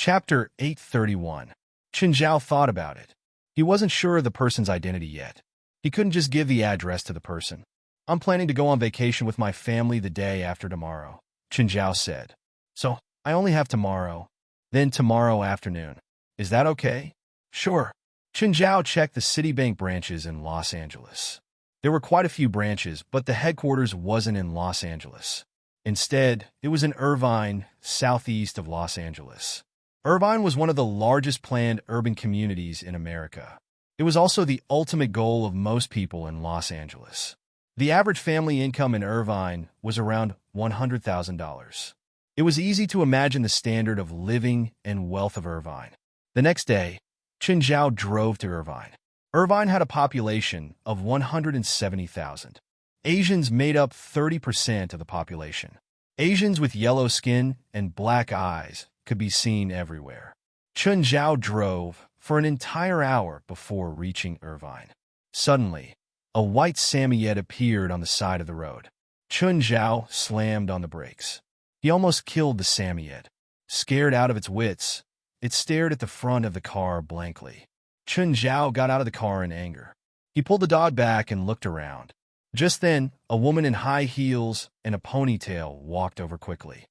Chapter 831. Chen Zhao thought about it. He wasn't sure of the person's identity yet. He couldn't just give the address to the person. "I'm planning to go on vacation with my family the day after tomorrow," Chen Zhao said. "So, I only have tomorrow, then tomorrow afternoon. Is that okay?" "Sure." Chen Zhao checked the Citibank branches in Los Angeles. There were quite a few branches, but the headquarters wasn't in Los Angeles. Instead, it was in Irvine, southeast of Los Angeles. Irvine was one of the largest planned urban communities in America. It was also the ultimate goal of most people in Los Angeles. The average family income in Irvine was around $100,000. It was easy to imagine the standard of living and wealth of Irvine. The next day, Chen Zhao drove to Irvine. Irvine had a population of 170,000. Asians made up 30% of the population. Asians with yellow skin and black eyes could be seen everywhere. Chen Zhao drove for an entire hour before reaching Irvine. Suddenly, a white Samoyed appeared on the side of the road. Chen Zhao slammed on the brakes. He almost killed the Samoyed. Scared out of its wits, it stared at the front of the car blankly. Chen Zhao got out of the car in anger. He pulled the dog back and looked around. Just then, a woman in high heels and a ponytail walked over quickly.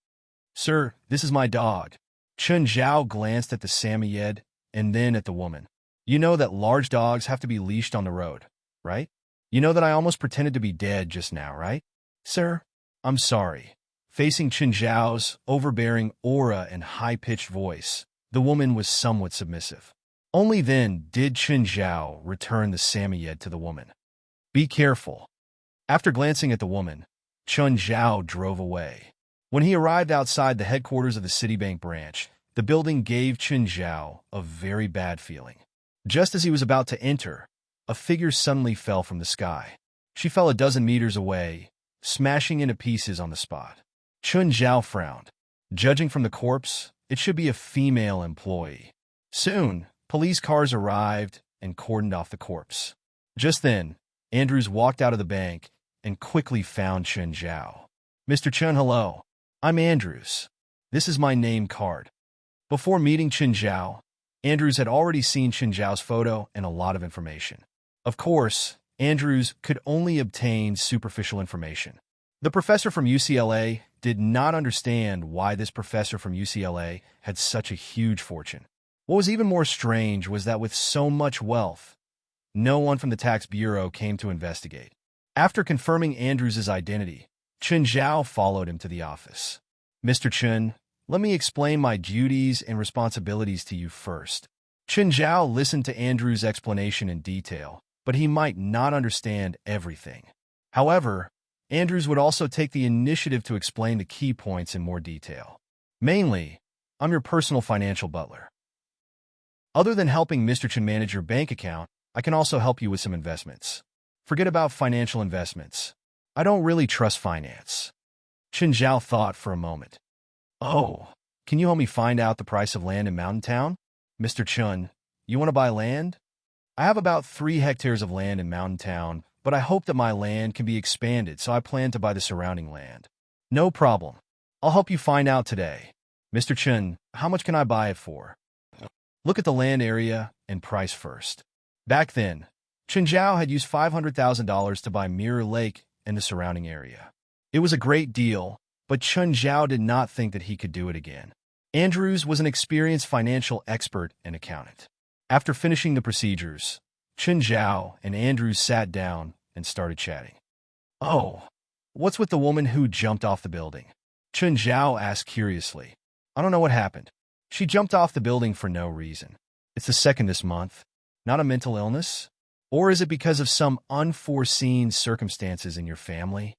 "Sir, this is my dog." Chen Zhao glanced at the Samoyed and then at the woman. "You know that large dogs have to be leashed on the road, right? You know that I almost pretended to be dead just now, right?" "Sir, I'm sorry." Facing Chen Zhao's overbearing aura and high-pitched voice, the woman was somewhat submissive. Only then did Chen Zhao return the Samoyed to the woman. "Be careful." After glancing at the woman, Chen Zhao drove away. When he arrived outside the headquarters of the Citibank branch, the building gave Chen Zhao a very bad feeling. Just as he was about to enter, a figure suddenly fell from the sky. She fell a dozen meters away, smashing into pieces on the spot. Chen Zhao frowned. Judging from the corpse, it should be a female employee. Soon, police cars arrived and cordoned off the corpse. Just then, Andrews walked out of the bank and quickly found Chen Zhao. "Mr. Chen, hello. I'm Andrews. This is my name card." Before meeting Chen Zhao, Andrews had already seen Chen Zhao's photo and a lot of information. Of course, Andrews could only obtain superficial information. The professor from UCLA did not understand why this professor from UCLA had such a huge fortune. What was even more strange was that with so much wealth, no one from the tax bureau came to investigate. After confirming Andrews' identity, Chen Zhao followed him to the office. "Mr. Chen, let me explain my duties and responsibilities to you first." Chen Zhao listened to Andrews' explanation in detail, but he might not understand everything. However, Andrews would also take the initiative to explain the key points in more detail. "Mainly, I'm your personal financial butler. Other than helping Mr. Chen manage your bank account, I can also help you with some investments. Forget about financial investments. I don't really trust finance." Chen Zhao thought for a moment. "Oh, can you help me find out the price of land in Mountain Town? Mr. Chen, you want to buy land? I have about 3 hectares of land in Mountain Town, but I hope that my land can be expanded, so I plan to buy the surrounding land." "No problem. I'll help you find out today. Mr. Chen, how much can I buy it for?" "Look at the land area and price first." Back then, Chen Zhao had used $500,000 to buy Mirror Lake and the surrounding area. It was a great deal, but Chen Zhao did not think that he could do it again. Andrews was an experienced financial expert and accountant. After finishing the procedures, Chen Zhao and Andrews sat down and started chatting. "Oh, what's with the woman who jumped off the building?" Chen Zhao asked curiously. "I don't know what happened. She jumped off the building for no reason. It's the second this month. Not a mental illness? Or is it because of some unforeseen circumstances in your family?"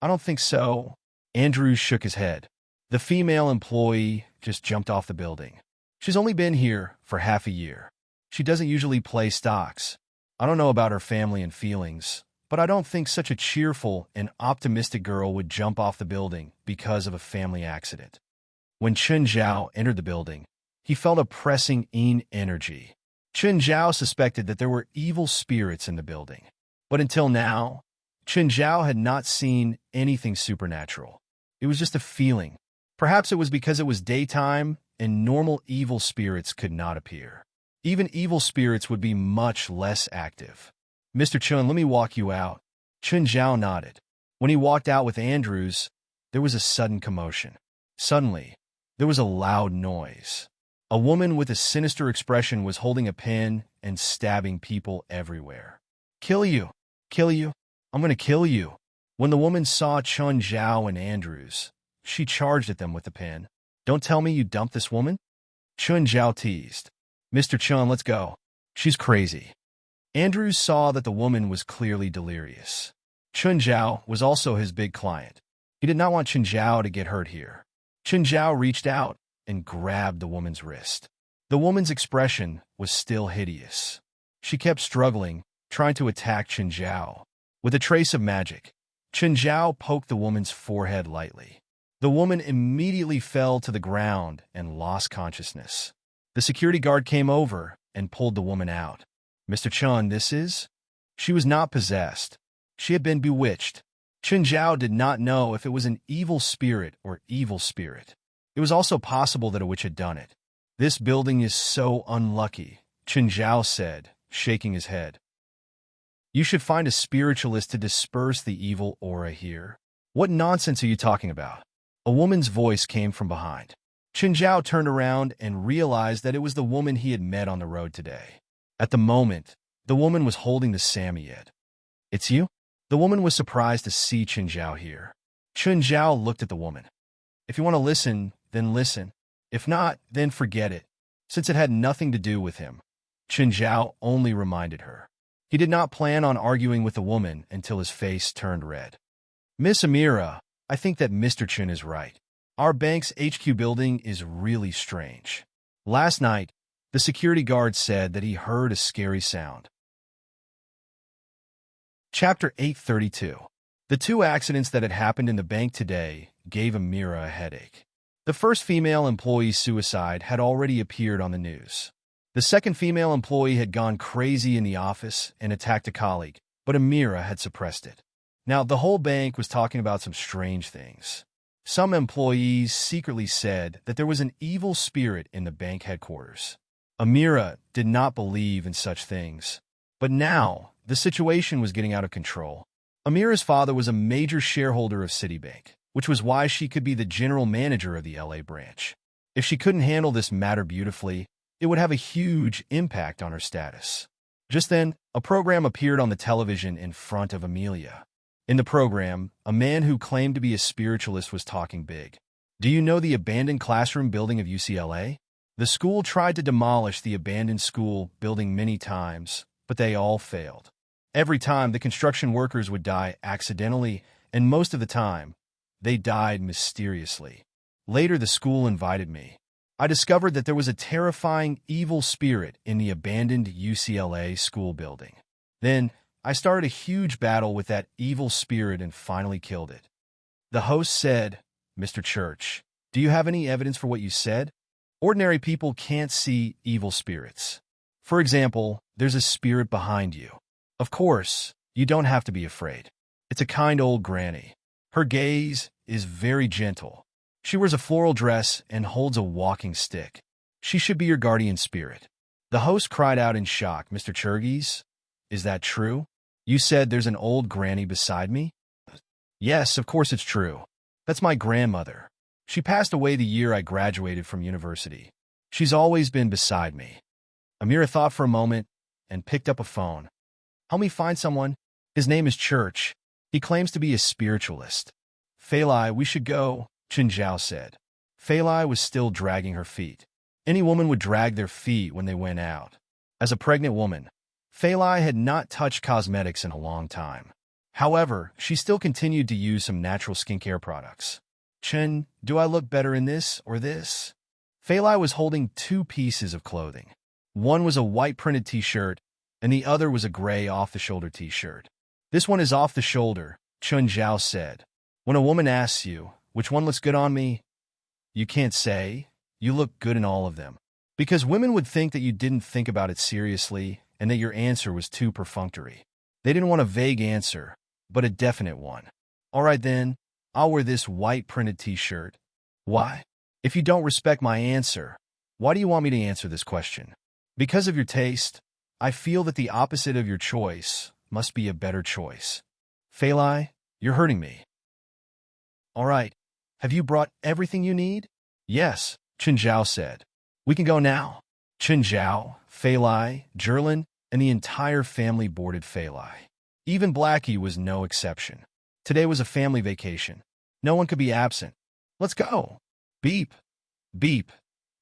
"I don't think so." Andrews shook his head. "The female employee just jumped off the building. She's only been here for half a year. She doesn't usually play stocks. I don't know about her family and feelings, but I don't think such a cheerful and optimistic girl would jump off the building because of a family accident." When Chen Zhao entered the building, he felt a pressing energy. Chen Zhao suspected that there were evil spirits in the building. But until now, Chen Zhao had not seen anything supernatural. It was just a feeling. Perhaps it was because it was daytime and normal evil spirits could not appear. Even evil spirits would be much less active. Mr. Chun, let me walk you out. Chun Zhao nodded. When he walked out with Andrews, there was a sudden commotion. Suddenly, there was a loud noise. A woman with a sinister expression was holding a pen and stabbing people everywhere. Kill you! Kill you! I'm going to kill you! When the woman saw Chun Zhao and Andrews, she charged at them with the pen. Don't tell me you dumped this woman? Chun Zhao teased. Mr. Chun, let's go. She's crazy. Andrews saw that the woman was clearly delirious. Chun Zhao was also his big client. He did not want Chun Zhao to get hurt here. Chun Zhao reached out and grabbed the woman's wrist. The woman's expression was still hideous. She kept struggling, trying to attack Chun Zhao. With a trace of magic, Chun Zhao poked the woman's forehead lightly. The woman immediately fell to the ground and lost consciousness. The security guard came over and pulled the woman out. Mr. Chun, this is? She was not possessed. She had been bewitched. Chun Zhao did not know if it was an evil spirit or evil spirit. It was also possible that a witch had done it. This building is so unlucky, Chun Zhao said, shaking his head. You should find a spiritualist to disperse the evil aura here. What nonsense are you talking about? A woman's voice came from behind. Chun Zhao turned around and realized that it was the woman he had met on the road today. At the moment, the woman was holding the Samyet. It's you? The woman was surprised to see Chun Zhao here. Chun Zhao looked at the woman. If you want to listen, then listen. If not, then forget it, since it had nothing to do with him. Chun Zhao only reminded her. He did not plan on arguing with the woman until his face turned red. Miss Amira, I think that Mr. Chun is right. Our bank's HQ building is really strange. Last night, the security guard said that he heard a scary sound. Chapter 832. The two accidents that had happened in the bank today gave Amira a headache. The first female employee's suicide had already appeared on the news. The second female employee had gone crazy in the office and attacked a colleague, but Amira had suppressed it. Now, the whole bank was talking about some strange things. Some employees secretly said that there was an evil spirit in the bank headquarters. Amira did not believe in such things. But now, the situation was getting out of control. Amira's father was a major shareholder of Citibank, which was why she could be the general manager of the LA branch. If she couldn't handle this matter beautifully, it would have a huge impact on her status. Just then, a program appeared on the television in front of Amelia. In the program, a man who claimed to be a spiritualist was talking big. Do you know the abandoned classroom building of UCLA? The school tried to demolish the abandoned school building many times, but they all failed. Every time, the construction workers would die accidentally, and most of the time, they died mysteriously. Later, the school invited me. I discovered that there was a terrifying evil spirit in the abandoned UCLA school building. Then, I started a huge battle with that evil spirit and finally killed it. The host said, Mr. Church, do you have any evidence for what you said? Ordinary people can't see evil spirits. For example, there's a spirit behind you. Of course, you don't have to be afraid. It's a kind old granny. Her gaze is very gentle. She wears a floral dress and holds a walking stick. She should be your guardian spirit. The host cried out in shock, Mr. Churgis, is that true? You said there's an old granny beside me? Yes, of course it's true. That's my grandmother. She passed away the year I graduated from university. She's always been beside me. Amira thought for a moment and picked up a phone. Help me find someone. His name is Church. He claims to be a spiritualist. Feilai, we should go, Chun Zhao said. Feilai was still dragging her feet. Any woman would drag their feet when they went out. As a pregnant woman, Feilai had not touched cosmetics in a long time. However, she still continued to use some natural skincare products. Chen, do I look better in this or this? Feilai was holding two pieces of clothing. One was a white printed t-shirt, and the other was a gray off-the-shoulder t-shirt. This one is off the shoulder, Chun Zhao said. When a woman asks you, which one looks good on me, you can't say, you look good in all of them. Because women would think that you didn't think about it seriously and that your answer was too perfunctory. They didn't want a vague answer, but a definite one. All right then, I'll wear this white printed t-shirt. Why? If you don't respect my answer, why do you want me to answer this question? Because of your taste, I feel that the opposite of your choice must be a better choice. Feilai, you're hurting me. All right, have you brought everything you need? Yes, Chen Zhao said. We can go now. Chen Zhao, Feilai, Jerlin, and the entire family boarded Feilai. Even Blackie was no exception. Today was a family vacation. No one could be absent. Let's go. Beep. Beep.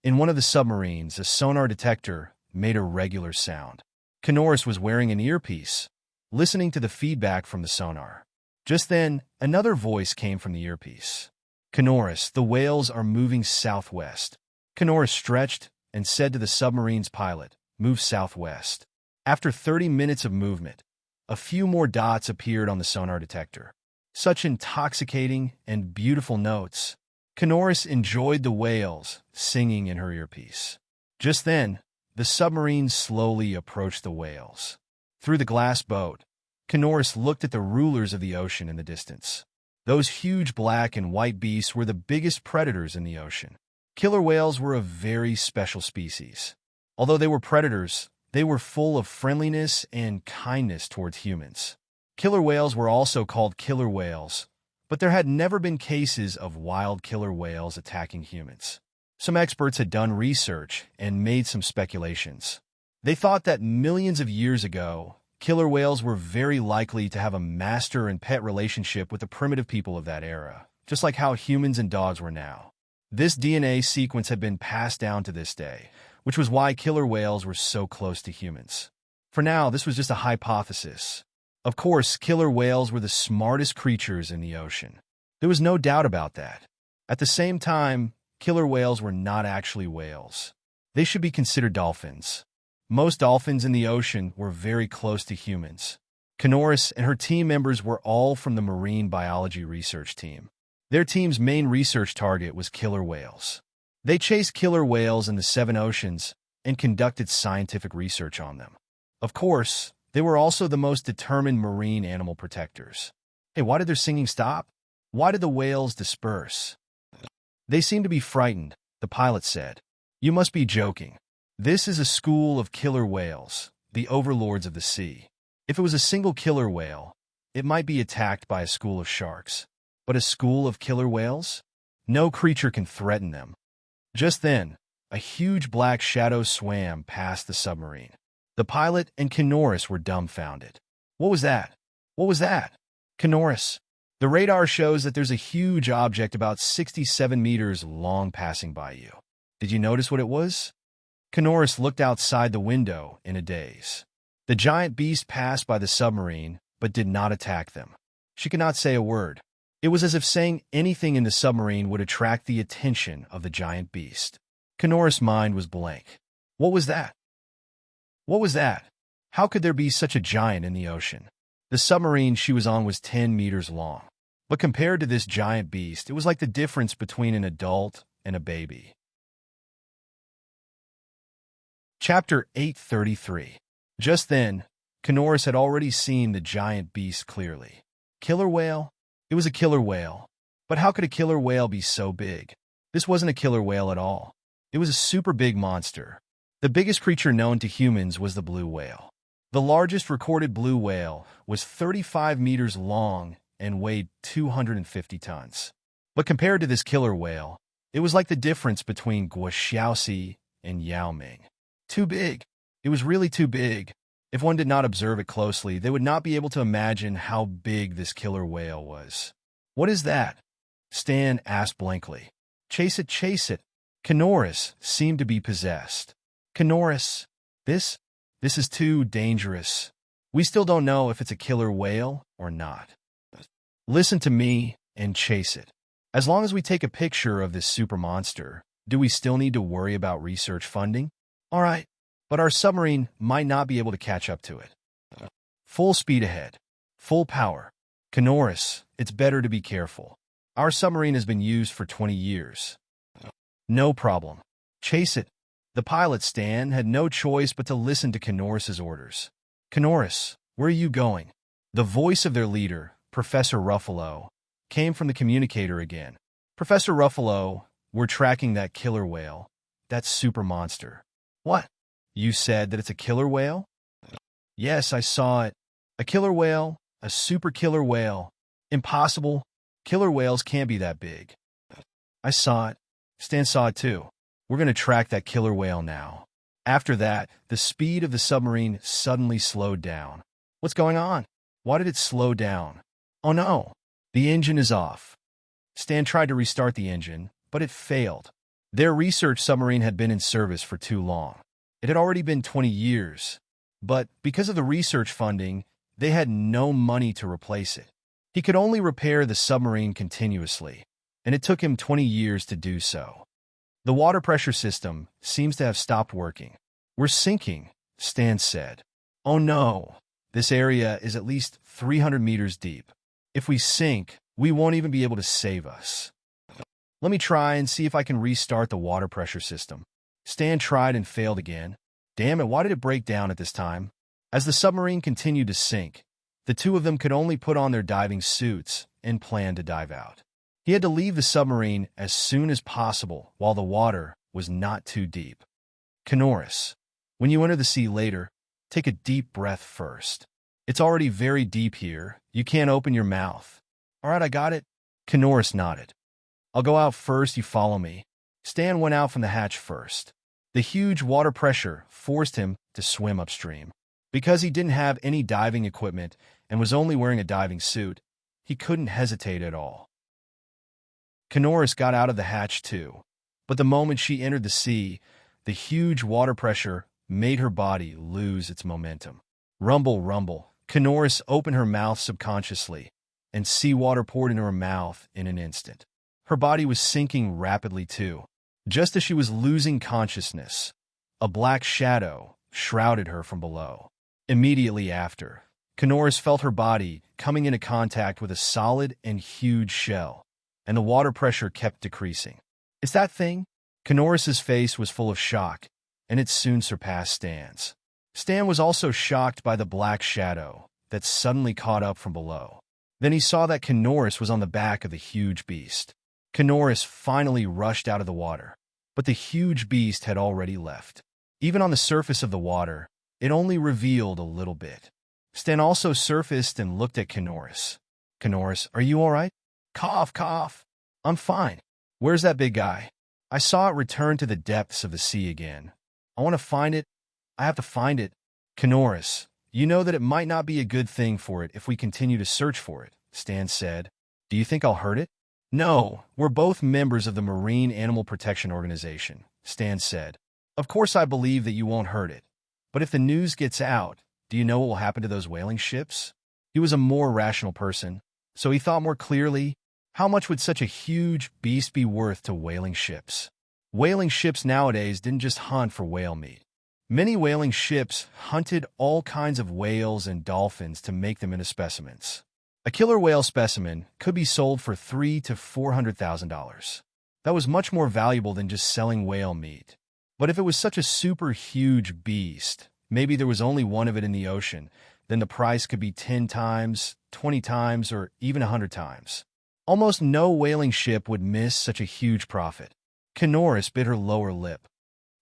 In one of the submarines, a sonar detector made a regular sound. Canoris was wearing an earpiece, listening to the feedback from the sonar. Just then, another voice came from the earpiece. Canoris, the whales are moving southwest. Canoris stretched and said to the submarine's pilot, move southwest. After 30 minutes of movement, a few more dots appeared on the sonar detector. Such intoxicating and beautiful notes. Canoris enjoyed the whales singing in her earpiece. Just then, the submarine slowly approached the whales. Through the glass boat, Canoris looked at the rulers of the ocean in the distance. Those huge black and white beasts were the biggest predators in the ocean. Killer whales were a very special species. Although they were predators, they were full of friendliness and kindness towards humans. Killer whales were also called killer whales, but there had never been cases of wild killer whales attacking humans. Some experts had done research and made some speculations. They thought that millions of years ago, killer whales were very likely to have a master and pet relationship with the primitive people of that era, just like how humans and dogs were now. This DNA sequence had been passed down to this day, which was why killer whales were so close to humans. For now, this was just a hypothesis. Of course, killer whales were the smartest creatures in the ocean. There was no doubt about that. At the same time, killer whales were not actually whales. They should be considered dolphins. Most dolphins in the ocean were very close to humans. Canoris and her team members were all from the marine biology research team. Their team's main research target was killer whales. They chased killer whales in the 7 oceans and conducted scientific research on them. Of course, they were also the most determined marine animal protectors. Hey, why did their singing stop? Why did the whales disperse? They seem to be frightened, the pilot said. You must be joking. This is a school of killer whales, the overlords of the sea. If it was a single killer whale, it might be attacked by a school of sharks. But a school of killer whales? No creature can threaten them. Just then, a huge black shadow swam past the submarine. The pilot and Canoris were dumbfounded. What was that? What was that? Canoris. The radar shows that there's a huge object about 67 meters long passing by you. Did you notice what it was? Canoris looked outside the window in a daze. The giant beast passed by the submarine, but did not attack them. She could not say a word. It was as if saying anything in the submarine would attract the attention of the giant beast. Canoris' mind was blank. What was that? What was that? How could there be such a giant in the ocean? The submarine she was on was 10 meters long. But compared to this giant beast, it was like the difference between an adult and a baby. Chapter 833. Just then, Canoris had already seen the giant beast clearly. Killer whale? It was a killer whale. But how could a killer whale be so big? This wasn't a killer whale at all. It was a super big monster. The biggest creature known to humans was the blue whale. The largest recorded blue whale was 35 meters long and weighed 250 tons. But compared to this killer whale, it was like the difference between Guoxiaoxi and Yao Ming. Too big. It was really too big. If one did not observe it closely, they would not be able to imagine how big this killer whale was. What is that? Stan asked blankly. Chase it, chase it. Canoris seemed to be possessed. Canoris, this is too dangerous. We still don't know if it's a killer whale or not. Listen to me and chase it. As long as we take a picture of this super monster, do we still need to worry about research funding? All right, but our submarine might not be able to catch up to it. Full speed ahead. Full power. Canoris, it's better to be careful. Our submarine has been used for 20 years. No problem. Chase it. The pilot, Stan, had no choice but to listen to Canoris' orders. Canoris, where are you going? The voice of their leader, Professor Ruffalo, came from the communicator again. Professor Ruffalo, We're tracking that killer whale. That super monster. What? You said that it's a killer whale? Yes, I saw it. A killer whale? A super killer whale? Impossible. Killer whales can't be that big. I saw it. Stan saw it too. We're going to track that killer whale now. After that, the speed of the submarine suddenly slowed down. What's going on? Why did it slow down? Oh no! The engine is off. Stan tried to restart the engine, but it failed. Their research submarine had been in service for too long. It had already been 20 years. But because of the research funding, they had no money to replace it. He could only repair the submarine continuously, and it took him 20 years to do so. The water pressure system seems to have stopped working. We're sinking, Stan said. Oh no, this area is at least 300 meters deep. If we sink, we won't even be able to save us. Let me try and see if I can restart the water pressure system. Stan tried and failed again. Damn it, why did it break down at this time? As the submarine continued to sink, the two of them could only put on their diving suits and plan to dive out. He had to leave the submarine as soon as possible while the water was not too deep. Canoris, when you enter the sea later, take a deep breath first. It's already very deep here. You can't open your mouth. All right, I got it. Canoris nodded. I'll go out first, you follow me. Stan went out from the hatch first. The huge water pressure forced him to swim upstream. Because he didn't have any diving equipment and was only wearing a diving suit, he couldn't hesitate at all. Canoris got out of the hatch too, but the moment she entered the sea, the huge water pressure made her body lose its momentum. Rumble, rumble. Canoris opened her mouth subconsciously, and seawater poured into her mouth in an instant. Her body was sinking rapidly too. Just as she was losing consciousness, a black shadow shrouded her from below. Immediately after, Canoris felt her body coming into contact with a solid and huge shell, and the water pressure kept decreasing. Is that thing? Canoris's face was full of shock, and it soon surpassed Stan's. Stan was also shocked by the black shadow that suddenly caught up from below. Then he saw that Canoris was on the back of the huge beast. Canoris finally rushed out of the water, but the huge beast had already left. Even on the surface of the water, it only revealed a little bit. Stan also surfaced and looked at Canoris. Canoris, are you all right? Cough, cough. I'm fine. Where's that big guy? I saw it return to the depths of the sea again. I want to find it. I have to find it. Canoris, you know that it might not be a good thing for it if we continue to search for it, Stan said. Do you think I'll hurt it? No, we're both members of the Marine Animal Protection Organization, Stan said. Of course I believe that you won't hurt it. But if the news gets out, do you know what will happen to those whaling ships? He was a more rational person, so he thought more clearly. How much would such a huge beast be worth to whaling ships? Whaling ships nowadays didn't just hunt for whale meat. Many whaling ships hunted all kinds of whales and dolphins to make them into specimens. A killer whale specimen could be sold for $300,000 to $400,000. That was much more valuable than just selling whale meat. But if it was such a super huge beast, maybe there was only one of it in the ocean, then the price could be 10 times, 20 times, or even 100 times. Almost no whaling ship would miss such a huge profit. Canoris bit her lower lip.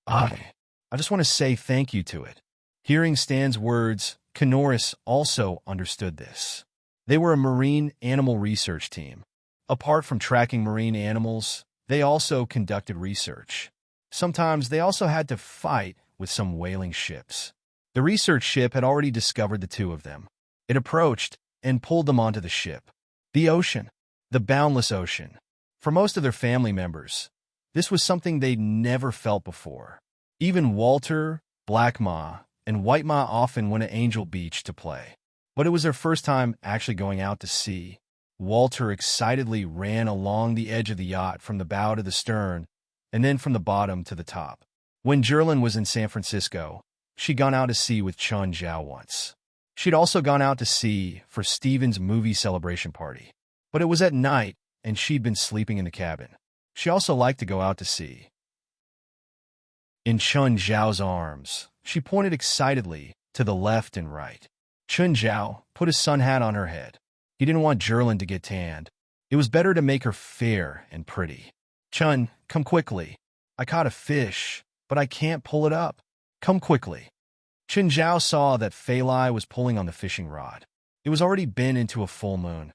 I just want to say thank you to it. Hearing Stan's words, Canoris also understood this. They were a marine animal research team. Apart from tracking marine animals, they also conducted research. Sometimes they also had to fight with some whaling ships. The research ship had already discovered the two of them. It approached and pulled them onto the ship. The ocean. The boundless ocean. For most of their family members, this was something they'd never felt before. Even Walter, Black Ma, and White Ma often went to Angel Beach to play. But it was their first time actually going out to sea. Walter excitedly ran along the edge of the yacht from the bow to the stern, and then from the bottom to the top. When Jerlin was in San Francisco, she'd gone out to sea with Chun Zhao once. She'd also gone out to sea for Steven's movie celebration party. But it was at night, and she'd been sleeping in the cabin. She also liked to go out to sea. In Chun Zhao's arms, she pointed excitedly to the left and right. Chun Zhao put his sun hat on her head. He didn't want Jerlin to get tanned. It was better to make her fair and pretty. Chun, come quickly. I caught a fish, but I can't pull it up. Come quickly. Chen Zhao saw that Fei Lai was pulling on the fishing rod. It was already been into a full moon.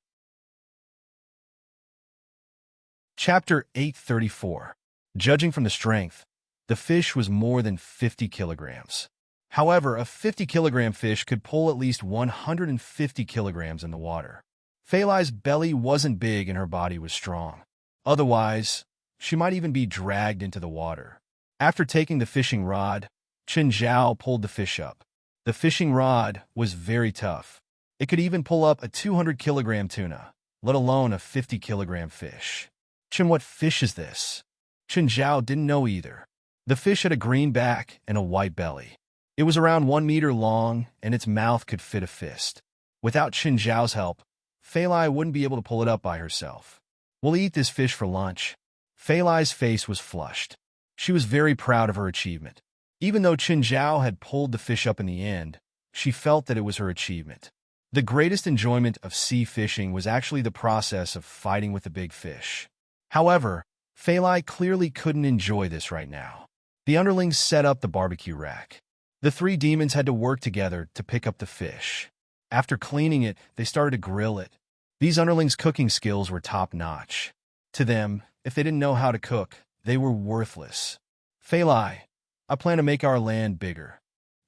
Chapter 834. Judging from the strength, the fish was more than 50 kilograms. However, a 50-kilogram fish could pull at least 150 kilograms in the water. Fei Lai's belly wasn't big and her body was strong. Otherwise, she might even be dragged into the water. After taking the fishing rod, Chen Zhao pulled the fish up. The fishing rod was very tough. It could even pull up a 200-kilogram tuna, let alone a 50-kilogram fish. Chen, what fish is this? Chen Zhao didn't know either. The fish had a green back and a white belly. It was around 1 meter long, and its mouth could fit a fist. Without Chen Zhao's help, Fei Lai wouldn't be able to pull it up by herself. We'll eat this fish for lunch. Fei Lai's face was flushed. She was very proud of her achievement. Even though Chen Zhao had pulled the fish up in the end, she felt that it was her achievement. The greatest enjoyment of sea fishing was actually the process of fighting with the big fish. However, Fei Lai clearly couldn't enjoy this right now. The underlings set up the barbecue rack. The three demons had to work together to pick up the fish. After cleaning it, they started to grill it. These underlings' cooking skills were top-notch. To them, if they didn't know how to cook, they were worthless. Fei Lai, I plan to make our land bigger.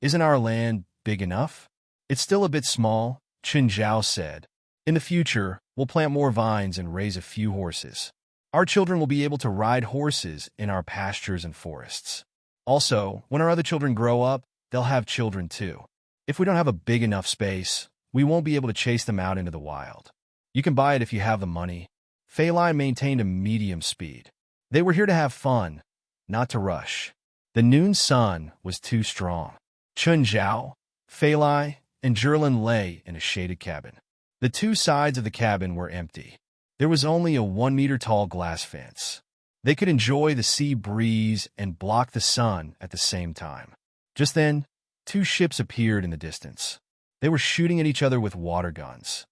Isn't our land big enough? It's still a bit small, Chen Zhao said. In the future, we'll plant more vines and raise a few horses. Our children will be able to ride horses in our pastures and forests. Also, when our other children grow up, they'll have children too. If we don't have a big enough space, we won't be able to chase them out into the wild. You can buy it if you have the money. Fei Lai maintained a medium speed. They were here to have fun, not to rush. The noon sun was too strong. Chen Zhao, Fei Lai, and Zhilin lay in a shaded cabin. The two sides of the cabin were empty. There was only a 1-meter-tall glass fence. They could enjoy the sea breeze and block the sun at the same time. Just then, two ships appeared in the distance. They were shooting at each other with water guns.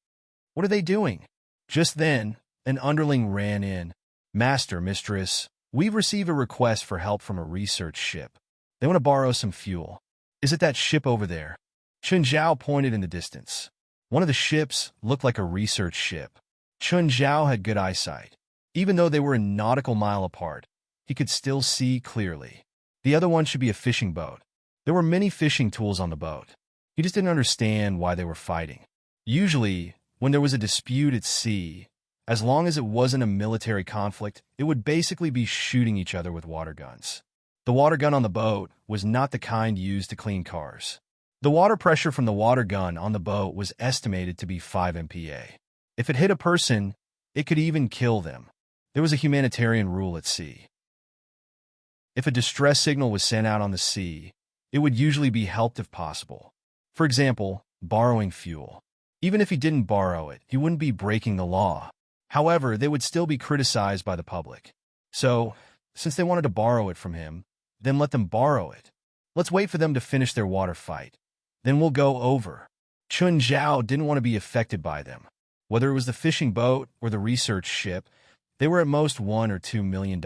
What are they doing? Just then, an underling ran in. Master, mistress, we've received a request for help from a research ship. They want to borrow some fuel. Is it that ship over there? Chen Zhao pointed in the distance. One of the ships looked like a research ship. Chen Zhao had good eyesight. Even though they were a nautical mile apart, he could still see clearly. The other one should be a fishing boat. There were many fishing tools on the boat. He just didn't understand why they were fighting. Usually, when there was a dispute at sea, as long as it wasn't a military conflict, it would basically be shooting each other with water guns. The water gun on the boat was not the kind used to clean cars. The water pressure from the water gun on the boat was estimated to be 5 MPa. If it hit a person, it could even kill them. There was a humanitarian rule at sea. If a distress signal was sent out on the sea, it would usually be helped if possible. For example, borrowing fuel. Even if he didn't borrow it, he wouldn't be breaking the law. However, they would still be criticized by the public. So, since they wanted to borrow it from him, then let them borrow it. Let's wait for them to finish their water fight. Then we'll go over. Chen Zhao didn't want to be affected by them. Whether it was the fishing boat or the research ship, they were at most $1 or $2 million.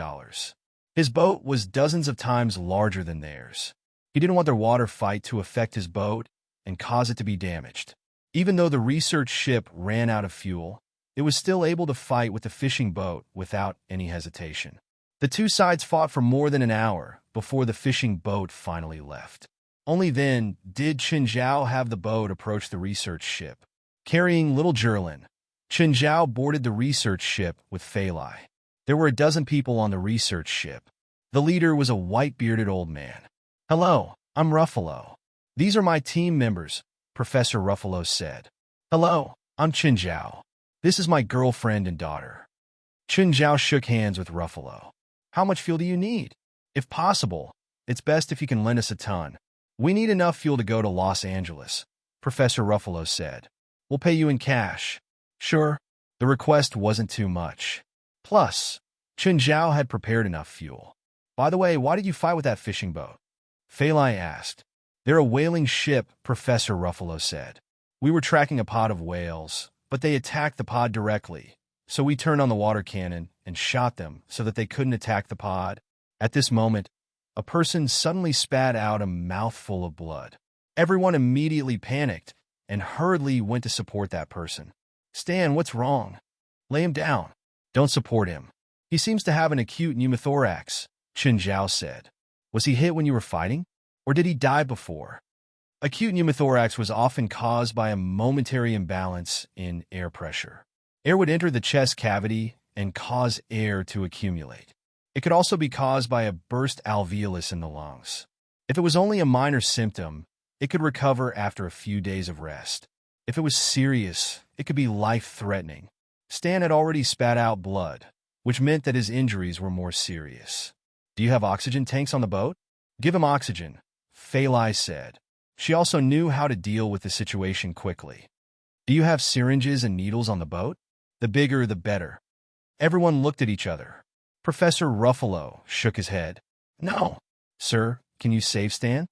His boat was dozens of times larger than theirs. He didn't want their water fight to affect his boat and cause it to be damaged. Even though the research ship ran out of fuel, it was still able to fight with the fishing boat without any hesitation. The two sides fought for more than an hour before the fishing boat finally left. Only then did Chen Zhao have the boat approach the research ship. Carrying little Zhilin, Chen Zhao boarded the research ship with Fei Lai. There were a dozen people on the research ship. The leader was a white-bearded old man. "Hello, I'm Ruffalo. These are my team members," Professor Ruffalo said. "Hello, I'm Chen Zhao. This is my girlfriend and daughter." Chen Zhao shook hands with Ruffalo. "How much fuel do you need? If possible, it's best if you can lend us a ton. We need enough fuel to go to Los Angeles," Professor Ruffalo said. "We'll pay you in cash." Sure, the request wasn't too much. Plus, Chen Zhao had prepared enough fuel. "By the way, why did you fight with that fishing boat?" Fei Lai asked. "They're a whaling ship," Professor Ruffalo said. "We were tracking a pod of whales, but they attacked the pod directly. So we turned on the water cannon and shot them so that they couldn't attack the pod. At this moment, a person suddenly spat out a mouthful of blood. Everyone immediately panicked and hurriedly went to support that person. Stan, what's wrong? Lay him down. Don't support him. He seems to have an acute pneumothorax, Chen Zhao said. Was he hit when you were fighting? Or did he die before? Acute pneumothorax was often caused by a momentary imbalance in air pressure. Air would enter the chest cavity and cause air to accumulate. It could also be caused by a burst alveolus in the lungs. If it was only a minor symptom, it could recover after a few days of rest. If it was serious, it could be life-threatening. Stan had already spat out blood, which meant that his injuries were more serious. Do you have oxygen tanks on the boat? Give him oxygen, Fei Lai said. She also knew how to deal with the situation quickly. Do you have syringes and needles on the boat? The bigger, the better. Everyone looked at each other. Professor Ruffalo shook his head. No. Sir, can you save Stan?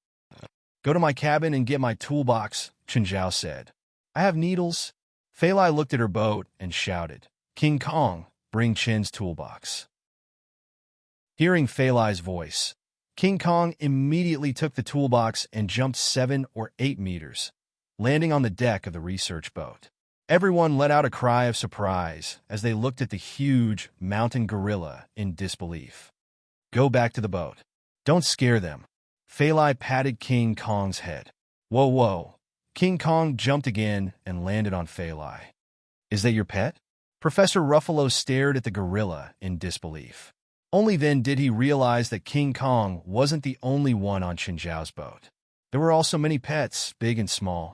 Go to my cabin and get my toolbox, Chen Zhao said. I have needles. Fei Lai looked at her boat and shouted, King Kong, bring Chen's toolbox. Hearing Fei Lai's voice, King Kong immediately took the toolbox and jumped 7 or 8 meters, landing on the deck of the research boat. Everyone let out a cry of surprise as they looked at the huge mountain gorilla in disbelief. Go back to the boat. Don't scare them. Fei Lai patted King Kong's head. Whoa, whoa. King Kong jumped again and landed on Fei Lai. Is that your pet? Professor Ruffalo stared at the gorilla in disbelief. Only then did he realize that King Kong wasn't the only one on Chen Zhao's boat. There were also many pets, big and small.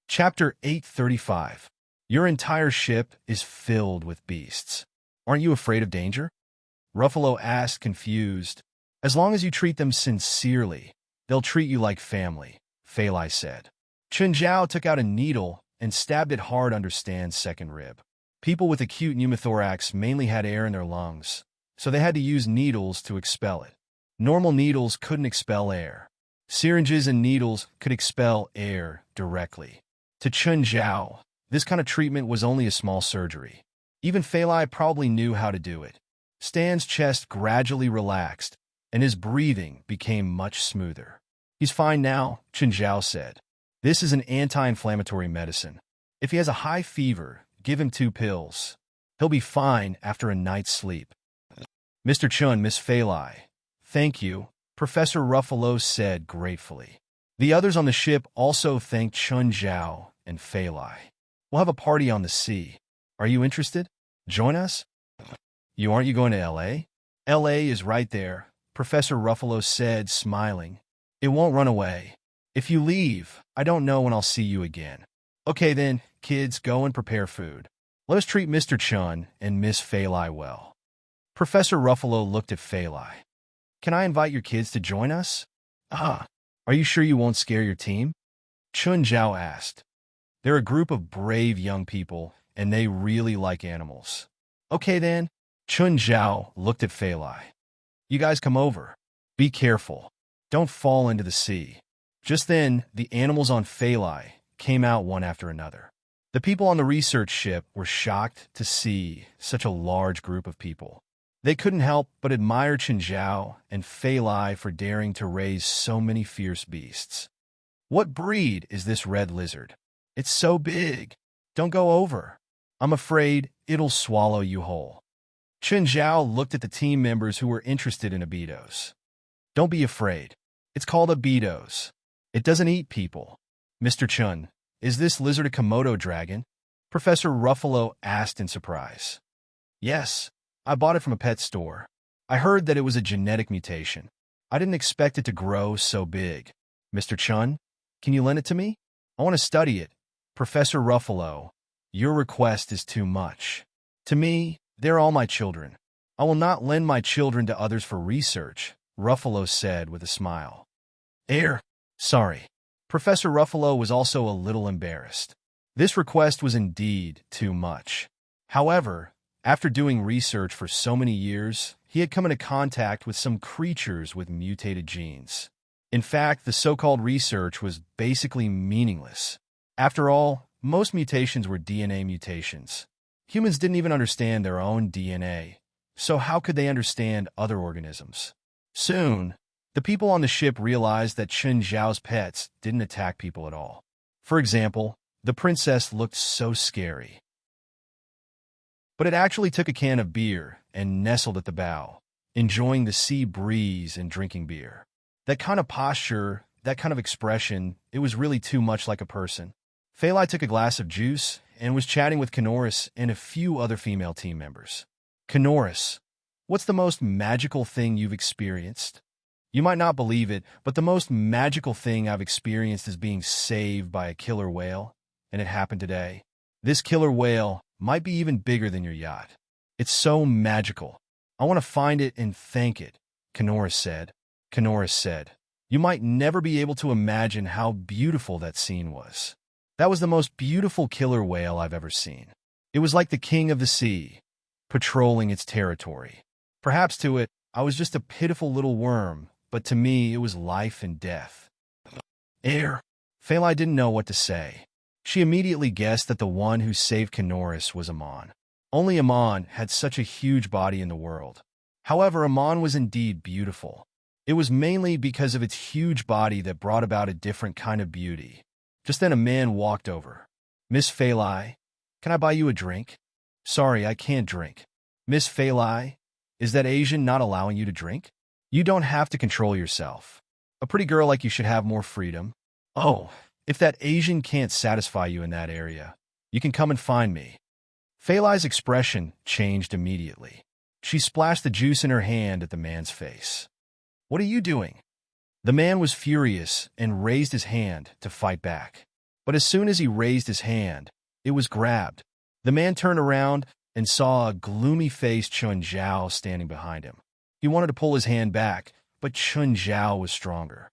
Chapter 835. Your entire ship is filled with beasts. Aren't you afraid of danger? Ruffalo asked, confused. As long as you treat them sincerely, they'll treat you like family, Fei Lai said. Chen Zhao took out a needle and stabbed it hard under Stan's second rib. People with acute pneumothorax mainly had air in their lungs, so they had to use needles to expel it. Normal needles couldn't expel air. Syringes and needles could expel air directly. To Chen Zhao, this kind of treatment was only a small surgery. Even Fei Lai probably knew how to do it. Stan's chest gradually relaxed, and his breathing became much smoother. He's fine now, Chen Zhao said. This is an anti-inflammatory medicine. If he has a high fever, give him 2 pills. He'll be fine after a night's sleep. Mr. Chun, Miss Fei Lai. Thank you, Professor Ruffalo said gratefully. The others on the ship also thanked Chen Zhao and Fei Lai. We'll have a party on the sea. Are you interested? Join us? Aren't you going to L.A.? L.A. is right there, Professor Ruffalo said, smiling. It won't run away. If you leave, I don't know when I'll see you again. Okay then, kids, go and prepare food. Let us treat Mr. Chun and Miss Fei Lai well. Professor Ruffalo looked at Fei Lai. Can I invite your kids to join us? Are you sure you won't scare your team? Chen Zhao asked. They're a group of brave young people, and they really like animals. Okay then, Chen Zhao looked at Fei Lai. You guys come over. Be careful. Don't fall into the sea. Just then, the animals on Fei Lai came out one after another. The people on the research ship were shocked to see such a large group of people. They couldn't help but admire Chen Zhao and Fei Lai for daring to raise so many fierce beasts. What breed is this red lizard? It's so big. Don't go over. I'm afraid it'll swallow you whole. Chen Zhao looked at the team members who were interested in abitos. Don't be afraid. It's called abitos. It doesn't eat people. Mr. Chun, is this lizard a Komodo dragon? Professor Ruffalo asked in surprise. Yes, I bought it from a pet store. I heard that it was a genetic mutation. I didn't expect it to grow so big. Mr. Chun, can you lend it to me? I want to study it. Professor Ruffalo, your request is too much. To me, they're all my children. I will not lend my children to others for research, Ruffalo said with a smile. Sorry. Professor Ruffalo was also a little embarrassed. This request was indeed too much. However, after doing research for so many years, he had come into contact with some creatures with mutated genes. In fact, the so-called research was basically meaningless. After all, most mutations were DNA mutations. Humans didn't even understand their own DNA, so how could they understand other organisms? Soon, the people on the ship realized that Chen Zhao's pets didn't attack people at all. For example, the princess looked so scary. But it actually took a can of beer and nestled at the bow, enjoying the sea breeze and drinking beer. That kind of posture, that kind of expression, it was really too much like a person. Phalai took a glass of juice and was chatting with Kanoris and a few other female team members. Kanoris, what's the most magical thing you've experienced? You might not believe it, but the most magical thing I've experienced is being saved by a killer whale, and it happened today. This killer whale might be even bigger than your yacht. It's so magical. I want to find it and thank it, Kanoris said. Kanoris said, you might never be able to imagine how beautiful that scene was. That was the most beautiful killer whale I've ever seen. It was like the king of the sea, patrolling its territory. Perhaps to it, I was just a pitiful little worm, but to me, it was life and death. Air. Phalai didn't know what to say. She immediately guessed that the one who saved Kanoris was Amon. Only Amon had such a huge body in the world. However, Amon was indeed beautiful. It was mainly because of its huge body that brought about a different kind of beauty. Just then a man walked over. Miss Phalai, can I buy you a drink? Sorry, I can't drink. Miss Phalai, is that Asian not allowing you to drink? You don't have to control yourself. A pretty girl like you should have more freedom. Oh, if that Asian can't satisfy you in that area, you can come and find me. Phalai's expression changed immediately. She splashed the juice in her hand at the man's face. What are you doing? The man was furious and raised his hand to fight back. But as soon as he raised his hand, it was grabbed. The man turned around and saw a gloomy-faced Chun Zhao standing behind him. He wanted to pull his hand back, but Chun Zhao was stronger.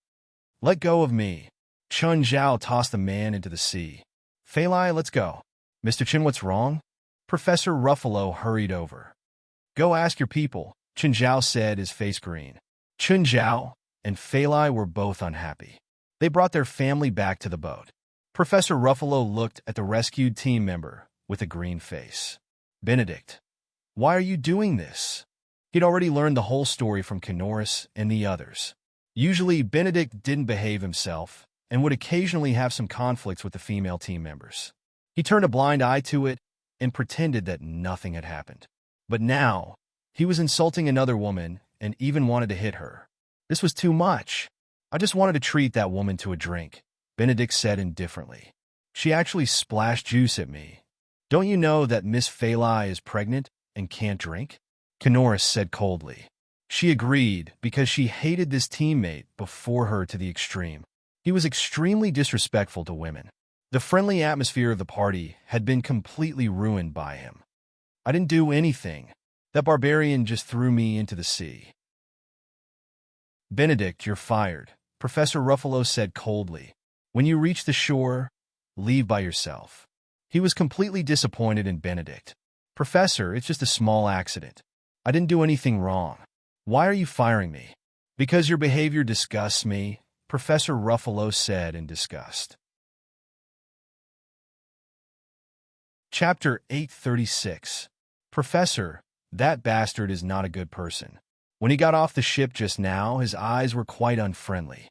Let go of me. Chun Zhao tossed the man into the sea. Phalai, let's go. Mr. Chen, what's wrong? Professor Ruffalo hurried over. Go ask your people, Chun Zhao said, his face green. Chun Zhao and Phalai were both unhappy. They brought their family back to the boat. Professor Ruffalo looked at the rescued team member with a green face. Benedict, why are you doing this? He'd already learned the whole story from Kanoris and the others. Usually, Benedict didn't behave himself and would occasionally have some conflicts with the female team members. He turned a blind eye to it and pretended that nothing had happened. But now, he was insulting another woman and even wanted to hit her. This was too much. I just wanted to treat that woman to a drink, Benedict said indifferently. She actually splashed juice at me. Don't you know that Miss Phalai is pregnant and can't drink? Kanoris said coldly. She agreed because she hated this teammate before her to the extreme. He was extremely disrespectful to women. The friendly atmosphere of the party had been completely ruined by him. I didn't do anything. That barbarian just threw me into the sea. Benedict, you're fired, Professor Ruffalo said coldly. When you reach the shore, leave by yourself. He was completely disappointed in Benedict. Professor, it's just a small accident. I didn't do anything wrong. Why are you firing me? Because your behavior disgusts me, Professor Ruffalo said in disgust. Chapter 836. Professor, that bastard is not a good person. When he got off the ship just now, his eyes were quite unfriendly.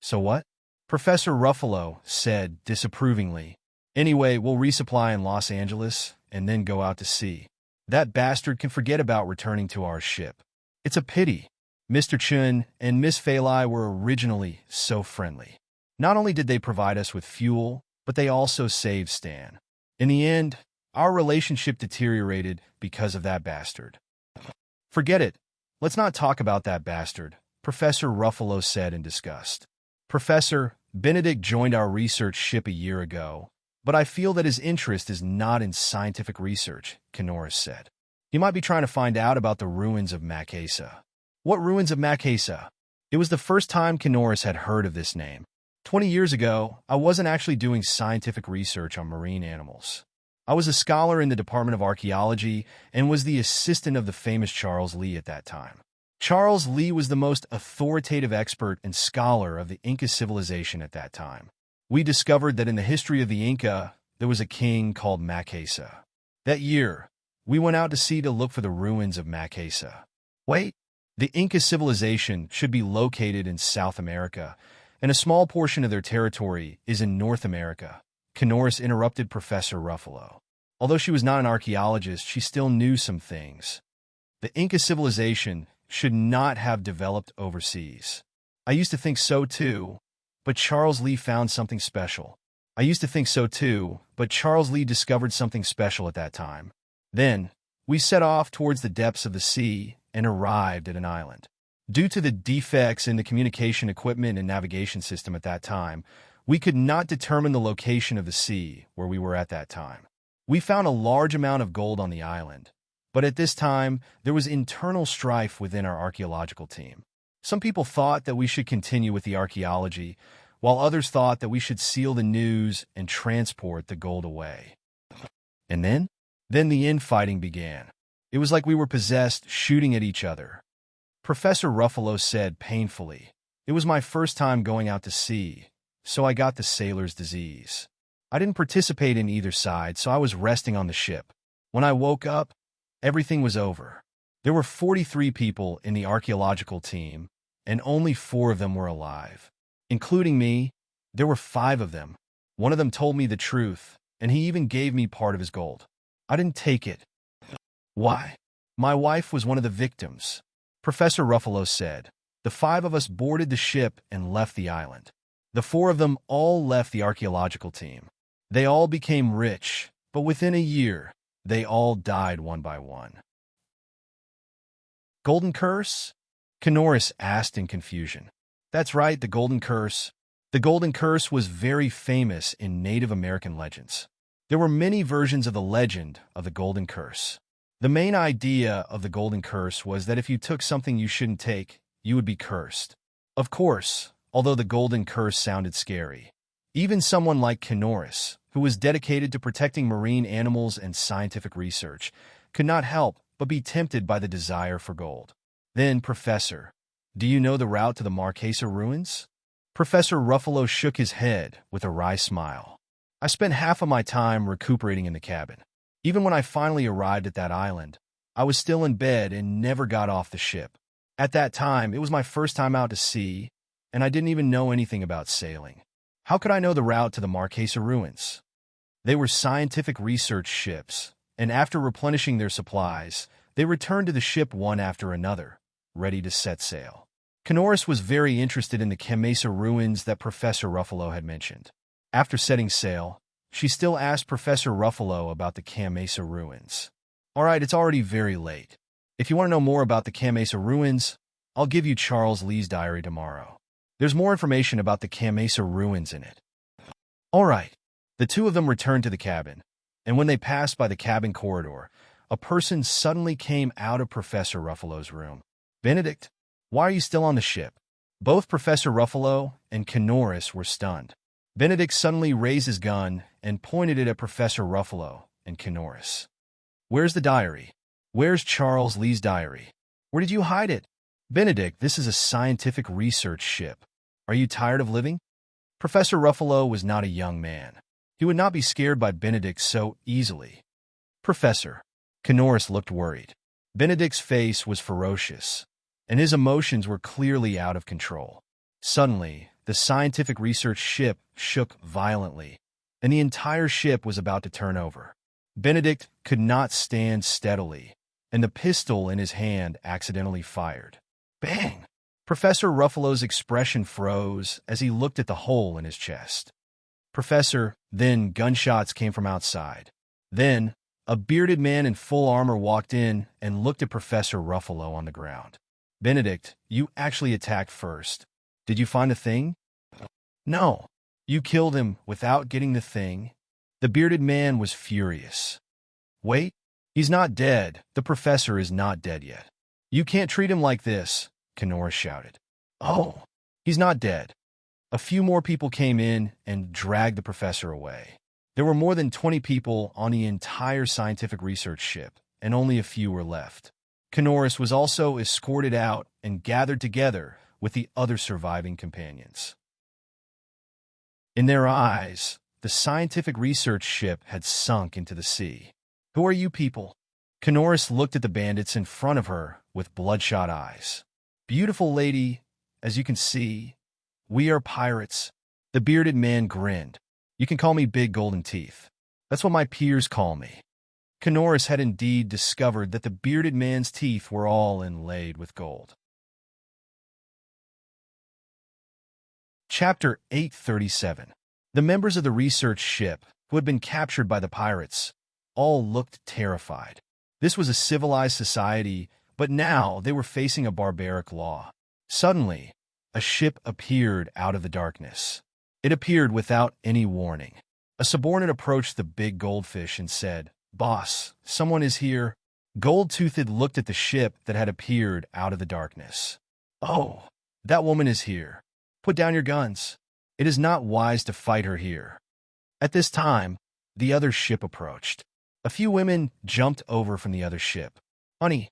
So what? Professor Ruffalo said disapprovingly. Anyway, we'll resupply in Los Angeles and then go out to sea. That bastard can forget about returning to our ship. It's a pity. Mr. Chun and Miss Phalai were originally so friendly. Not only did they provide us with fuel, but they also saved Stan. In the end, our relationship deteriorated because of that bastard. Forget it. Let's not talk about that bastard, Professor Ruffalo said in disgust. Professor, Benedict joined our research ship a year ago, but I feel that his interest is not in scientific research, Kanoris said. He might be trying to find out about the ruins of Macasa. What ruins of Macasa? It was the first time Kanoris had heard of this name. 20 years ago, I wasn't actually doing scientific research on marine animals. I was a scholar in the Department of Archaeology and was the assistant of the famous Charles Lee at that time. Charles Lee was the most authoritative expert and scholar of the Inca civilization at that time. We discovered that in the history of the Inca, there was a king called Makesa. That year, we went out to sea to look for the ruins of Makesa. Wait, the Inca civilization should be located in South America, and a small portion of their territory is in North America. Canoris interrupted Professor Ruffalo. Although she was not an archaeologist, she still knew some things. The Inca civilization should not have developed overseas. I used to think so too, but Charles Lee found something special. I used to think so too, but Charles Lee discovered something special at that time. Then, we set off towards the depths of the sea and arrived at an island. Due to the defects in the communication equipment and navigation system at that time, we could not determine the location of the sea where we were at that time. We found a large amount of gold on the island, but at this time, there was internal strife within our archaeological team. Some people thought that we should continue with the archaeology, while others thought that we should seal the news and transport the gold away. And then the infighting began. It was like we were possessed, shooting at each other. Professor Ruffalo said painfully, "It was my first time going out to sea, so I got the sailor's disease. I didn't participate in either side, so I was resting on the ship. When I woke up, everything was over. There were 43 people in the archaeological team, and only 4 of them were alive. Including me, there were 5 of them. One of them told me the truth, and he even gave me part of his gold. I didn't take it. Why? My wife was one of the victims." Professor Ruffalo said. "The 5 of us boarded the ship and left the island. The 4 of them all left the archaeological team. They all became rich, but within a year, they all died one by one." Golden Curse? Canoris asked in confusion. That's right, the Golden Curse. The Golden Curse was very famous in Native American legends. There were many versions of the legend of the Golden Curse. The main idea of the Golden Curse was that if you took something you shouldn't take, you would be cursed. Of course, although the Golden Curse sounded scary, even someone like Canoris, who was dedicated to protecting marine animals and scientific research, could not help but be tempted by the desire for gold. Then, Professor, do you know the route to the Marquesa ruins? Professor Ruffalo shook his head with a wry smile. I spent half of my time recuperating in the cabin. Even when I finally arrived at that island, I was still in bed and never got off the ship. At that time, it was my first time out to sea, and I didn't even know anything about sailing. How could I know the route to the Marquesa ruins? They were scientific research ships, and after replenishing their supplies, they returned to the ship one after another, ready to set sail. Canoris was very interested in the Marquesa ruins that Professor Ruffalo had mentioned. After setting sail, she still asked Professor Ruffalo about the Marquesa ruins. All right, it's already very late. If you want to know more about the Marquesa ruins, I'll give you Charles Lee's diary tomorrow. There's more information about the Marquesa ruins in it. All right. The 2 of them returned to the cabin, and when they passed by the cabin corridor, a person suddenly came out of Professor Ruffalo's room. Benedict, why are you still on the ship? Both Professor Ruffalo and Canoris were stunned. Benedict suddenly raised his gun and pointed it at Professor Ruffalo and Canoris. Where's the diary? Where's Charles Lee's diary? Where did you hide it? Benedict, this is a scientific research ship. Are you tired of living? Professor Ruffalo was not a young man. He would not be scared by Benedict so easily. Professor, Canoris looked worried. Benedict's face was ferocious, and his emotions were clearly out of control. Suddenly, the scientific research ship shook violently, and the entire ship was about to turn over. Benedict could not stand steadily, and the pistol in his hand accidentally fired. Bang! Professor Ruffalo's expression froze as he looked at the hole in his chest. Professor, then gunshots came from outside. Then, a bearded man in full armor walked in and looked at Professor Ruffalo on the ground. Benedict, you actually attacked first. Did you find a thing? No. You killed him without getting the thing. The bearded man was furious. Wait, he's not dead. The professor is not dead yet. You can't treat him like this, Canoris shouted. Oh, he's not dead. A few more people came in and dragged the professor away. There were more than 20 people on the entire scientific research ship, and only a few were left. Canoris was also escorted out and gathered together with the other surviving companions. In their eyes, the scientific research ship had sunk into the sea. "Who are you people?" Canoris looked at the bandits in front of her with bloodshot eyes. "Beautiful lady, as you can see, we are pirates." The bearded man grinned. "You can call me Big Golden Teeth. That's what my peers call me." Canoris had indeed discovered that the bearded man's teeth were all inlaid with gold. Chapter 837. The members of the research ship, who had been captured by the pirates, all looked terrified. This was a civilized society, but now they were facing a barbaric law. Suddenly, a ship appeared out of the darkness. It appeared without any warning. A subordinate approached the big goldfish and said, "Boss, someone is here." Gold-Toothed looked at the ship that had appeared out of the darkness. "Oh, that woman is here. Put down your guns. It is not wise to fight her here." At this time, the other ship approached. A few women jumped over from the other ship. "Honey,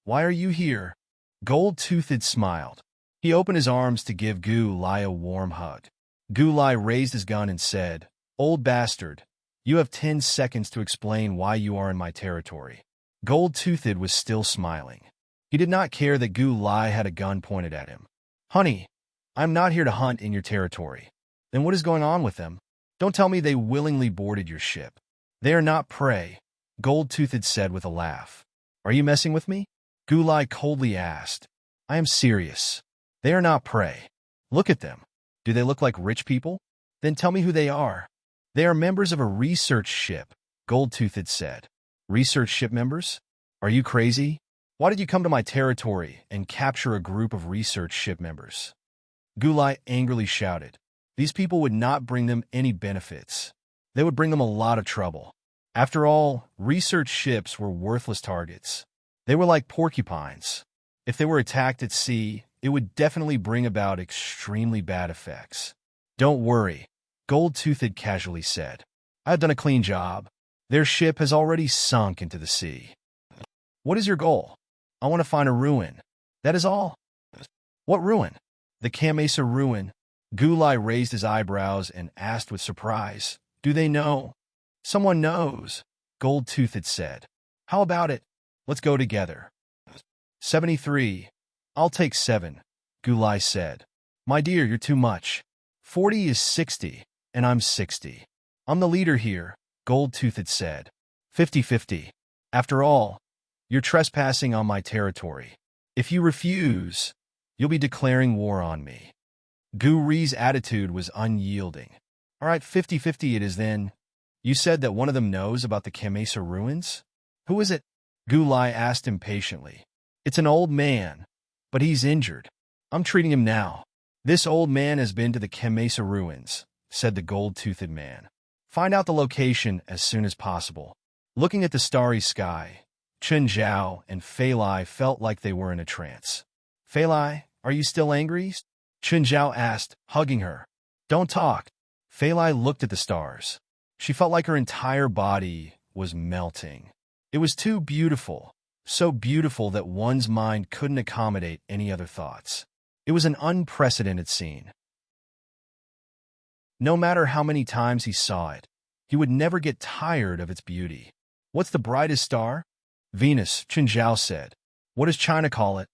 why are you here?" Gold-Toothed smiled. He opened his arms to give Gu-Lai a warm hug. Gu-Lai raised his gun and said, "Old bastard, you have 10 seconds to explain why you are in my territory." Gold-Toothed was still smiling. He did not care that Gu-Lai had a gun pointed at him. "Honey, I'm not here to hunt in your territory." "Then what is going on with them? Don't tell me they willingly boarded your ship." "They are not prey," Gold-Toothed said with a laugh. "Are you messing with me?" Gu-Lai coldly asked. "I am serious. They are not prey. Look at them. Do they look like rich people? Then tell me who they are." "They are members of a research ship," Gold-Toothed said. "Research ship members? Are you crazy? Why did you come to my territory and capture a group of research ship members?" Gu-Lai angrily shouted. These people would not bring them any benefits. They would bring them a lot of trouble. After all, research ships were worthless targets. They were like porcupines. If they were attacked at sea, it would definitely bring about extremely bad effects. "Don't worry," Gold-Toothed casually said. "I have done a clean job. Their ship has already sunk into the sea." "What is your goal?" "I want to find a ruin. That is all." "What ruin?" "The Kamesa ruin." Gu-Lai raised his eyebrows and asked with surprise, "Do they know?" "Someone knows," Gold-Toothed said. "How about it? Let's go together." 73. "I'll take 7, Gu-Lai said. "My dear, you're too much. 40 is 60, and I'm 60. "I'm the leader here," Gold-Toothed said. 50-50. "After all, you're trespassing on my territory. If you refuse, you'll be declaring war on me." Gu-Ri's attitude was unyielding. "All right, 50-50 it is then. You said that one of them knows about the Kamesa ruins? Who is it?" Gu-Lai asked impatiently. "It's an old man, but he's injured. I'm treating him now." "This old man has been to the Kamesa ruins," said the gold-toothed man. "Find out the location as soon as possible." Looking at the starry sky, Chun Zhao and Fei Lai felt like they were in a trance. "Fei Lai, are you still angry?" Chun Zhao asked, hugging her. "Don't talk." Fei Lai looked at the stars. She felt like her entire body was melting. It was too beautiful, so beautiful that one's mind couldn't accommodate any other thoughts. It was an unprecedented scene. No matter how many times he saw it, he would never get tired of its beauty. "What's the brightest star?" "Venus," Chun Zhao said. "What does China call it?"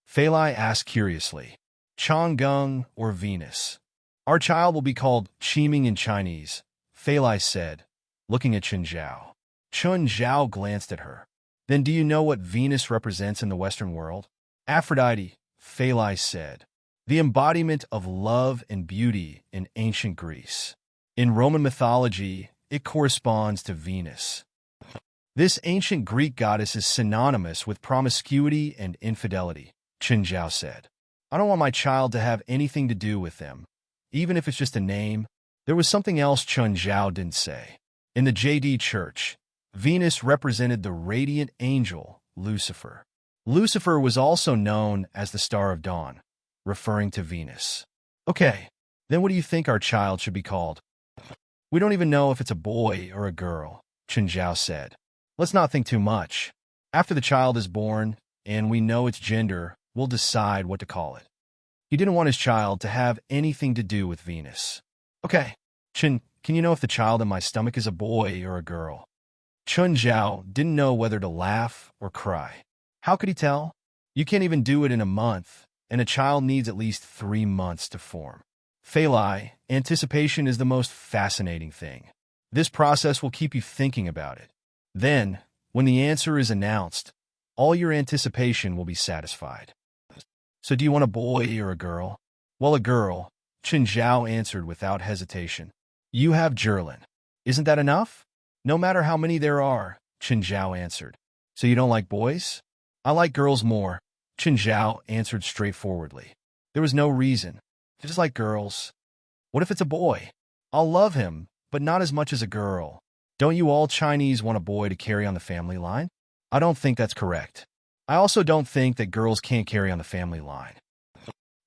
Fei Lai asked curiously. "Chang'e or Venus." "Our child will be called Qiming in Chinese," Fei Lai said, looking at Chun Zhao. Chun Zhao glanced at her. "Then do you know what Venus represents in the Western world?" "Aphrodite," Fei Lai said. "The embodiment of love and beauty in ancient Greece. In Roman mythology, it corresponds to Venus. This ancient Greek goddess is synonymous with promiscuity and infidelity," Chun Zhao said. "I don't want my child to have anything to do with them, even if it's just a name." There was something else Chun Zhao didn't say. In the JD Church, Venus represented the radiant angel, Lucifer. Lucifer was also known as the Star of Dawn, referring to Venus. "Okay, then what do you think our child should be called?" "We don't even know if it's a boy or a girl," Chun Zhao said. "Let's not think too much. After the child is born, and we know its gender, we'll decide what to call it." He didn't want his child to have anything to do with Venus. "Okay, Chun, Can you know if the child in my stomach is a boy or a girl? Chun Zhao didn't know whether to laugh or cry. How could he tell? You can't even do it in a month, and a child needs at least 3 months to form. Fei Lai, anticipation is the most fascinating thing. This process will keep you thinking about it. Then, when the answer is announced, all your anticipation will be satisfied. So do you want a boy or a girl? Well, a girl, Chun Zhao answered without hesitation. You have Jerlin. Isn't that enough? No matter how many there are, Chun Zhao answered. So you don't like boys? I like girls more, Chun Zhao answered straightforwardly. There was no reason. Just like girls. What if it's a boy? I'll love him, but not as much as a girl. Don't you all Chinese want a boy to carry on the family line? I don't think that's correct. I also don't think that girls can't carry on the family line.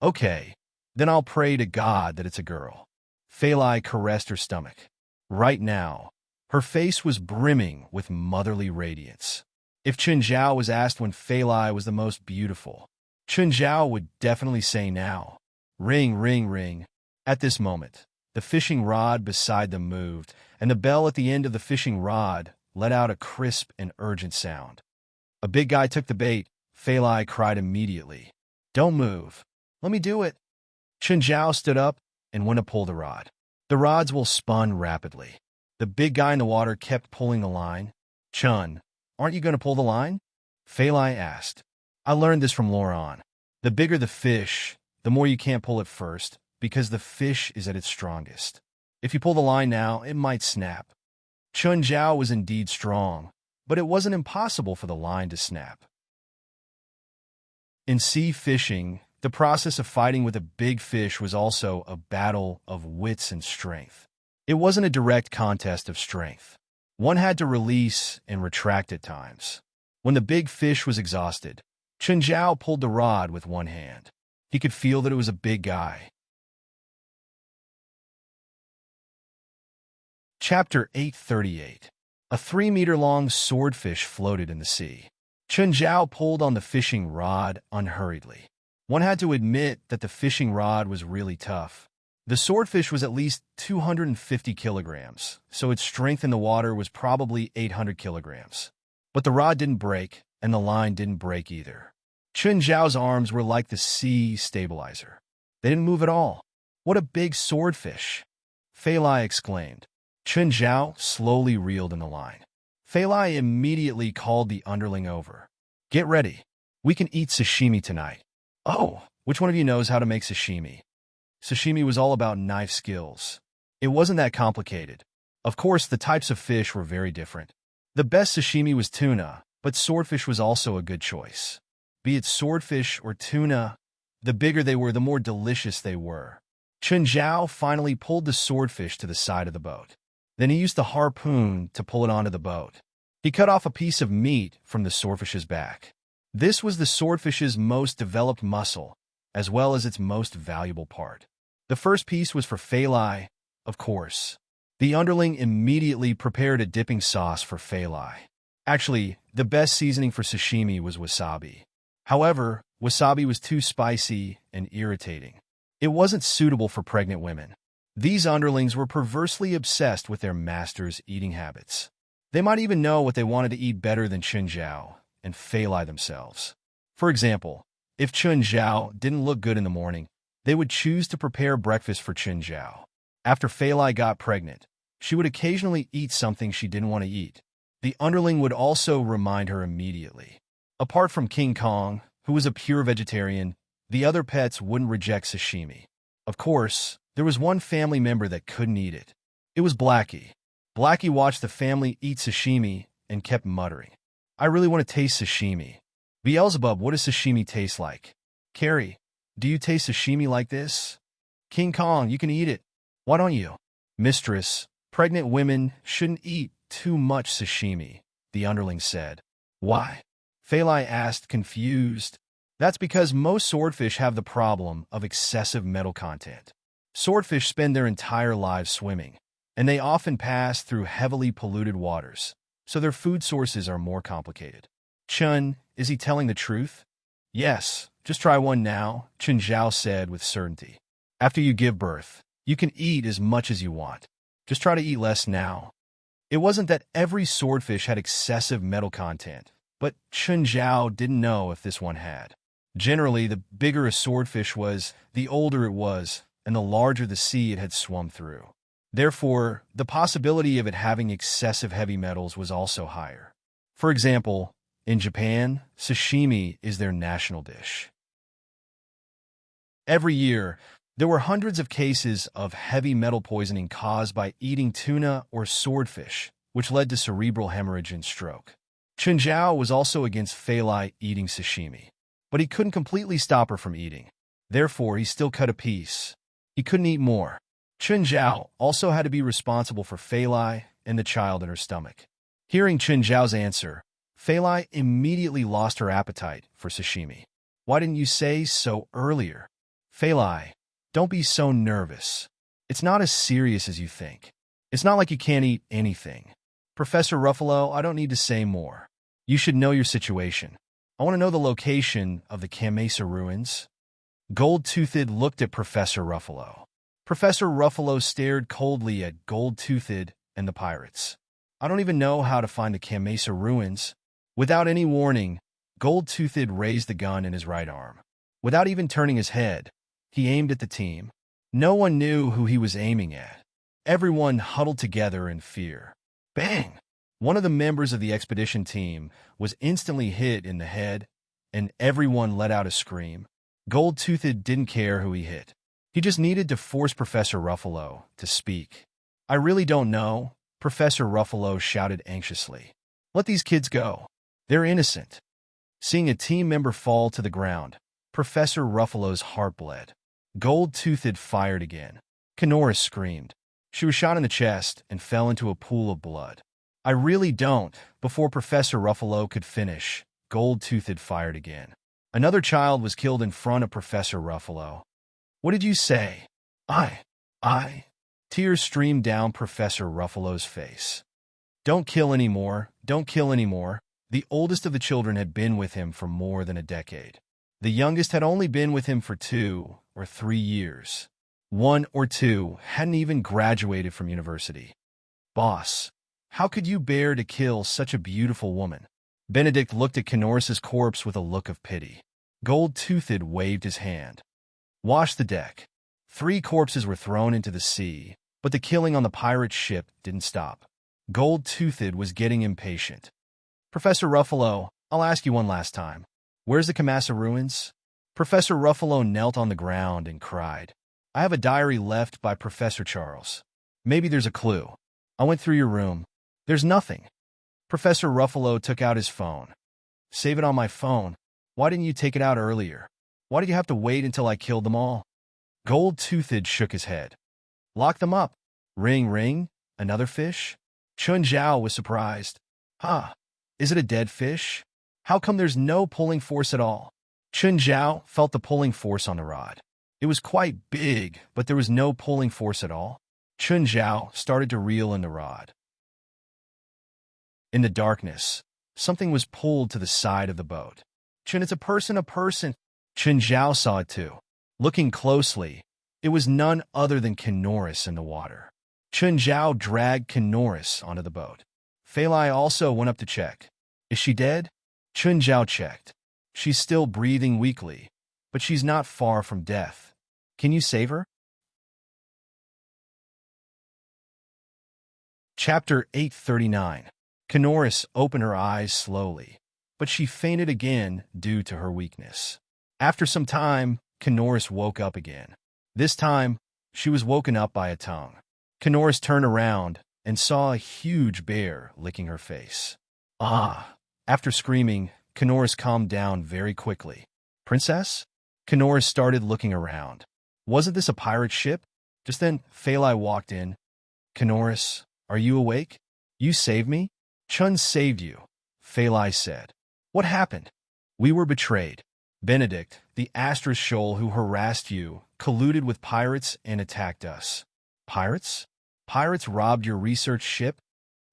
Okay, then I'll pray to God that it's a girl. Fei Lai caressed her stomach. Right now, her face was brimming with motherly radiance. If Chun Zhao was asked when Fei Lai was the most beautiful, Chun Zhao would definitely say now. Ring, ring, ring. At this moment, the fishing rod beside them moved, and the bell at the end of the fishing rod let out a crisp and urgent sound. A big guy took the bait, Fei Lai cried immediately. Don't move. Let me do it. Chun Zhao stood up and went to pull the rod. The rods will spun rapidly. The big guy in the water kept pulling the line. Chun, aren't you going to pull the line? Fei Lai asked. I learned this from Lauren. The bigger the fish, the more you can't pull it first, because the fish is at its strongest. If you pull the line now, it might snap. Chun Zhao was indeed strong, but it wasn't impossible for the line to snap. In sea fishing, the process of fighting with a big fish was also a battle of wits and strength. It wasn't a direct contest of strength. One had to release and retract at times. When the big fish was exhausted, Chun Zhao pulled the rod with one hand. He could feel that it was a big guy. Chapter 838. A 3-meter-long swordfish floated in the sea. Chun Zhao pulled on the fishing rod unhurriedly. One had to admit that the fishing rod was really tough. The swordfish was at least 250 kilograms, so its strength in the water was probably 800 kilograms. But the rod didn't break, and the line didn't break either. Chun Zhao's arms were like the sea stabilizer. They didn't move at all. What a big swordfish! Fei Lai exclaimed. Chun Zhao slowly reeled in the line. Fei Lai immediately called the underling over. Get ready. We can eat sashimi tonight. Oh, which one of you knows how to make sashimi? Sashimi was all about knife skills. It wasn't that complicated. Of course, the types of fish were very different. The best sashimi was tuna, but swordfish was also a good choice. Be it swordfish or tuna, the bigger they were, the more delicious they were. Chun Zhao finally pulled the swordfish to the side of the boat. Then he used the harpoon to pull it onto the boat. He cut off a piece of meat from the swordfish's back. This was the swordfish's most developed muscle, as well as its most valuable part. The first piece was for Fei Lai, of course. The underling immediately prepared a dipping sauce for Fei Lai. Actually, the best seasoning for sashimi was wasabi. However, wasabi was too spicy and irritating. It wasn't suitable for pregnant women. These underlings were perversely obsessed with their master's eating habits. They might even know what they wanted to eat better than Chun Zhao and Fei Lai themselves. For example, if Chun Zhao didn't look good in the morning, they would choose to prepare breakfast for Chun Zhao. After Fei Lai got pregnant, she would occasionally eat something she didn't want to eat. The underling would also remind her immediately. Apart from King Kong, who was a pure vegetarian, the other pets wouldn't reject sashimi. Of course, there was one family member that couldn't eat it. It was Blackie. Blackie watched the family eat sashimi and kept muttering, I really want to taste sashimi. Beelzebub, what does sashimi taste like? Carrie, do you taste sashimi like this? King Kong, you can eat it. Why don't you? Mistress, pregnant women shouldn't eat too much sashimi, the underling said. Why? Fei Lai asked, confused. That's because most swordfish have the problem of excessive metal content. Swordfish spend their entire lives swimming, and they often pass through heavily polluted waters, so their food sources are more complicated. Chun, is he telling the truth? Yes, just try one now, Chun Zhao said with certainty. After you give birth, you can eat as much as you want. Just try to eat less now. It wasn't that every swordfish had excessive metal content, but Chun Zhao didn't know if this one had. Generally, the bigger a swordfish was, the older it was, and the larger the sea it had swum through. Therefore, the possibility of it having excessive heavy metals was also higher. For example, in Japan, sashimi is their national dish. Every year, there were hundreds of cases of heavy metal poisoning caused by eating tuna or swordfish, which led to cerebral hemorrhage and stroke. Chun Zhao was also against Fei Lai eating sashimi, but he couldn't completely stop her from eating. Therefore, he still cut a piece. He couldn't eat more. Chun Zhao also had to be responsible for Fei Lai and the child in her stomach. Hearing Chun Zhao's answer, Fei Lai immediately lost her appetite for sashimi. Why didn't you say so earlier? Fei Lai, don't be so nervous. It's not as serious as you think. It's not like you can't eat anything. Professor Ruffalo, I don't need to say more. You should know your situation. I want to know the location of the Kamesa ruins. Gold-Toothed looked at Professor Ruffalo. Professor Ruffalo stared coldly at Gold-Toothed and the pirates. I don't even know how to find the Kamesa ruins. Without any warning, Gold-Toothed raised the gun in his right arm. Without even turning his head, he aimed at the team. No one knew who he was aiming at. Everyone huddled together in fear. Bang! One of the members of the expedition team was instantly hit in the head, and everyone let out a scream. Gold-Toothed didn't care who he hit. He just needed to force Professor Ruffalo to speak. I really don't know, Professor Ruffalo shouted anxiously. Let these kids go. They're innocent. Seeing a team member fall to the ground, Professor Ruffalo's heart bled. Gold-Toothed fired again. Kenora screamed. She was shot in the chest and fell into a pool of blood. I really don't. Before Professor Ruffalo could finish, Gold-Toothed fired again. Another child was killed in front of Professor Ruffalo. What did you say? I. Tears streamed down Professor Ruffalo's face. Don't kill anymore. Don't kill anymore. The oldest of the children had been with him for more than a decade. The youngest had only been with him for 2 or 3 years. 1 or 2 hadn't even graduated from university. Boss, how could you bear to kill such a beautiful woman? Benedict looked at Kenoris's corpse with a look of pity. Gold-Toothed waved his hand. Wash the deck. 3 corpses were thrown into the sea, but the killing on the pirate ship didn't stop. Gold-Toothed was getting impatient. Professor Ruffalo, I'll ask you one last time. Where's the Kamasa ruins? Professor Ruffalo knelt on the ground and cried. I have a diary left by Professor Charles. Maybe there's a clue. I went through your room. There's nothing. Professor Ruffalo took out his phone. Save it on my phone. Why didn't you take it out earlier? Why did you have to wait until I killed them all? Gold-Toothed shook his head. Lock them up. Ring, ring. Another fish? Chun Zhao was surprised. Huh. Is it a dead fish? How come there's no pulling force at all? Chun Zhao felt the pulling force on the rod. It was quite big, but there was no pulling force at all. Chun Zhao started to reel in the rod. In the darkness, something was pulled to the side of the boat. Chun, it's a person, a person. Chun Zhao saw it too. Looking closely, it was none other than Kenoris in the water. Chun Zhao dragged Kenoris onto the boat. Fei Lai also went up to check. Is she dead? Chun Zhao checked. She's still breathing weakly, but she's not far from death. Can you save her? Chapter 839. Kenoris opened her eyes slowly, but she fainted again due to her weakness. After some time, Kenoris woke up again. This time, she was woken up by a tongue. Kenoris turned around and saw a huge bear licking her face. Ah! After screaming, Kenoris calmed down very quickly. Princess? Kenoris started looking around. Wasn't this a pirate ship? Just then, Fei Lai walked in. Kenoris, are you awake? You saved me? Chun saved you, Fei Lai said. What happened? We were betrayed. Benedict, the Astra Shoal who harassed you, colluded with pirates and attacked us. Pirates? Pirates robbed your research ship?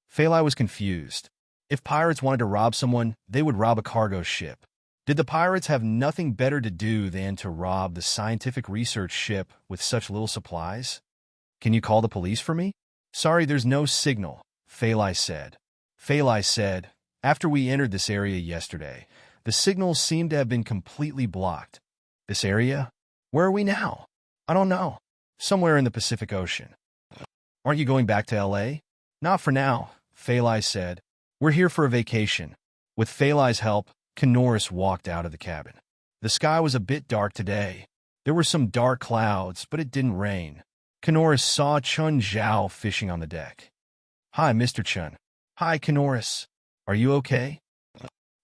Fei Lai was confused. If pirates wanted to rob someone, they would rob a cargo ship. Did the pirates have nothing better to do than to rob the scientific research ship with such little supplies? Can you call the police for me? Sorry, there's no signal, Phalai said. Phalai said, after we entered this area yesterday, the signals seem to have been completely blocked. This area? Where are we now? I don't know. Somewhere in the Pacific Ocean. Aren't you going back to LA? Not for now, Phalai said. We're here for a vacation. With Phalai's help, Kanoris walked out of the cabin. The sky was a bit dark today. There were some dark clouds, but it didn't rain. Kanoris saw Chun Zhao fishing on the deck. Hi, Mr. Chun. Hi, Kanoris. Are you okay?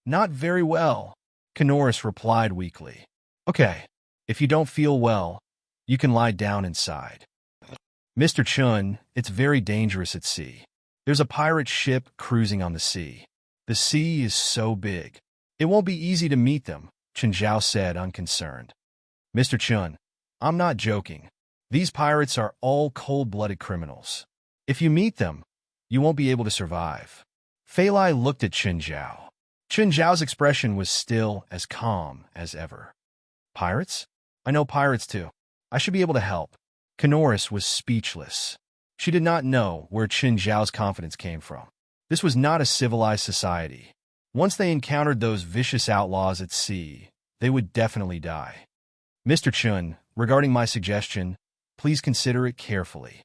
Not very well, Kanoris replied weakly. Okay, if you don't feel well, you can lie down inside. Mr. Chun, it's very dangerous at sea. There's a pirate ship cruising on the sea. The sea is so big. It won't be easy to meet them, Chun Zhao said, unconcerned. Mr. Chun, I'm not joking. These pirates are all cold-blooded criminals. If you meet them, you won't be able to survive. Phalai looked at Chun Zhao. Chun Zhao's expression was still as calm as ever. Pirates? I know pirates too. I should be able to help. Kanoris was speechless. She did not know where Chun Zhao's confidence came from. This was not a civilized society. Once they encountered those vicious outlaws at sea, they would definitely die. Mr. Chun, regarding my suggestion, please consider it carefully.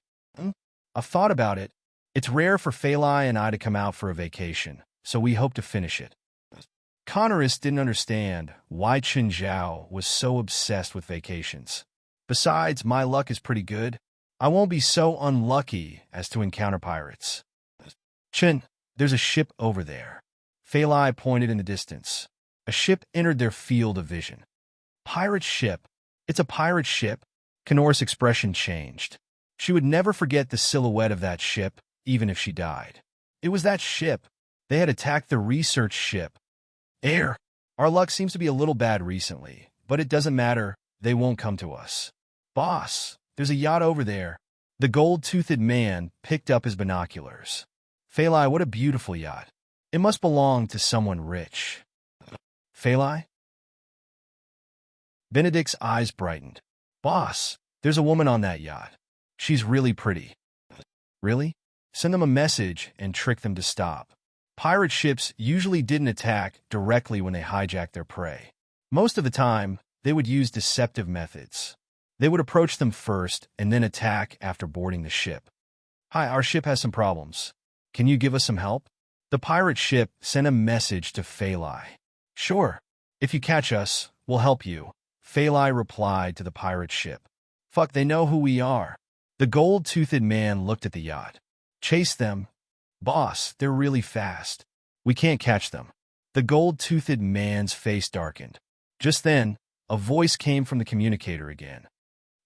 I've thought about it. It's rare for Phalai and I to come out for a vacation, so we hope to finish it. Kanoris didn't understand why Chun Zhao was so obsessed with vacations. Besides, my luck is pretty good. I won't be so unlucky as to encounter pirates. Chun, there's a ship over there. Phalai pointed in the distance. A ship entered their field of vision. Pirate ship. It's a pirate ship. Kanoris' expression changed. She would never forget the silhouette of that ship, even if she died. It was that ship. They had attacked the research ship. Air. Our luck seems to be a little bad recently, but it doesn't matter. They won't come to us. Boss, there's a yacht over there. The gold-toothed man picked up his binoculars. Phalai, what a beautiful yacht. It must belong to someone rich. Phalai? Benedict's eyes brightened. Boss, there's a woman on that yacht. She's really pretty. Really? Send them a message and trick them to stop. Pirate ships usually didn't attack directly when they hijacked their prey. Most of the time, they would use deceptive methods. They would approach them first and then attack after boarding the ship. Hi, our ship has some problems. Can you give us some help? The pirate ship sent a message to Phalai. Sure. If you catch us, we'll help you. Phalai replied to the pirate ship. Fuck, they know who we are. The gold-toothed man looked at the yacht. Chase them. Boss, they're really fast. We can't catch them. The gold-toothed man's face darkened. Just then, a voice came from the communicator again.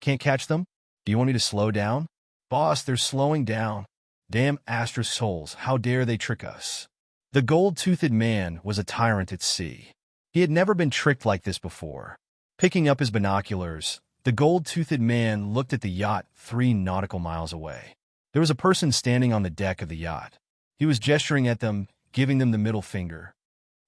Can't catch them? Do you want me to slow down? Boss, they're slowing down. Damn Astra souls, how dare they trick us? The gold-toothed man was a tyrant at sea. He had never been tricked like this before. Picking up his binoculars, the gold-toothed man looked at the yacht 3 nautical miles away. There was a person standing on the deck of the yacht. He was gesturing at them, giving them the middle finger.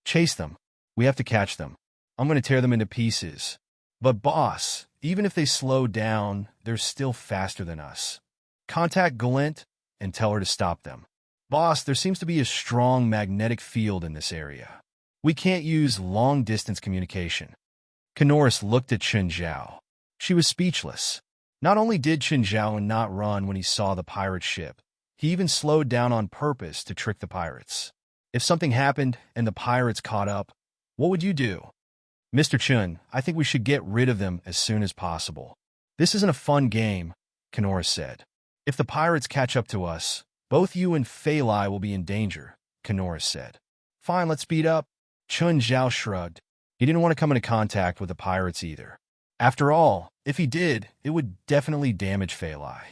Chase them. We have to catch them. I'm going to tear them into pieces. But boss, even if they slow down, they're still faster than us. Contact Galent and tell her to stop them. Boss, there seems to be a strong magnetic field in this area. We can't use long-distance communication. Kanoris looked at Chun Zhao. She was speechless. Not only did Chun Zhao not run when he saw the pirate ship, he even slowed down on purpose to trick the pirates. If something happened and the pirates caught up, what would you do? Mr. Chun, I think we should get rid of them as soon as possible. This isn't a fun game, Kanoris said. If the pirates catch up to us, both you and Phalai will be in danger, Kanoris said. Fine, let's speed up. Chun Zhao shrugged. He didn't want to come into contact with the pirates either. After all, if he did, it would definitely damage Phalai.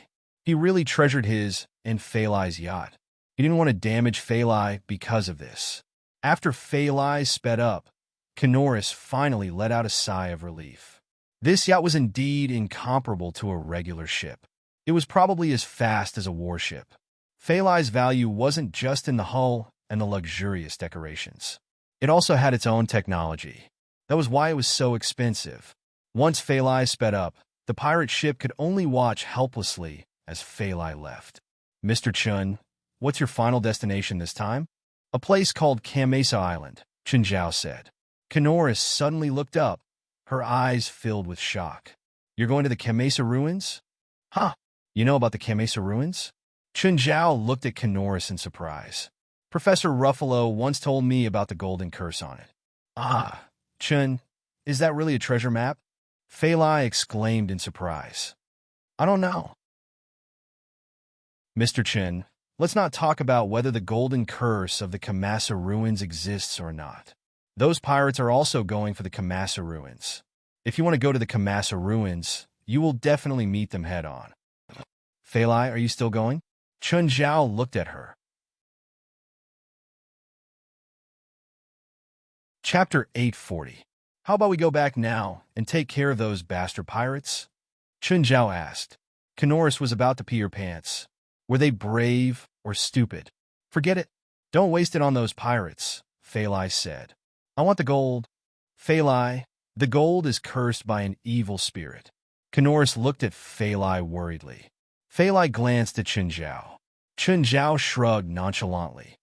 He really treasured his and Phalai's yacht. He didn't want to damage Phalai because of this. After Phalai sped up, Kanoris finally let out a sigh of relief. This yacht was indeed incomparable to a regular ship. It was probably as fast as a warship. Phalai's value wasn't just in the hull and the luxurious decorations. It also had its own technology. That was why it was so expensive. Once Phalai sped up, the pirate ship could only watch helplessly as Phalai left. Mr. Chun, what's your final destination this time? A place called Kamesa Island, Chun Zhao said. Kanoris suddenly looked up, her eyes filled with shock. You're going to the Kamesa ruins? Huh, you know about the Kamesa ruins? Chun Zhao looked at Kanoris in surprise. Professor Ruffalo once told me about the golden curse on it. Ah, Chun, is that really a treasure map? Fei Lai exclaimed in surprise. I don't know. Mr. Chin, let's not talk about whether the golden curse of the Kamasa ruins exists or not. Those pirates are also going for the Kamasa ruins. If you want to go to the Kamasa ruins, you will definitely meet them head-on. Fei Lai, are you still going? Chun Zhao looked at her. Chapter 840. How about we go back now and take care of those bastard pirates? Chun Zhao asked. Kanoris was about to pee her pants. Were they brave or stupid? Forget it. Don't waste it on those pirates, Fei Lai said. I want the gold. Fei Lai, the gold is cursed by an evil spirit. Kanoris looked at Fei Lai worriedly. Fei Lai glanced at Chun Zhao. Chun Zhao shrugged nonchalantly.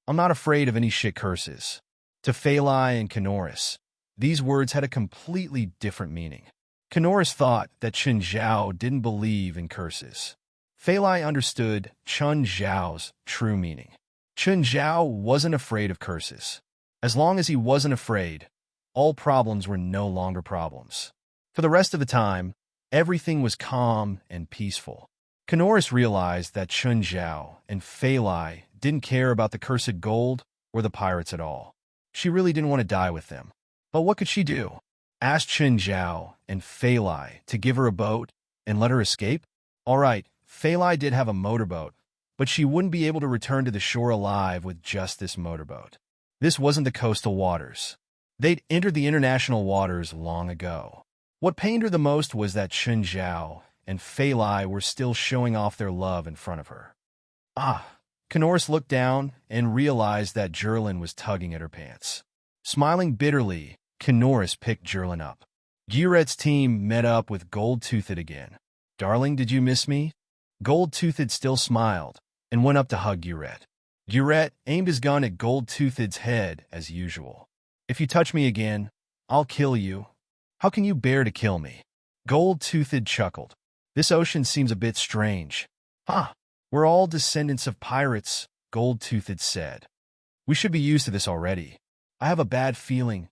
I'm not afraid of any shit curses. To Fei Lai and Kanoris, these words had a completely different meaning. Kanoris thought that Chun Zhao didn't believe in curses. Fei Lai understood Chun Zhao's true meaning. Chun Zhao wasn't afraid of curses. As long as he wasn't afraid, all problems were no longer problems. For the rest of the time, everything was calm and peaceful. Kanoris realized that Chun Zhao and Fei Lai didn't care about the cursed gold or the pirates at all. She really didn't want to die with them. But what could she do? Ask Chun Zhao and Fei Lai to give her a boat and let her escape? All right, Fei Lai did have a motorboat, but she wouldn't be able to return to the shore alive with just this motorboat. This wasn't the coastal waters. They'd entered the international waters long ago. What pained her the most was that Chun Zhao and Fei Lai were still showing off their love in front of her. Ah! Kanoris looked down and realized that Jerlin was tugging at her pants. Smiling bitterly, Kanoris picked Jerlin up. Guret's team met up with Gold-Toothed again. Darling, did you miss me? Gold-Toothed still smiled and went up to hug Guret. Guret aimed his gun at Gold-Toothed's head as usual. If you touch me again, I'll kill you. How can you bear to kill me? Gold-Toothed chuckled. This ocean seems a bit strange. Huh, we're all descendants of pirates, Gold-Toothed said. We should be used to this already. I have a bad feeling.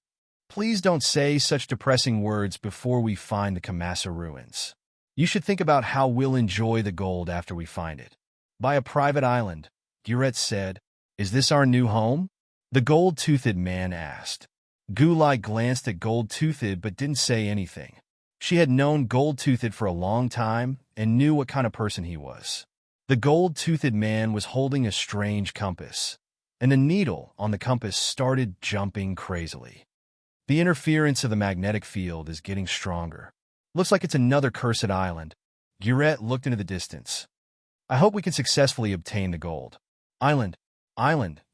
Please don't say such depressing words before we find the Kamasa ruins. You should think about how we'll enjoy the gold after we find it. By a private island, Guret said. Is this our new home? The Gold-Toothed man asked. Gulai glanced at Gold-Toothed but didn't say anything. She had known Gold-Toothed for a long time and knew what kind of person he was. The Gold-Toothed man was holding a strange compass, and the needle on the compass started jumping crazily. The interference of the magnetic field is getting stronger. Looks like it's another cursed island. Guret looked into the distance. I hope we can successfully obtain the gold. Island,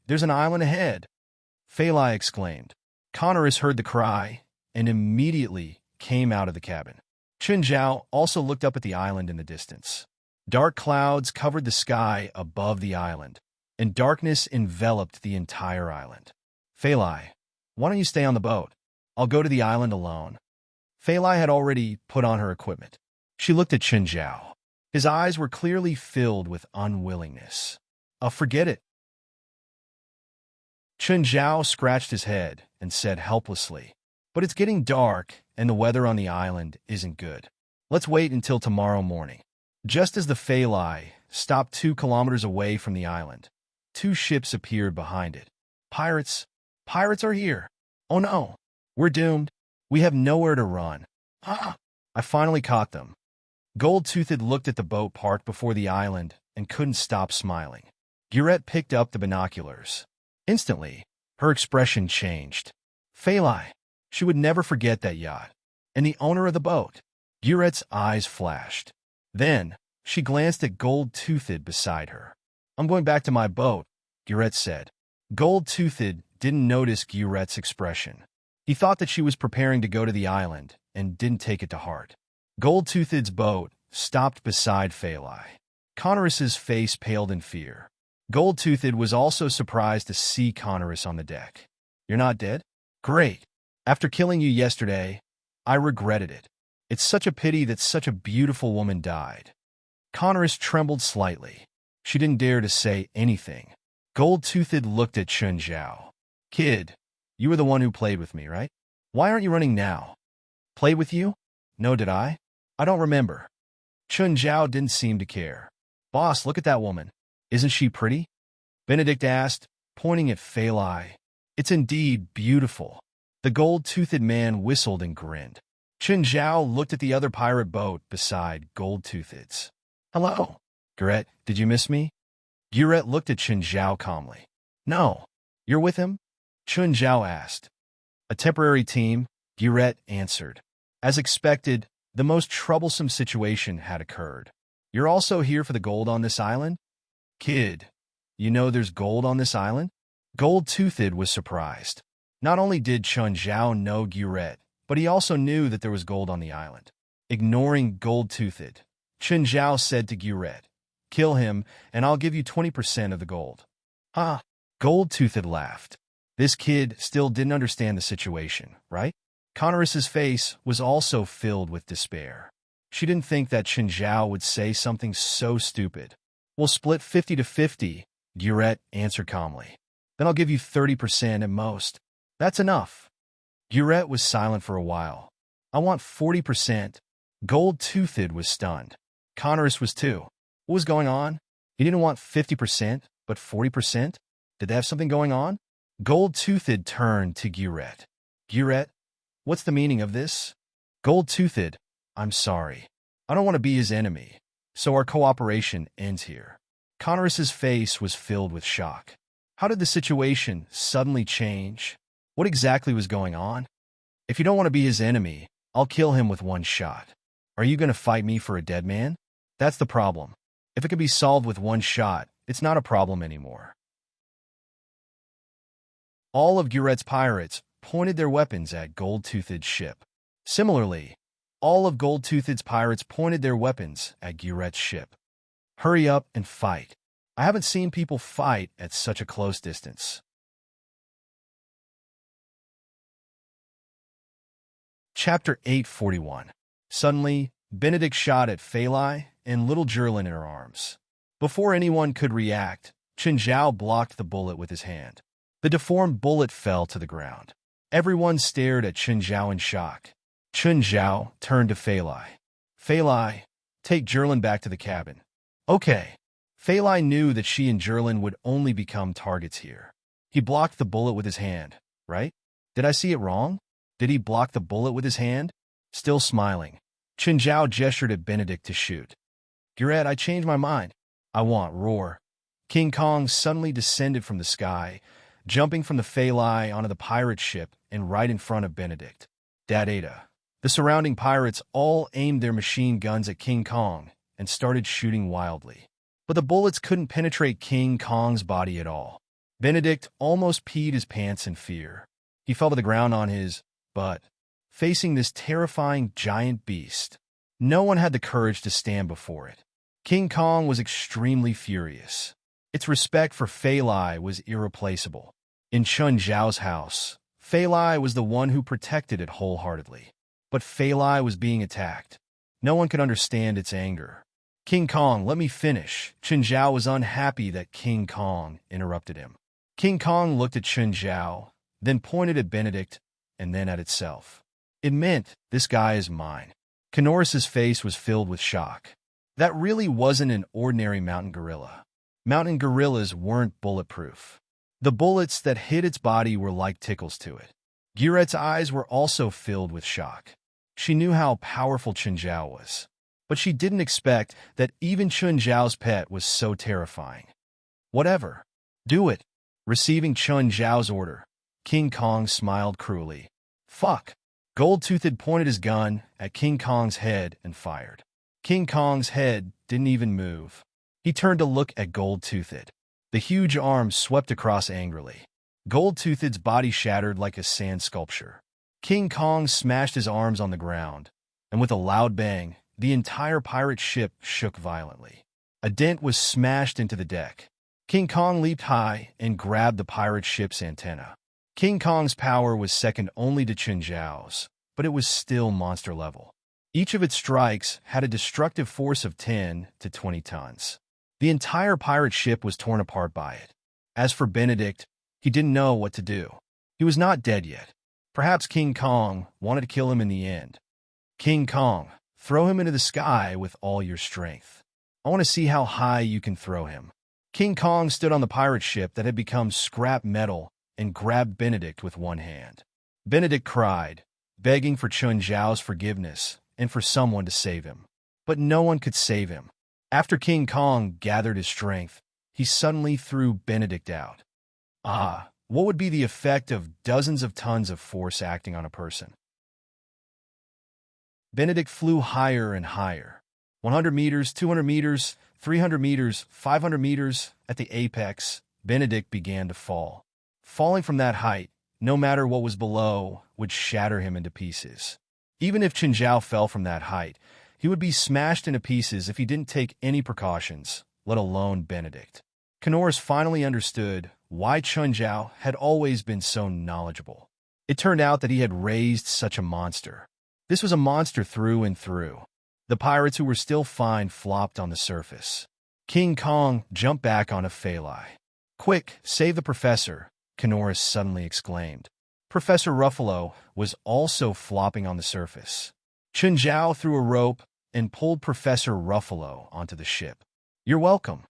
there's an island ahead. Fei Lai exclaimed. Kanoris heard the cry and immediately came out of the cabin. Chun Zhao also looked up at the island in the distance. Dark clouds covered the sky above the island, and darkness enveloped the entire island. Fei Lai, why don't you stay on the boat? I'll go to the island alone. Fei Lai had already put on her equipment. She looked at Chun Zhao. His eyes were clearly filled with unwillingness. Forget it. Chun Zhao scratched his head and said helplessly, but it's getting dark and the weather on the island isn't good. Let's wait until tomorrow morning. Just as the Fei Lai stopped 2 kilometers away from the island, 2 ships appeared behind it. Pirates! Pirates are here! Oh no! We're doomed! We have nowhere to run. Ah! I finally caught them. Gold-Toothed looked at the boat parked before the island and couldn't stop smiling. Guret picked up the binoculars. Instantly, her expression changed. Fei Lai, she would never forget that yacht. And the owner of the boat. Guret's eyes flashed. Then, she glanced at Gold-Toothed beside her. I'm going back to my boat, Guret said. Gold-Toothed didn't notice Guret's expression. He thought that she was preparing to go to the island and didn't take it to heart. Gold-Toothed's boat stopped beside Fei Lai. Connorus's face paled in fear. Gold-Toothed was also surprised to see Connorus on the deck. "You're not dead? Great. After killing you yesterday, I regretted it. It's such a pity that such a beautiful woman died." Connorus trembled slightly. She didn't dare to say anything. Gold-Toothed looked at Chun Zhao. "Kid, you were the one who played with me, right? Why aren't you running now?" "Played with you? No, did I? I don't remember." Chun Zhao didn't seem to care. "Boss, look at that woman. Isn't she pretty?" Benedict asked, pointing at Phalai. "It's indeed beautiful." The gold-toothed man whistled and grinned. Chun Zhao looked at the other pirate boat beside Gold-Toothed's. "Hello. Guret, did you miss me?" Guret looked at Chun Zhao calmly. "No. You're with him?" Chun Zhao asked. "A temporary team," Guret answered. As expected, the most troublesome situation had occurred. "You're also here for the gold on this island?" "Kid, you know there's gold on this island?" Gold-Toothed was surprised. Not only did Chun Zhao know Guret, but he also knew that there was gold on the island. Ignoring Gold-Toothed, Chun Zhao said to Guret, "Kill him, and I'll give you 20% of the gold." "Huh?" Gold-Toothed laughed. This kid still didn't understand the situation, right? Connorus's face was also filled with despair. She didn't think that Chun Zhao would say something so stupid. "We'll split 50 to 50, Guret answered calmly. "Then I'll give you 30% at most. That's enough." Guret was silent for a while. "I want 40%. Gold-Toothed was stunned. Connorus was too. What was going on? He didn't want 50%, but 40%? Did they have something going on? Gold-Toothed turned to Guret. "Guret, what's the meaning of this?" Gold-Toothed, "I'm sorry. I don't want to be his enemy, so our cooperation ends here." Connorus's face was filled with shock. How did the situation suddenly change? What exactly was going on? "If you don't want to be his enemy, I'll kill him with one shot." "Are you going to fight me for a dead man?" "That's the problem. If it can be solved with one shot, it's not a problem anymore." All of Guret's pirates pointed their weapons at Gold-Toothed's ship. Similarly, all of Gold-Toothed's pirates pointed their weapons at Guret's ship. "Hurry up and fight. I haven't seen people fight at such a close distance." Chapter 841. Suddenly, Benedict shot at Phalai and little Jerlin in her arms. Before anyone could react, Chun Zhao blocked the bullet with his hand. The deformed bullet fell to the ground. Everyone stared at Chun Zhao in shock. Chun Zhao turned to Phalai. "Phalai, take Jerlin back to the cabin." "Okay." Phalai knew that she and Jerlin would only become targets here. He blocked the bullet with his hand, right? Did I see it wrong? Did he block the bullet with his hand? Still smiling, Chun Zhao gestured at Benedict to shoot. "Guret, I changed my mind. I want roar." King Kong suddenly descended from the sky, jumping from the Phalai onto the pirate ship and right in front of Benedict. Data. The surrounding pirates all aimed their machine guns at King Kong and started shooting wildly. But the bullets couldn't penetrate King Kong's body at all. Benedict almost peed his pants in fear. He fell to the ground on his butt, facing this terrifying giant beast. No one had the courage to stand before it. King Kong was extremely furious. Its respect for Phalai was irreplaceable. In Chun Zhao's house, Phalai was the one who protected it wholeheartedly. But Phalai was being attacked. No one could understand its anger. "King Kong, let me finish." Chun Zhao was unhappy that King Kong interrupted him. King Kong looked at Chun Zhao, then pointed at Benedict, and then at itself. It meant, "This guy is mine." Connorus's face was filled with shock. That really wasn't an ordinary mountain gorilla. Mountain gorillas weren't bulletproof. The bullets that hit its body were like tickles to it. Guret's eyes were also filled with shock. She knew how powerful Chun Zhao was, but she didn't expect that even Chun Zhao's pet was so terrifying. "Whatever. Do it." Receiving Chun Zhao's order, King Kong smiled cruelly. "Fuck." Gold-Toothed pointed his gun at King Kong's head and fired. King Kong's head didn't even move. He turned to look at Gold-Toothed. The huge arms swept across angrily. Gold-Toothed's body shattered like a sand sculpture. King Kong smashed his arms on the ground, and with a loud bang, the entire pirate ship shook violently. A dent was smashed into the deck. King Kong leaped high and grabbed the pirate ship's antenna. King Kong's power was second only to Chen Zhao's, but it was still monster level. Each of its strikes had a destructive force of 10 to 20 tons. The entire pirate ship was torn apart by it. As for Benedict, he didn't know what to do. He was not dead yet. Perhaps King Kong wanted to kill him in the end. King Kong, throw him into the sky with all your strength. I want to see how high you can throw him. King Kong stood on the pirate ship that had become scrap metal and grabbed Benedict with one hand. Benedict cried, begging for Chen Zhao's forgiveness and for someone to save him. But no one could save him. After King Kong gathered his strength, he suddenly threw Benedict out. What would be the effect of dozens of tons of force acting on a person? Benedict flew higher and higher. 100 meters, 200 meters, 300 meters, 500 meters. At the apex, Benedict began to fall. Falling from that height, no matter what was below, would shatter him into pieces. Even if Chen Zhao fell from that height, he would be smashed into pieces if he didn't take any precautions, let alone Benedict. Kenores finally understood why Chen Zhao had always been so knowledgeable. It turned out that he had raised such a monster. This was a monster through and through. The pirates who were still fine flopped on the surface. King Kong jumped back onto Phalai. "Quick, save the professor," Kenores suddenly exclaimed. Professor Ruffalo was also flopping on the surface. Chen Zhao threw a rope and pulled Professor Ruffalo onto the ship. "You're welcome.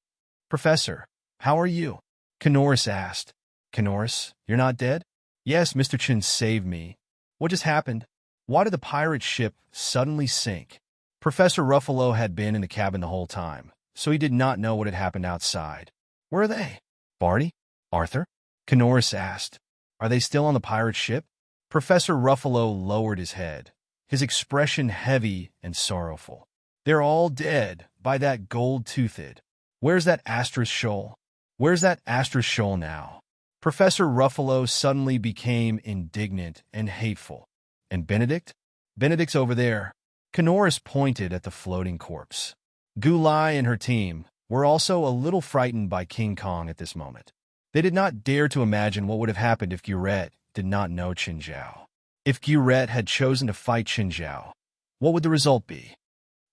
Professor, how are you?" Kenores asked. "Kenores, you're not dead?" "Yes, Mr. Chen saved me." "What just happened? Why did the pirate ship suddenly sink?" Professor Ruffalo had been in the cabin the whole time, so he did not know what had happened outside. "Where are they?" "Barty? Arthur?" Kenores asked. "Are they still on the pirate ship?" Professor Ruffalo lowered his head, his expression heavy and sorrowful. "They're all dead by that gold-toothed. Where's that Astra's shoal? Where's that Astra's shoal now?" Professor Ruffalo suddenly became indignant and hateful. "And Benedict? Benedict's over there." Kenores pointed at the floating corpse. Gulai and her team were also a little frightened by King Kong at this moment. They did not dare to imagine what would have happened if Guret did not know Chen Zhao. If Guret had chosen to fight Chen Zhao, what would the result be?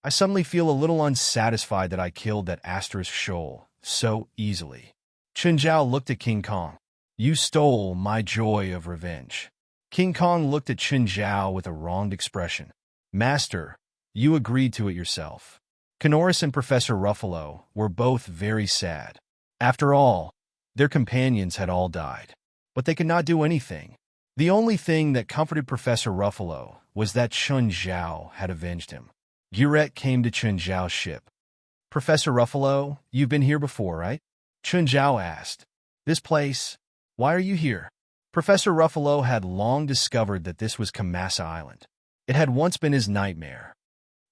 "I suddenly feel a little unsatisfied that I killed that Astra's shoal so easily." Chen Zhao looked at King Kong. "You stole my joy of revenge." King Kong looked at Chen Zhao with a wronged expression. "Master, you agreed to it yourself." Kenores and Professor Ruffalo were both very sad. After all, their companions had all died. But they could not do anything. The only thing that comforted Professor Ruffalo was that Chen Zhao had avenged him. Guret came to Chen Zhao's ship. "Professor Ruffalo, you've been here before, right?" Chen Zhao asked. "This place? Why are you here?" Professor Ruffalo had long discovered that this was Kamasa Island. It had once been his nightmare.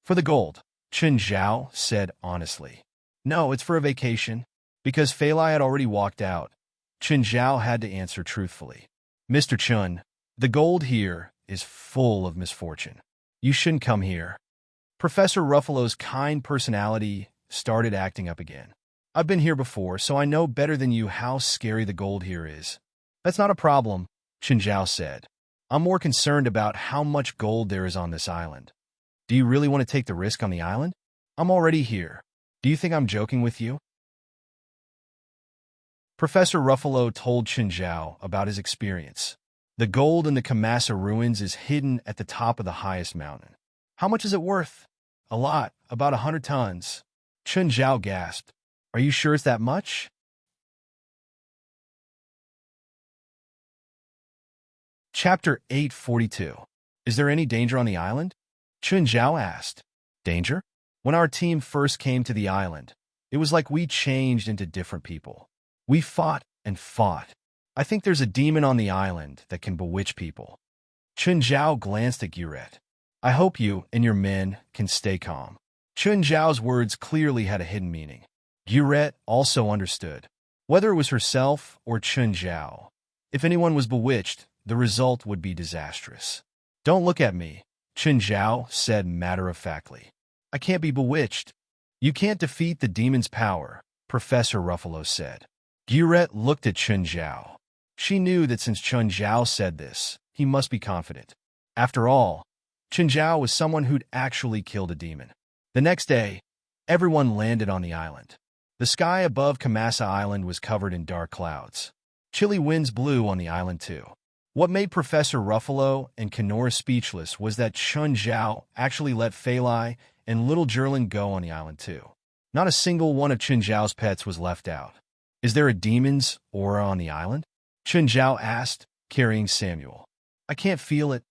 "For the gold," Chen Zhao said honestly. "No, it's for a vacation." Because Phalai had already walked out, Chen Zhao had to answer truthfully. "Mr. Chun, the gold here is full of misfortune. You shouldn't come here." Professor Ruffalo's kind personality started acting up again. "I've been here before, so I know better than you how scary the gold here is." "That's not a problem," Chen Zhao said. "I'm more concerned about how much gold there is on this island." "Do you really want to take the risk on the island?" "I'm already here. Do you think I'm joking with you?" Professor Ruffalo told Chen Zhao about his experience. "The gold in the Kamasa ruins is hidden at the top of the highest mountain." "How much is it worth?" "A lot, about 100 tons. Chen Zhao gasped. "Are you sure it's that much?" Chapter 842. Is there any danger on the island? Chen Zhao asked. "Danger?" "When our team first came to the island, it was like we changed into different people. We fought and fought. I think there's a demon on the island that can bewitch people." Chen Zhao glanced at Guret. "I hope you and your men can stay calm." Chen Zhao's words clearly had a hidden meaning. Guret also understood. Whether it was herself or Chen Zhao, if anyone was bewitched, the result would be disastrous. "Don't look at me," Chen Zhao said matter-of-factly. "I can't be bewitched." You can't defeat the demon's power, Professor Ruffalo said. Gurette looked at Chun Zhao. She knew that since Chun Zhao said this, he must be confident. After all, Chun Zhao was someone who'd actually killed a demon. The next day, everyone landed on the island. The sky above Kamasa Island was covered in dark clouds. Chilly winds blew on the island too. What made Professor Ruffalo and Kenora speechless was that Chun Zhao actually let Fei Lai and little Jerlin go on the island too. Not a single one of Chun Zhao's pets was left out. Is there a demon's aura on the island? Chun Zhao asked, carrying Samuel. I can't feel it.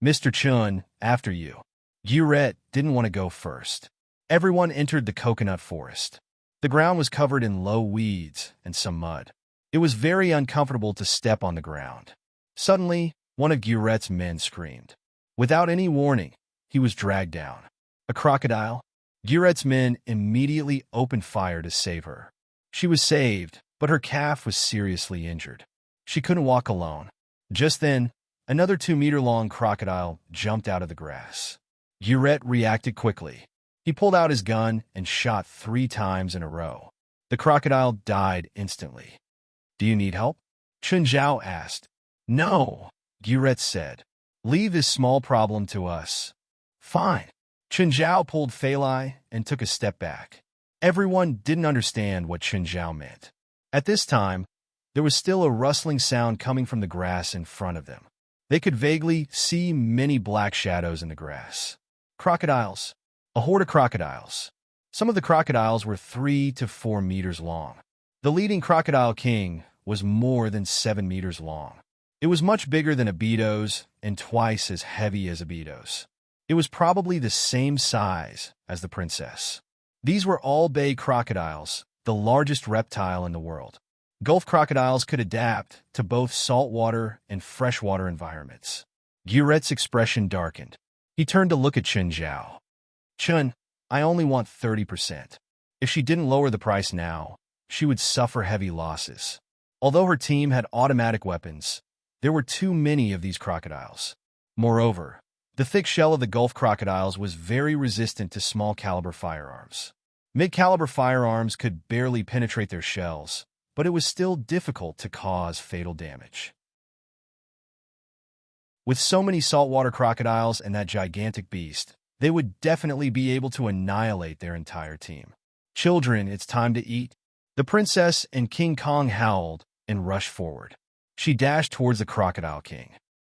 Mr. Chun, after you. Gurette didn't want to go first. Everyone entered the coconut forest. The ground was covered in low weeds and some mud. It was very uncomfortable to step on the ground. Suddenly, one of Gurette's men screamed. Without any warning, he was dragged down. A crocodile? Gurette's men immediately opened fire to save her. She was saved, but her calf was seriously injured. She couldn't walk alone. Just then, another 2-meter-long crocodile jumped out of the grass. Gurette reacted quickly. He pulled out his gun and shot 3 times in a row. The crocodile died instantly. Do you need help? Chun Zhao asked. No, Gurette said. Leave this small problem to us. Fine. Chun Zhao pulled Fei Lai and took a step back. Everyone didn't understand what Chun Zhao meant. At this time, there was still a rustling sound coming from the grass in front of them. They could vaguely see many black shadows in the grass. Crocodiles. A horde of crocodiles. Some of the crocodiles were 3 to 4 meters long. The leading crocodile king was more than 7 meters long. It was much bigger than Abido's and twice as heavy as Abido's. It was probably the same size as the princess. These were all bay crocodiles, the largest reptile in the world. Gulf crocodiles could adapt to both saltwater and freshwater environments. Gurette's expression darkened. He turned to look at Chun Zhao. Chun, I only want 30%. If she didn't lower the price now, she would suffer heavy losses. Although her team had automatic weapons, there were too many of these crocodiles. Moreover, the thick shell of the Gulf crocodiles was very resistant to small-caliber firearms. Mid-caliber firearms could barely penetrate their shells, but it was still difficult to cause fatal damage. With so many saltwater crocodiles and that gigantic beast, they would definitely be able to annihilate their entire team. Children, it's time to eat. The princess and King Kong howled and rushed forward. She dashed towards the Crocodile King.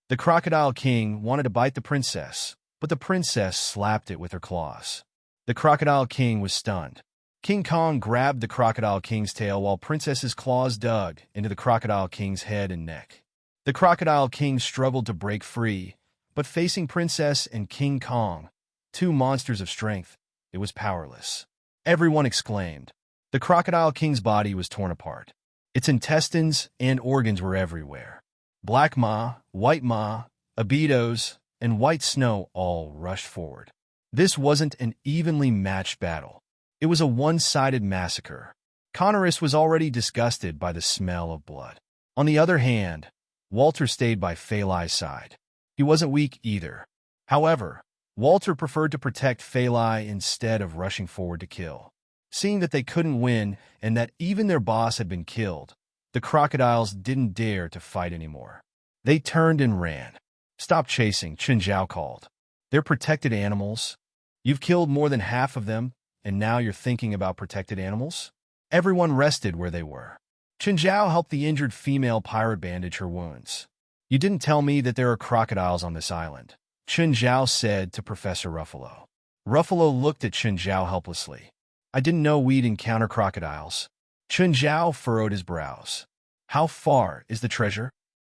The Crocodile King wanted to bite the princess, but the princess slapped it with her claws. The Crocodile King was stunned. King Kong grabbed the Crocodile King's tail while Princess's claws dug into the Crocodile King's head and neck. The Crocodile King struggled to break free, but facing Princess and King Kong, 2 monsters of strength, it was powerless. Everyone exclaimed. The Crocodile King's body was torn apart. Its intestines and organs were everywhere. Black Ma, White Ma, Abidos, and White Snow all rushed forward. This wasn't an evenly matched battle. It was a one-sided massacre. Connorus was already disgusted by the smell of blood. On the other hand, Walter stayed by Fei Lai's side. He wasn't weak either. However, Walter preferred to protect Fei Lai instead of rushing forward to kill. Seeing that they couldn't win and that even their boss had been killed, the crocodiles didn't dare to fight anymore. They turned and ran. Stop chasing, Chun Zhao called. They're protected animals. You've killed more than half of them, and now you're thinking about protected animals? Everyone rested where they were. Chun Zhao helped the injured female pirate bandage her wounds. You didn't tell me that there are crocodiles on this island, Chun Zhao said to Professor Ruffalo. Ruffalo looked at Chun Zhao helplessly. I didn't know we'd encounter crocodiles. Chun Zhao furrowed his brows. How far is the treasure?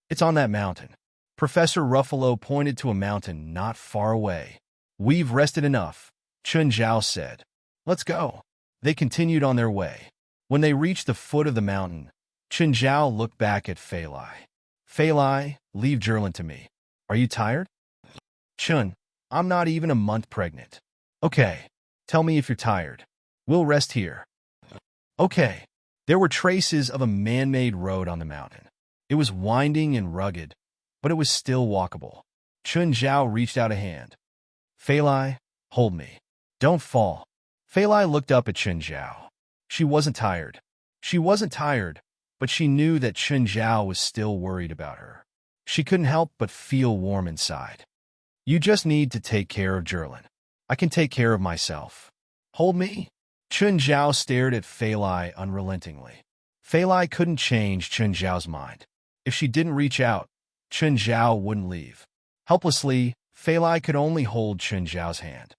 It's on that mountain. Professor Ruffalo pointed to a mountain not far away. We've rested enough, Chun Zhao said. Let's go. They continued on their way. When they reached the foot of the mountain, Chun Zhao looked back at Fei Lai. Fei Lai, leave Jerlin to me. Are you tired? Chun, I'm not even a month pregnant. Okay, tell me if you're tired. We'll rest here. Okay. There were traces of a man-made road on the mountain. It was winding and rugged, but it was still walkable. Chun Zhao reached out a hand. Fei Lai, hold me. Don't fall. Fei Lai looked up at Chen Zhao. She wasn't tired. She wasn't tired, but she knew that Chen Zhao was still worried about her. She couldn't help but feel warm inside. You just need to take care of Zhilin. I can take care of myself. Hold me? Chen Zhao stared at Fei Lai unrelentingly. Fei Lai couldn't change Chen Zhao's mind. If she didn't reach out, Chen Zhao wouldn't leave. Helplessly, Fei Lai could only hold Chen Zhao's hand.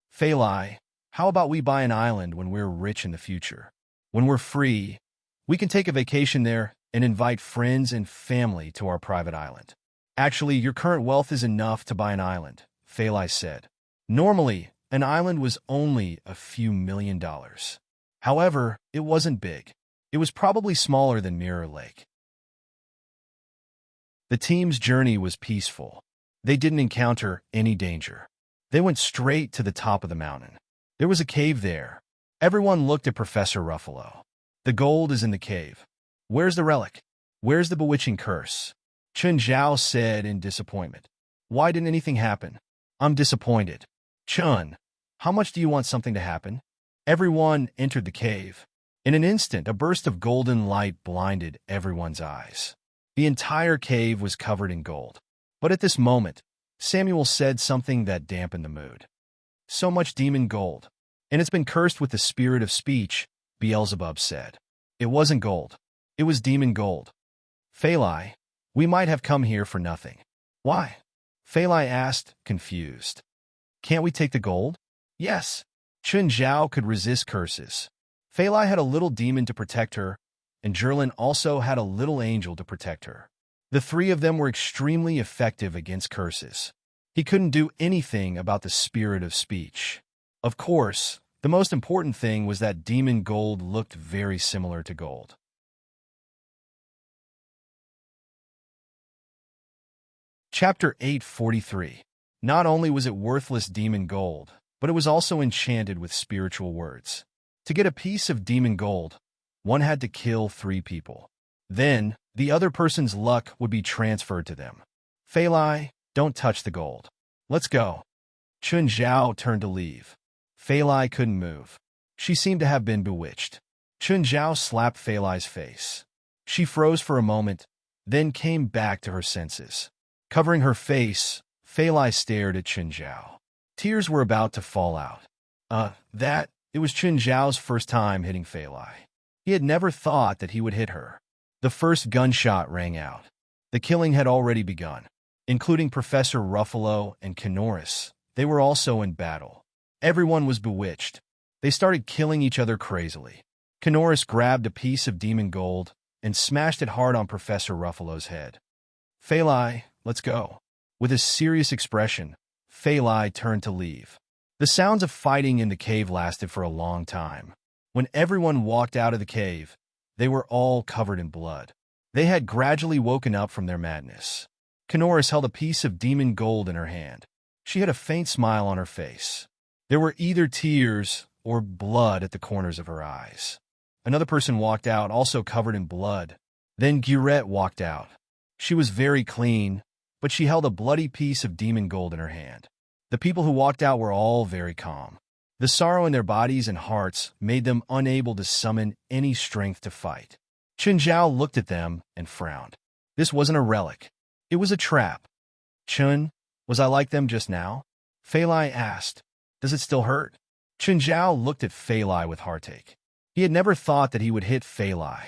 Fei Lai, how about we buy an island when we're rich in the future? When we're free, we can take a vacation there and invite friends and family to our private island. Actually, your current wealth is enough to buy an island, Fei Lai said. Normally, an island was only a few $1,000,000. However, it wasn't big. It was probably smaller than Mirror Lake. The team's journey was peaceful. They didn't encounter any danger. They went straight to the top of the mountain. There was a cave there. Everyone looked at Professor Ruffalo. The gold is in the cave. Where's the relic? Where's the bewitching curse? Chen Zhao said in disappointment. Why didn't anything happen? I'm disappointed. Chun, how much do you want something to happen? Everyone entered the cave. In an instant, a burst of golden light blinded everyone's eyes. The entire cave was covered in gold. But at this moment, Samuel said something that dampened the mood. So much demon gold. And it's been cursed with the spirit of speech, Beelzebub said. It wasn't gold. It was demon gold. Fei Lai, we might have come here for nothing. Why? Fei Lai asked, confused. Can't we take the gold? Yes. Chen Zhao could resist curses. Fei Lai had a little demon to protect her, and Zhilin also had a little angel to protect her. The three of them were extremely effective against curses. He couldn't do anything about the spirit of speech. Of course, the most important thing was that demon gold looked very similar to gold. Chapter 843. Not only was it worthless demon gold, but it was also enchanted with spiritual words. To get a piece of demon gold, one had to kill 3 people. Then, the other person's luck would be transferred to them. Fei Lai, don't touch the gold. Let's go. Chen Zhao turned to leave. Fei Lai couldn't move. She seemed to have been bewitched. Chen Zhao slapped Fei Lai's face. She froze for a moment, then came back to her senses. Covering her face, Fei Lai stared at Chen Zhao. Tears were about to fall out. It was Chen Zhao's first time hitting Fei Lai. He had never thought that he would hit her. The first gunshot rang out. The killing had already begun. Including Professor Ruffalo and Kenoris, they were also in battle. Everyone was bewitched. They started killing each other crazily. Kenoris grabbed a piece of demon gold and smashed it hard on Professor Ruffalo's head. Fei Lai, let's go. With a serious expression, Fei Lai turned to leave. The sounds of fighting in the cave lasted for a long time. When everyone walked out of the cave, they were all covered in blood. They had gradually woken up from their madness. Kenoris held a piece of demon gold in her hand. She had a faint smile on her face. There were either tears or blood at the corners of her eyes. Another person walked out, also covered in blood. Then Guret walked out. She was very clean, but she held a bloody piece of demon gold in her hand. The people who walked out were all very calm. The sorrow in their bodies and hearts made them unable to summon any strength to fight. Chen Zhao looked at them and frowned. This wasn't a relic. It was a trap. Chun, was I like them just now? Fei Lai asked. Does it still hurt? Chen Zhao looked at Fei Lai with heartache. He had never thought that he would hit Fei Lai.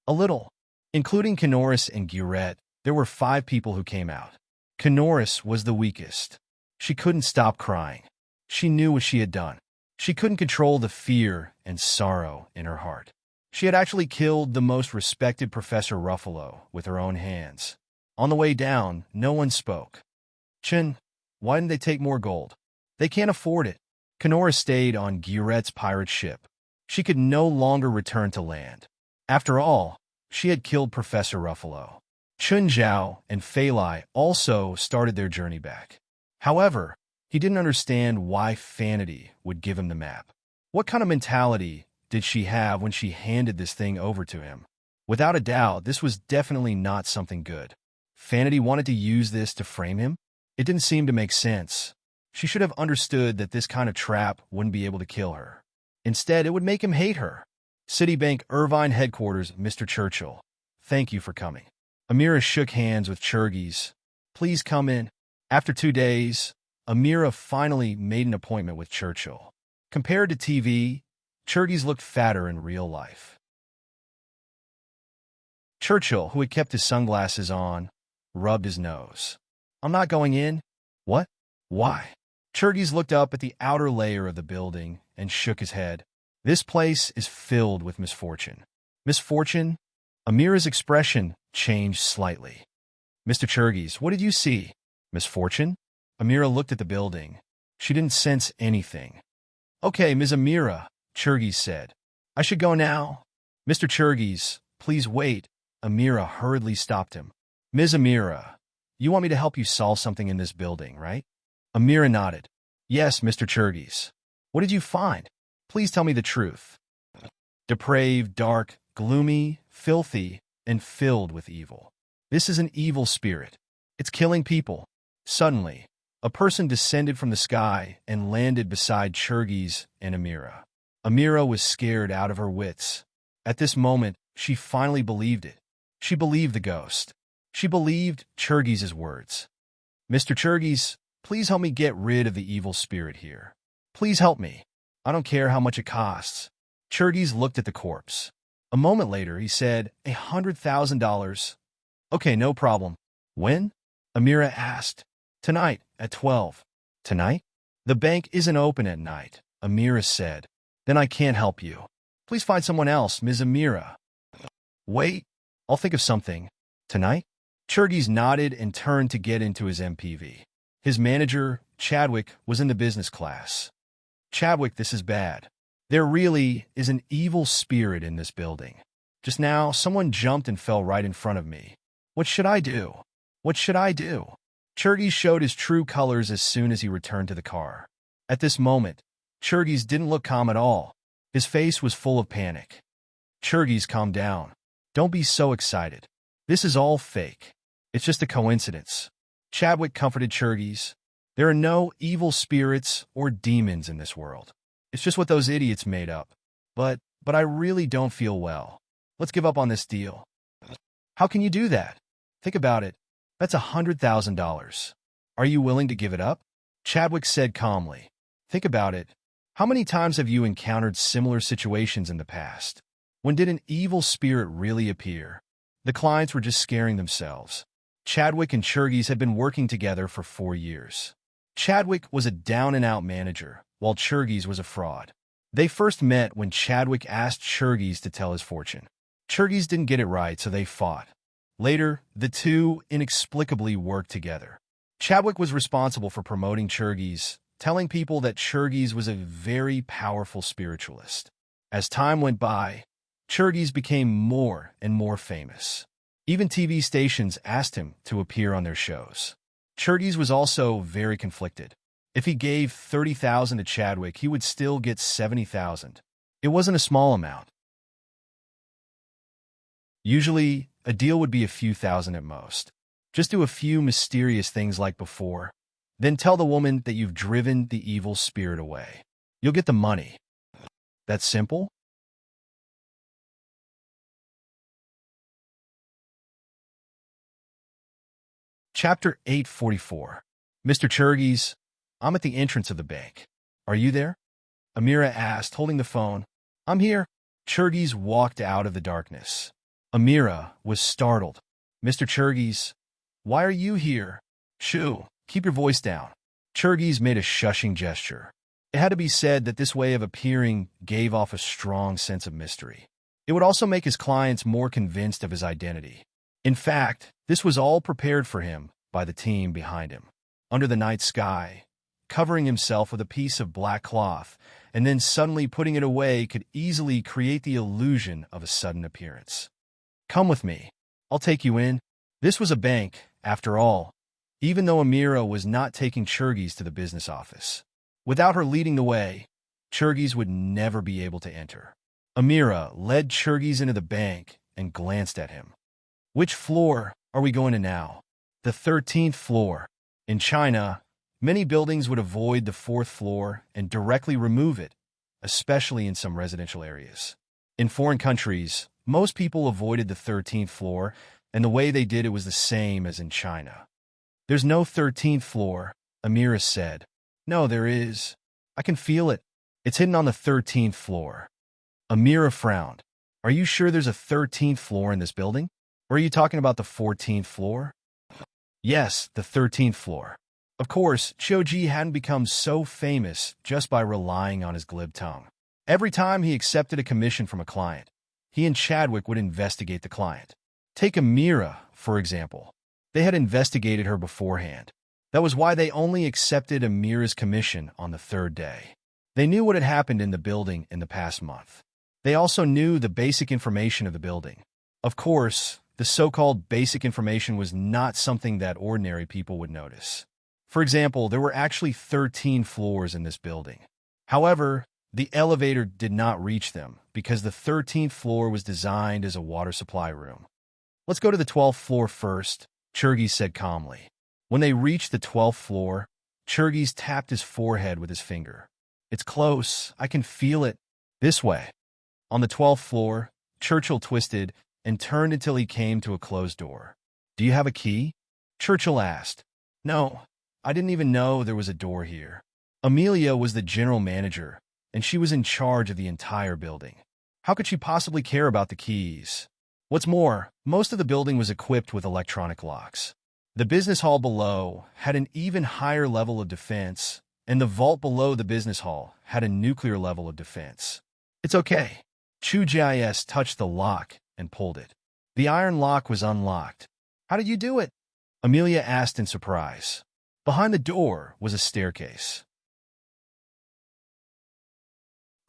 A little. Including Kenoris and Guret, there were 5 people who came out. Kenoris was the weakest. She couldn't stop crying. She knew what she had done. She couldn't control the fear and sorrow in her heart. She had actually killed the most respected Professor Ruffalo with her own hands. On the way down, no one spoke. Chen, why didn't they take more gold? They can't afford it. Kenoris stayed on Guret's pirate ship. She could no longer return to land. After all, she had killed Professor Ruffalo. Chen Zhao and Fei Lai also started their journey back. However, he didn't understand why Fanity would give him the map. What kind of mentality did she have when she handed this thing over to him? Without a doubt, this was definitely not something good. Fanity wanted to use this to frame him? It didn't seem to make sense. She should have understood that this kind of trap wouldn't be able to kill her. Instead, it would make him hate her. Citibank Irvine headquarters, Mr. Churchill. Thank you for coming. Amira shook hands with Churgis. Please come in. After 2 days, Amira finally made an appointment with Churchill. Compared to TV, Churgis looked fatter in real life. Churchill, who had kept his sunglasses on, rubbed his nose. I'm not going in. What? Why? Churgis looked up at the outer layer of the building and shook his head. This place is filled with misfortune. Misfortune? Amira's expression changed slightly. Mr. Churgis, what did you see? Misfortune? Amira looked at the building. She didn't sense anything. Okay, Ms. Amira, Churgis said. I should go now. Mr. Churgis, please wait. Amira hurriedly stopped him. Ms. Amira, you want me to help you solve something in this building, right? Amira nodded. Yes, Mr. Churgis. What did you find? Please tell me the truth. Depraved, dark, gloomy, filthy, and filled with evil. This is an evil spirit. It's killing people. Suddenly, a person descended from the sky and landed beside Churgis and Amira. Amira was scared out of her wits. At this moment, she finally believed it. She believed the ghost. She believed Churgis' words. Mr. Churgis, please help me get rid of the evil spirit here. Please help me. I don't care how much it costs. Churgis looked at the corpse. A moment later, he said, $100,000. Okay, no problem. When? Amira asked. Tonight, at 12. Tonight? The bank isn't open at night, Amira said. Then I can't help you. Please find someone else, Ms. Amira. Wait, I'll think of something. Tonight? Churgis nodded and turned to get into his MPV. His manager, Chadwick, was in the business class. Chadwick, this is bad. There really is an evil spirit in this building. Just now, someone jumped and fell right in front of me. What should I do? What should I do? Churgis showed his true colors as soon as he returned to the car. At this moment, Churgis didn't look calm at all. His face was full of panic. Churgis, calm down. Don't be so excited. This is all fake. It's just a coincidence. Chadwick comforted Churgis. There are no evil spirits or demons in this world. It's just what those idiots made up. But I really don't feel well. Let's give up on this deal. How can you do that? Think about it. That's $100,000. Are you willing to give it up? Chadwick said calmly. Think about it. How many times have you encountered similar situations in the past? When did an evil spirit really appear? The clients were just scaring themselves. Chadwick and Churgis had been working together for 4 years. Chadwick was a down-and-out manager, while Churgis was a fraud. They first met when Chadwick asked Churgis to tell his fortune. Churgis didn't get it right, so they fought. Later, the two inexplicably worked together. Chadwick was responsible for promoting Churgis, telling people that Churgis was a very powerful spiritualist. As time went by, Churgis became more and more famous. Even TV stations asked him to appear on their shows. Churgis was also very conflicted. If he gave $30,000 to Chadwick, he would still get $70,000. It wasn't a small amount. Usually, a deal would be a few thousand at most. Just do a few mysterious things like before. Then tell the woman that you've driven the evil spirit away. You'll get the money. That's simple? Chapter 844. Mr. Churgis, I'm at the entrance of the bank. Are you there? Amira asked, holding the phone. I'm here. Churgis walked out of the darkness. Amira was startled. Mr. Churgis, why are you here? Shoo, keep your voice down. Churgis made a shushing gesture. It had to be said that this way of appearing gave off a strong sense of mystery. It would also make his clients more convinced of his identity. In fact, this was all prepared for him by the team behind him. Under the night sky, covering himself with a piece of black cloth, and then suddenly putting it away could easily create the illusion of a sudden appearance. Come with me. I'll take you in. This was a bank, after all, even though Amira was not taking Churgis to the business office. Without her leading the way, Churgis would never be able to enter. Amira led Churgis into the bank and glanced at him. Which floor are we going to now? The 13th floor. In China, many buildings would avoid the 4th floor and directly remove it, especially in some residential areas. In foreign countries, most people avoided the 13th floor, and the way they did it was the same as in China. "There's no 13th floor," Immerse said. "No, there is. I can feel it. It's hidden on the 13th floor." Immerse frowned. "Are you sure there's a 13th floor in this building? Or are you talking about the 14th floor?" "Yes, the 13th floor." Of course, Choji hadn't become so famous just by relying on his glib tongue. Every time he accepted a commission from a client, he and Chadwick would investigate the client. Take Amira, for example. They had investigated her beforehand. That was why they only accepted Amira's commission on the third day. They knew what had happened in the building in the past month. They also knew the basic information of the building. Of course, the so-called basic information was not something that ordinary people would notice. For example, there were actually 13 floors in this building. However, the elevator did not reach them because the 13th floor was designed as a water supply room. "Let's go to the 12th floor first," Churgis said calmly. When they reached the 12th floor, Churgis tapped his forehead with his finger. "It's close. I can feel it. This way." On the 12th floor, Churchill twisted and turned until he came to a closed door. "Do you have a key?" Churchill asked. "No. I didn't even know there was a door here." Amelia was the general manager, and she was in charge of the entire building. How could she possibly care about the keys? What's more, most of the building was equipped with electronic locks. The business hall below had an even higher level of defense, and the vault below the business hall had a nuclear level of defense. "It's okay." Chu Jis touched the lock and pulled it. The iron lock was unlocked. "How did you do it?" Amelia asked in surprise. Behind the door was a staircase.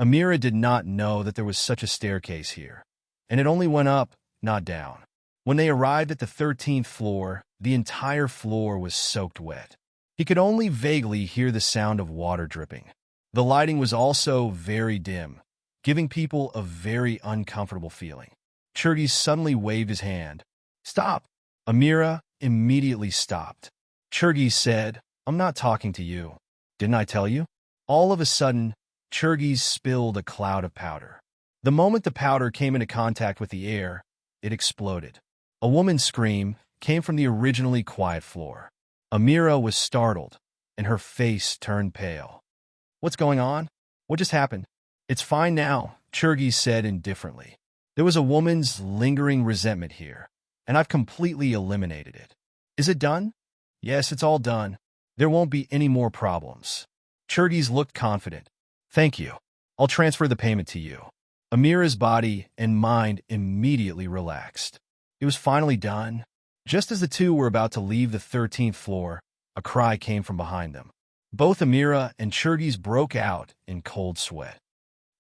Amira did not know that there was such a staircase here, and it only went up, not down. When they arrived at the 13th floor, the entire floor was soaked wet. He could only vaguely hear the sound of water dripping. The lighting was also very dim, giving people a very uncomfortable feeling. Churgis suddenly waved his hand. "Stop!" Amira immediately stopped. Churgis said, "I'm not talking to you. Didn't I tell you?" All of a sudden, Churgis spilled a cloud of powder. The moment the powder came into contact with the air, it exploded. A woman's scream came from the originally quiet floor. Amira was startled, and her face turned pale. "What's going on? What just happened?" "It's fine now," Churgis said indifferently. "There was a woman's lingering resentment here, and I've completely eliminated it." "Is it done?" "Yes, it's all done. There won't be any more problems." Churgis looked confident. "Thank you. I'll transfer the payment to you." Amira's body and mind immediately relaxed. It was finally done. Just as the two were about to leave the 13th floor, a cry came from behind them. Both Amira and Churgis broke out in cold sweat.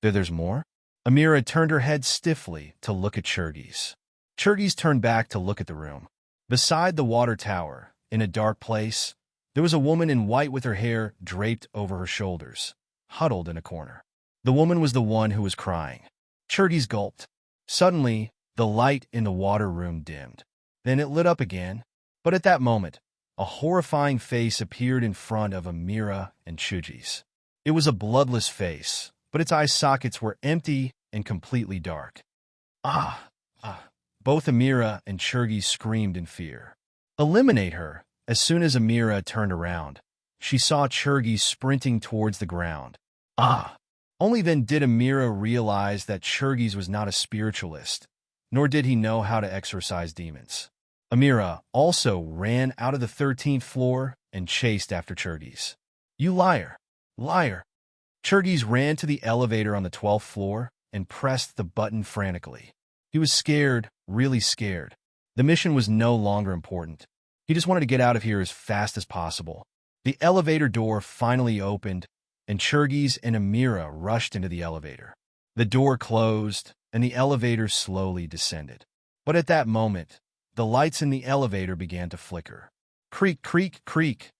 "There's more?" Amira turned her head stiffly to look at Churgis. Churgis turned back to look at the room. Beside the water tower, in a dark place, there was a woman in white with her hair draped over her shoulders, huddled in a corner. The woman was the one who was crying. Churgis gulped. Suddenly, the light in the water room dimmed. Then it lit up again. But at that moment, a horrifying face appeared in front of Amira and Churgis. It was a bloodless face, but its eye sockets were empty and completely dark. "Ah! Ah!" Both Amira and Churgis screamed in fear. "Eliminate her!" As soon as Amira turned around, she saw Churgis sprinting towards the ground. "Ah!" Only then did Amira realize that Churgis was not a spiritualist, nor did he know how to exorcise demons. Amira also ran out of the 13th floor and chased after Churgis. "You liar! Liar!" Churgis ran to the elevator on the 12th floor and pressed the button frantically. He was scared, really scared. The mission was no longer important. He just wanted to get out of here as fast as possible. The elevator door finally opened, and Churgis and Amira rushed into the elevator. The door closed, and the elevator slowly descended. But at that moment, the lights in the elevator began to flicker. Creak, creak, creak.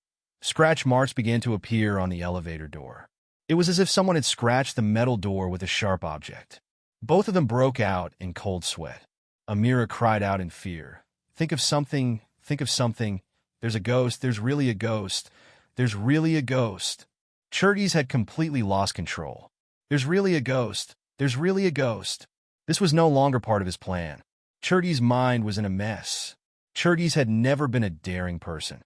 Scratch marks began to appear on the elevator door. It was as if someone had scratched the metal door with a sharp object. Both of them broke out in cold sweat. Amira cried out in fear. Think of something. There's a ghost. There's really a ghost. There's really a ghost." Churgis had completely lost control. There's really a ghost. There's really a ghost. This was no longer part of his plan. Cherty's mind was in a mess. Cherty's had never been a daring person.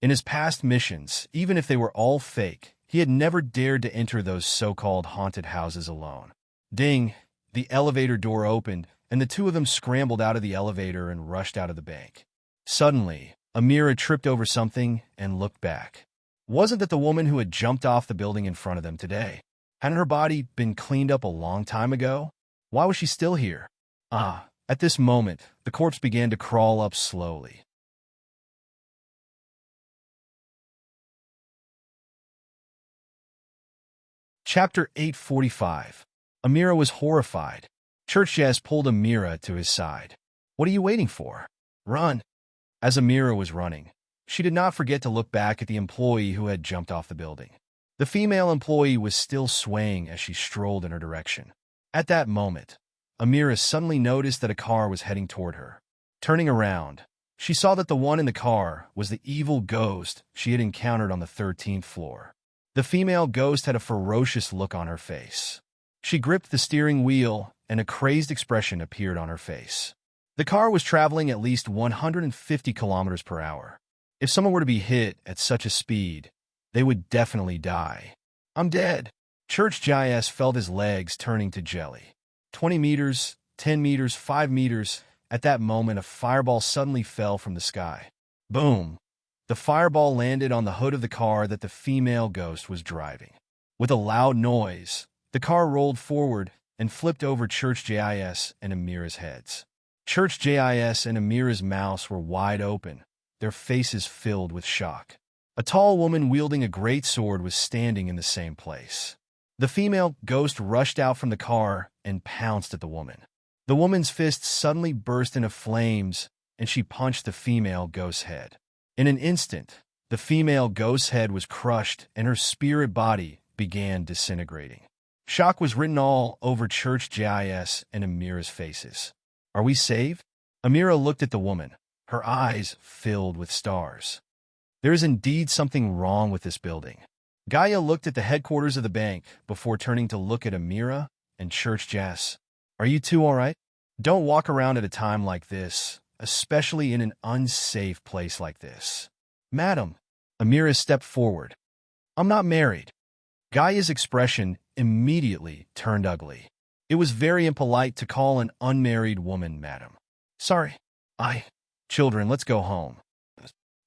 In his past missions, even if they were all fake, he had never dared to enter those so-called haunted houses alone. Ding! The elevator door opened, and the two of them scrambled out of the elevator and rushed out of the bank. Suddenly, Amira tripped over something and looked back. Wasn't that the woman who had jumped off the building in front of them today? Hadn't her body been cleaned up a long time ago? Why was she still here? At this moment, the corpse began to crawl up slowly. Chapter 845. Amira was horrified. Church Jazz pulled Amira to his side. What are you waiting for? Run! As Amira was running, she did not forget to look back at the employee who had jumped off the building. The female employee was still swaying as she strolled in her direction. At that moment, Amira suddenly noticed that a car was heading toward her. Turning around, she saw that the one in the car was the evil ghost she had encountered on the 13th floor. The female ghost had a ferocious look on her face. She gripped the steering wheel, and a crazed expression appeared on her face. The car was traveling at least 150 kilometers per hour. If someone were to be hit at such a speed, they would definitely die. I'm dead. Church Jais felt his legs turning to jelly. 20 meters, 10 meters, 5 meters. At that moment, a fireball suddenly fell from the sky. Boom! The fireball landed on the hood of the car that the female ghost was driving. With a loud noise, the car rolled forward and flipped over Church Jais and Amira's heads. Church Jais and Amira's mouths were wide open, their faces filled with shock. A tall woman wielding a great sword was standing in the same place. The female ghost rushed out from the car and pounced at the woman. The woman's fist suddenly burst into flames, and she punched the female ghost's head. In an instant, the female ghost's head was crushed and her spirit body began disintegrating. Shock was written all over Church Jais and Amira's faces. Are we saved? Amira looked at the woman, her eyes filled with stars. There is indeed something wrong with this building. Gaia looked at the headquarters of the bank before turning to look at Amira and Church Jais. Are you two all right? Don't walk around at a time like this, especially in an unsafe place like this. Madam, Amira stepped forward. I'm not married. Gaia's expression immediately turned ugly. It was very impolite to call an unmarried woman madam. Sorry. Children, let's go home.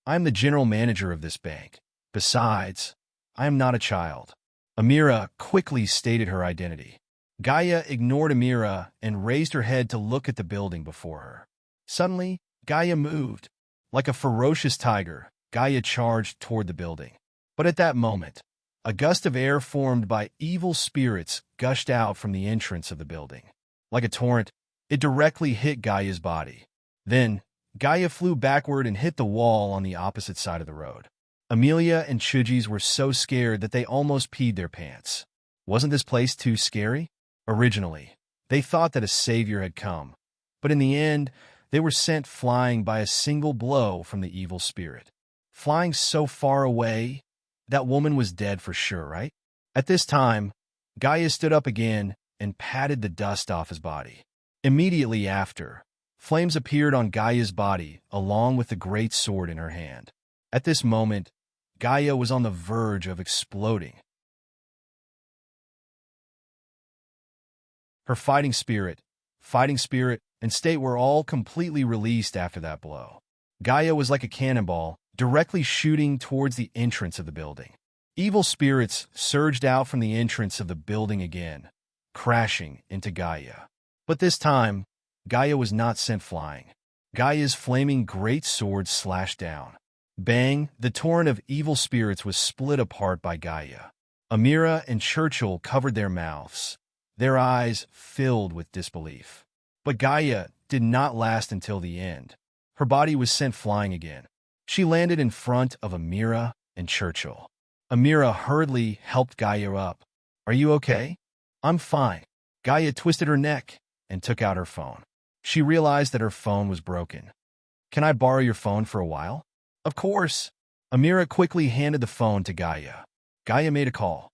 I'm the general manager of this bank. Besides, I am not a child. Amira quickly stated her identity. Gaia ignored Amira and raised her head to look at the building before her. Suddenly, Gaia moved. Like a ferocious tiger, Gaia charged toward the building. But at that moment, a gust of air formed by evil spirits gushed out from the entrance of the building. Like a torrent, it directly hit Gaia's body. Then, Gaia flew backward and hit the wall on the opposite side of the road. Amelia and Chujis were so scared that they almost peed their pants. Wasn't this place too scary? Originally, they thought that a savior had come, but in the end, they were sent flying by a single blow from the evil spirit. Flying so far away, that woman was dead for sure, right? At this time, Gaia stood up again and patted the dust off his body. Immediately after, flames appeared on Gaia's body along with the great sword in her hand. At this moment, Gaia was on the verge of exploding. Her fighting spirit, and state were all completely released after that blow. Gaia was like a cannonball, directly shooting towards the entrance of the building. Evil spirits surged out from the entrance of the building again, crashing into Gaia. But this time, Gaia was not sent flying. Gaia's flaming great sword slashed down. Bang! The torrent of evil spirits was split apart by Gaia. Amira and Churchill covered their mouths, their eyes filled with disbelief. But Gaia did not last until the end. Her body was sent flying again. She landed in front of Amira and Churchill. Amira hurriedly helped Gaia up. Are you okay? I'm fine. Gaia twisted her neck and took out her phone. She realized that her phone was broken. Can I borrow your phone for a while? Of course. Amira quickly handed the phone to Gaia. Gaia made a call.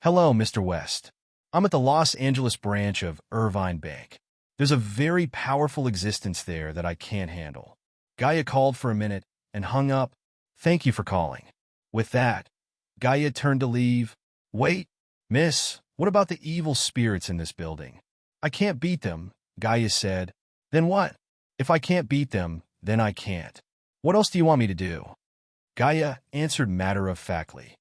Hello, Mr. West. I'm at the Los Angeles branch of Irvine Bank. There's a very powerful existence there that I can't handle. Gaia called for a minute and hung up. Thank you for calling. With that, Gaia turned to leave. Wait, miss, what about the evil spirits in this building? I can't beat them, Gaia said. Then what? If I can't beat them, then I can't. What else do you want me to do? Gaia answered matter-of-factly.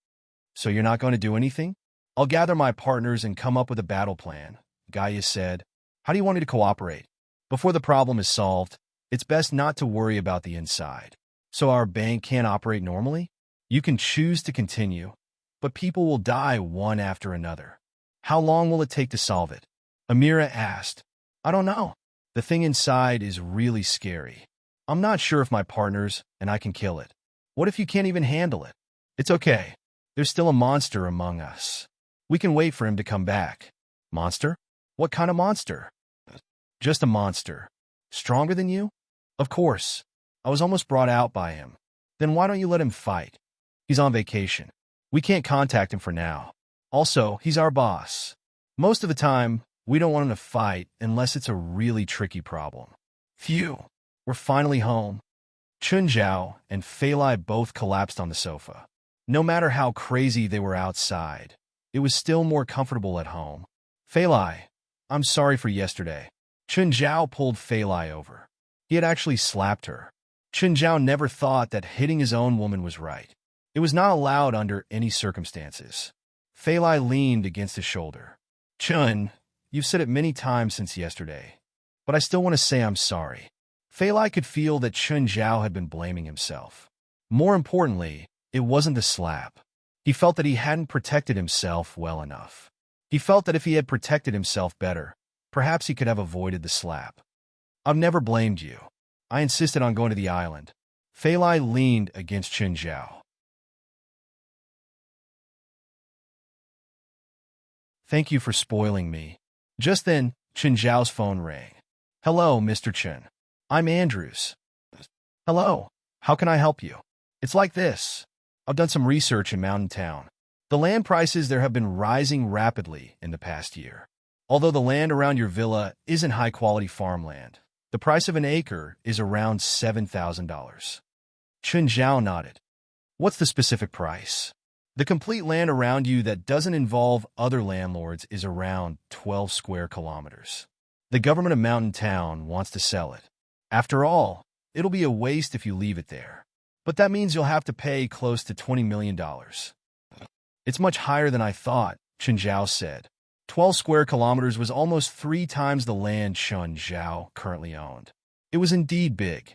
So you're not going to do anything? I'll gather my partners and come up with a battle plan, Gaia said. How do you want me to cooperate? Before the problem is solved, it's best not to worry about the inside. So our bank can't operate normally? You can choose to continue, but people will die one after another. How long will it take to solve it? Amira asked. I don't know. The thing inside is really scary. I'm not sure if my partners and I can kill it. What if you can't even handle it? It's okay. There's still a monster among us. We can wait for him to come back. Monster? What kind of monster? Just a monster. Stronger than you? Of course. I was almost brought out by him. Then why don't you let him fight? He's on vacation. We can't contact him for now. Also, he's our boss. Most of the time, we don't want him to fight unless it's a really tricky problem. Phew. We're finally home. Chun Zhao and Fei Lai both collapsed on the sofa. No matter how crazy they were outside, it was still more comfortable at home. Fei Lai, I'm sorry for yesterday. Chun Zhao pulled Fei Lai over. He had actually slapped her. Chun Zhao never thought that hitting his own woman was right. It was not allowed under any circumstances. Fei Lai leaned against his shoulder. Chun, you've said it many times since yesterday, but I still want to say I'm sorry. Fei Lai could feel that Chun Zhao had been blaming himself. More importantly, it wasn't the slap. He felt that he hadn't protected himself well enough. He felt that if he had protected himself better, perhaps he could have avoided the slap. I've never blamed you. I insisted on going to the island. Fei Lai leaned against Chun Zhao. Thank you for spoiling me. Just then, Chun Zhao's phone rang. Hello, Mr. Chun. I'm Andrews. Hello. How can I help you? It's like this. I've done some research in Mountain Town. The land prices there have been rising rapidly in the past year. Although the land around your villa isn't high-quality farmland, the price of an acre is around $7,000. Chun Zhao nodded. What's the specific price? The complete land around you that doesn't involve other landlords is around 12 square kilometers. The government of Mountain Town wants to sell it. After all, it'll be a waste if you leave it there. But that means you'll have to pay close to $20 million. It's much higher than I thought, Chun Zhao said. 12 square kilometers was almost 3 times the land Chun Zhao currently owned. It was indeed big.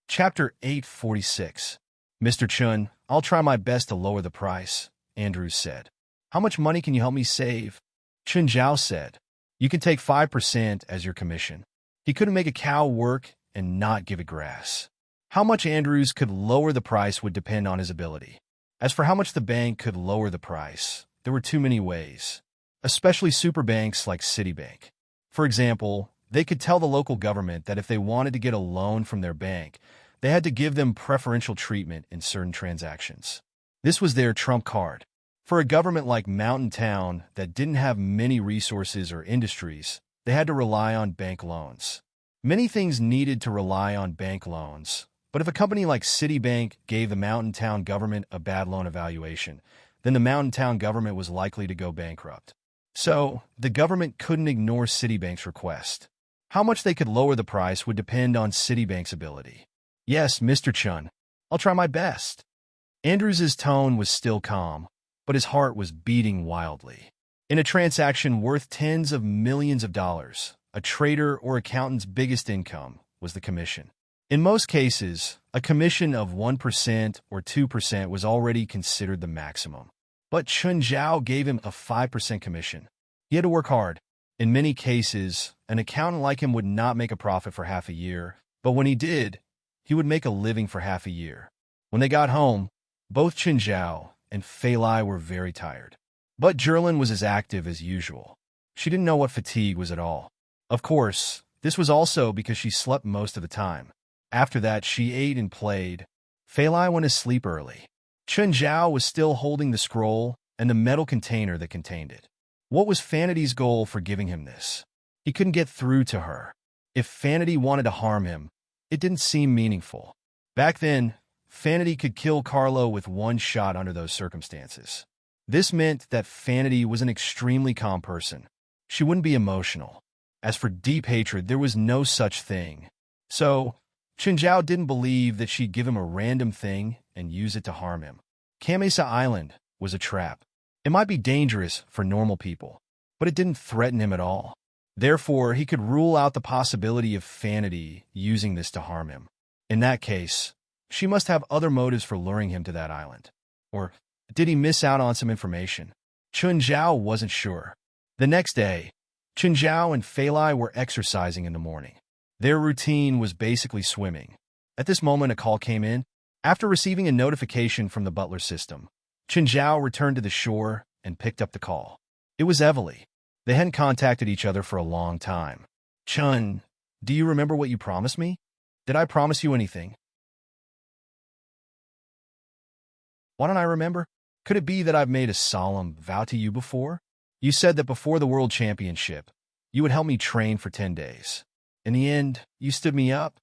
Chapter 846. Mr. Chun, I'll try my best to lower the price, Andrews said. How much money can you help me save? Chun Zhao said. You can take 5% as your commission. He couldn't make a cow work and not give it grass. How much Andrews could lower the price would depend on his ability. As for how much the bank could lower the price, there were too many ways, especially super banks like Citibank. For example, they could tell the local government that if they wanted to get a loan from their bank, they had to give them preferential treatment in certain transactions. This was their trump card. For a government like Mountain Town that didn't have many resources or industries, they had to rely on bank loans. Many things needed to rely on bank loans, but if a company like Citibank gave the Mountain Town government a bad loan evaluation, then the Mountain Town government was likely to go bankrupt. So, the government couldn't ignore Citibank's request. How much they could lower the price would depend on Citibank's ability. Yes, Mr. Chun, I'll try my best. Andrews's tone was still calm, but his heart was beating wildly. In a transaction worth tens of millions of dollars, a trader or accountant's biggest income was the commission. In most cases, a commission of 1% or 2% was already considered the maximum. But Chun Zhao gave him a 5% commission. He had to work hard. In many cases, an accountant like him would not make a profit for half a year, but when he did, he would make a living for half a year. When they got home, both Chun Zhao and Fei Lai were very tired. But Jerlin was as active as usual. She didn't know what fatigue was at all. Of course, This was also because she slept most of the time. After that, she ate and played. Fei Lai went to sleep early. Chen Zhao was still holding the scroll and the metal container that contained it. What was Fanity's goal for giving him this? He couldn't get through to her. If Fanity wanted to harm him, it didn't seem meaningful. Back then, Fanity could kill Carlo with one shot under those circumstances. This meant that Fanity was an extremely calm person. She wouldn't be emotional. As for deep hatred, there was no such thing. So, Chen Zhao didn't believe that she'd give him a random thing and use it to harm him. Kamesa Island was a trap. It might be dangerous for normal people, but it didn't threaten him at all. Therefore, he could rule out the possibility of Fanity using this to harm him. In that case, she must have other motives for luring him to that island. Or did he miss out on some information? Chen Zhao wasn't sure. The next day, Chen Zhao and Fei Lai were exercising in the morning. Their routine was basically swimming. At this moment, a call came in. After receiving a notification from the butler system, Chen Zhao returned to the shore and picked up the call. It was Evely. They hadn't contacted each other for a long time. Chun, do you remember what you promised me? Did I promise you anything? Why don't I remember? Could it be that I've made a solemn vow to you before? You said that before the World Championship, you would help me train for 10 days. In the end, you stood me up.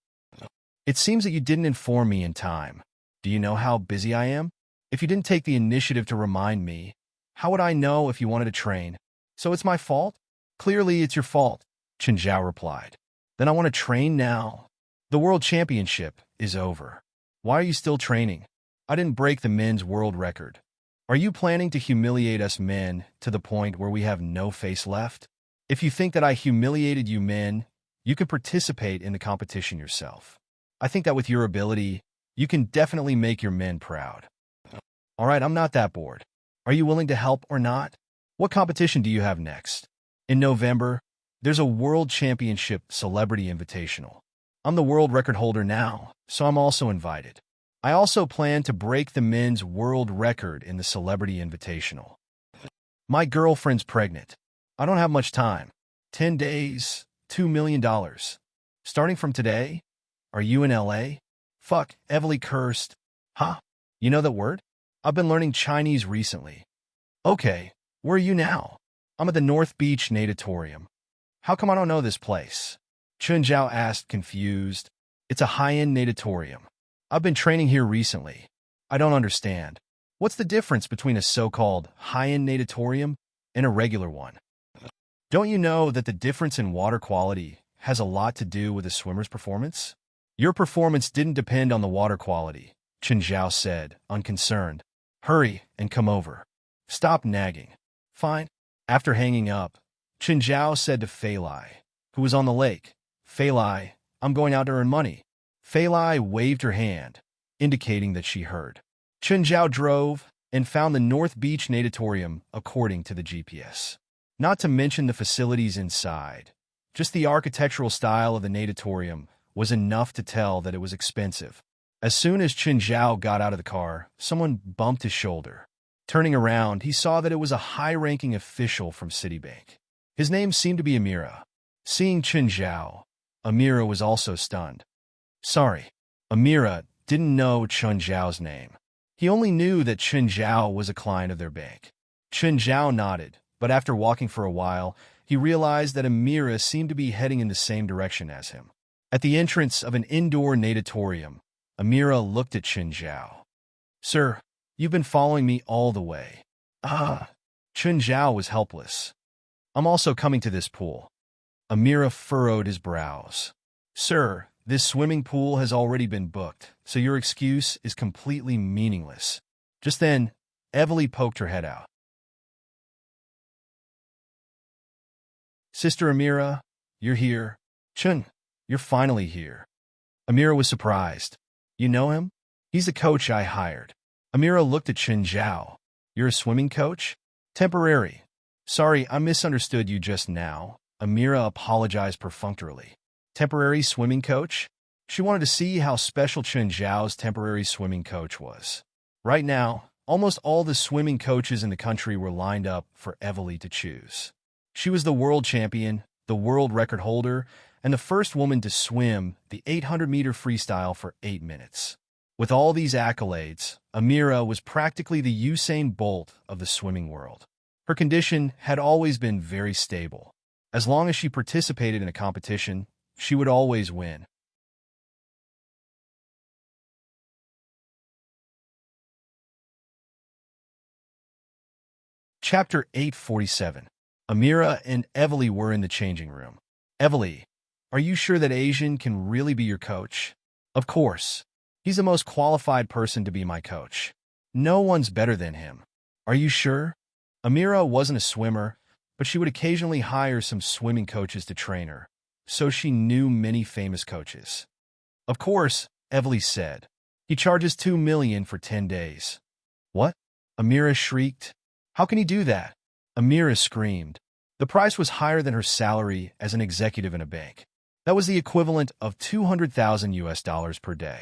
It seems that you didn't inform me in time. Do you know how busy I am? If you didn't take the initiative to remind me, how would I know if you wanted to train? So it's my fault? Clearly it's your fault, Chen Zhao replied. Then I want to train now. The World Championship is over. Why are you still training? I didn't break the men's world record. Are you planning to humiliate us men to the point where we have no face left? If you think that I humiliated you men, you can participate in the competition yourself. I think that with your ability, you can definitely make your men proud. All right, I'm not that bored. Are you willing to help or not? What competition do you have next? In November, there's a World Championship Celebrity Invitational. I'm the world record holder now, so I'm also invited. I also plan to break the men's world record in the Celebrity Invitational. My girlfriend's pregnant. I don't have much time. 10 days, $2 million. Starting from today? Are you in LA? Fuck, Evely cursed. Huh? You know that word? I've been learning Chinese recently. Okay, where are you now? I'm at the North Beach Natatorium. How come I don't know this place? Chen Zhao asked, confused. It's a high-end natatorium. I've been training here recently. I don't understand. What's the difference between a so-called high-end natatorium and a regular one? Don't you know that the difference in water quality has a lot to do with a swimmer's performance? Your performance didn't depend on the water quality, Chen Zhao said, unconcerned. Hurry and come over. Stop nagging. Fine. After hanging up, Chen Zhao said to Fei Lai, who was on the lake, Fei Lai, I'm going out to earn money. Fei Lai waved her hand, indicating that she heard. Chen Zhao drove and found the North Beach Natatorium according to the GPS. Not to mention the facilities inside. Just the architectural style of the natatorium was enough to tell that it was expensive. As soon as Chen Zhao got out of the car, someone bumped his shoulder. Turning around, he saw that it was a high-ranking official from Citibank. His name seemed to be Amira. Seeing Chen Zhao, Amira was also stunned. Sorry, Amira didn't know Chen Zhao's name. He only knew that Chen Zhao was a client of their bank. Chen Zhao nodded, but after walking for a while, he realized that Amira seemed to be heading in the same direction as him. At the entrance of an indoor natatorium, Amira looked at Chen Zhao. Sir, you've been following me all the way. Ah, Chen Zhao was helpless. I'm also coming to this pool. Amira furrowed his brows. Sir, this swimming pool has already been booked, so your excuse is completely meaningless. Just then, Evely poked her head out. Sister Amira, you're here. Chun, you're finally here. Amira was surprised. You know him? He's the coach I hired. Amira looked at Chen Zhao. You're a swimming coach? Temporary. Sorry, I misunderstood you just now. Amira apologized perfunctorily. Temporary swimming coach? She wanted to see how special Chen Zhao's temporary swimming coach was. Right now, almost all the swimming coaches in the country were lined up for Evely to choose. She was the world champion, the world record holder, and the first woman to swim the 800-meter freestyle for 8 minutes. With all these accolades, Amira was practically the Usain Bolt of the swimming world. Her condition had always been very stable. As long as she participated in a competition, she would always win. Chapter 847. Amira and Evely were in the changing room. Evely, are you sure that Asian can really be your coach? Of course. He's the most qualified person to be my coach. No one's better than him. Are you sure? Amira wasn't a swimmer, but she would occasionally hire some swimming coaches to train her, so she knew many famous coaches. Of course, Evely said. He charges $2 million for 10 days. What? Amira shrieked. How can he do that? Amira screamed. The price was higher than her salary as an executive in a bank. That was the equivalent of $200,000 per day.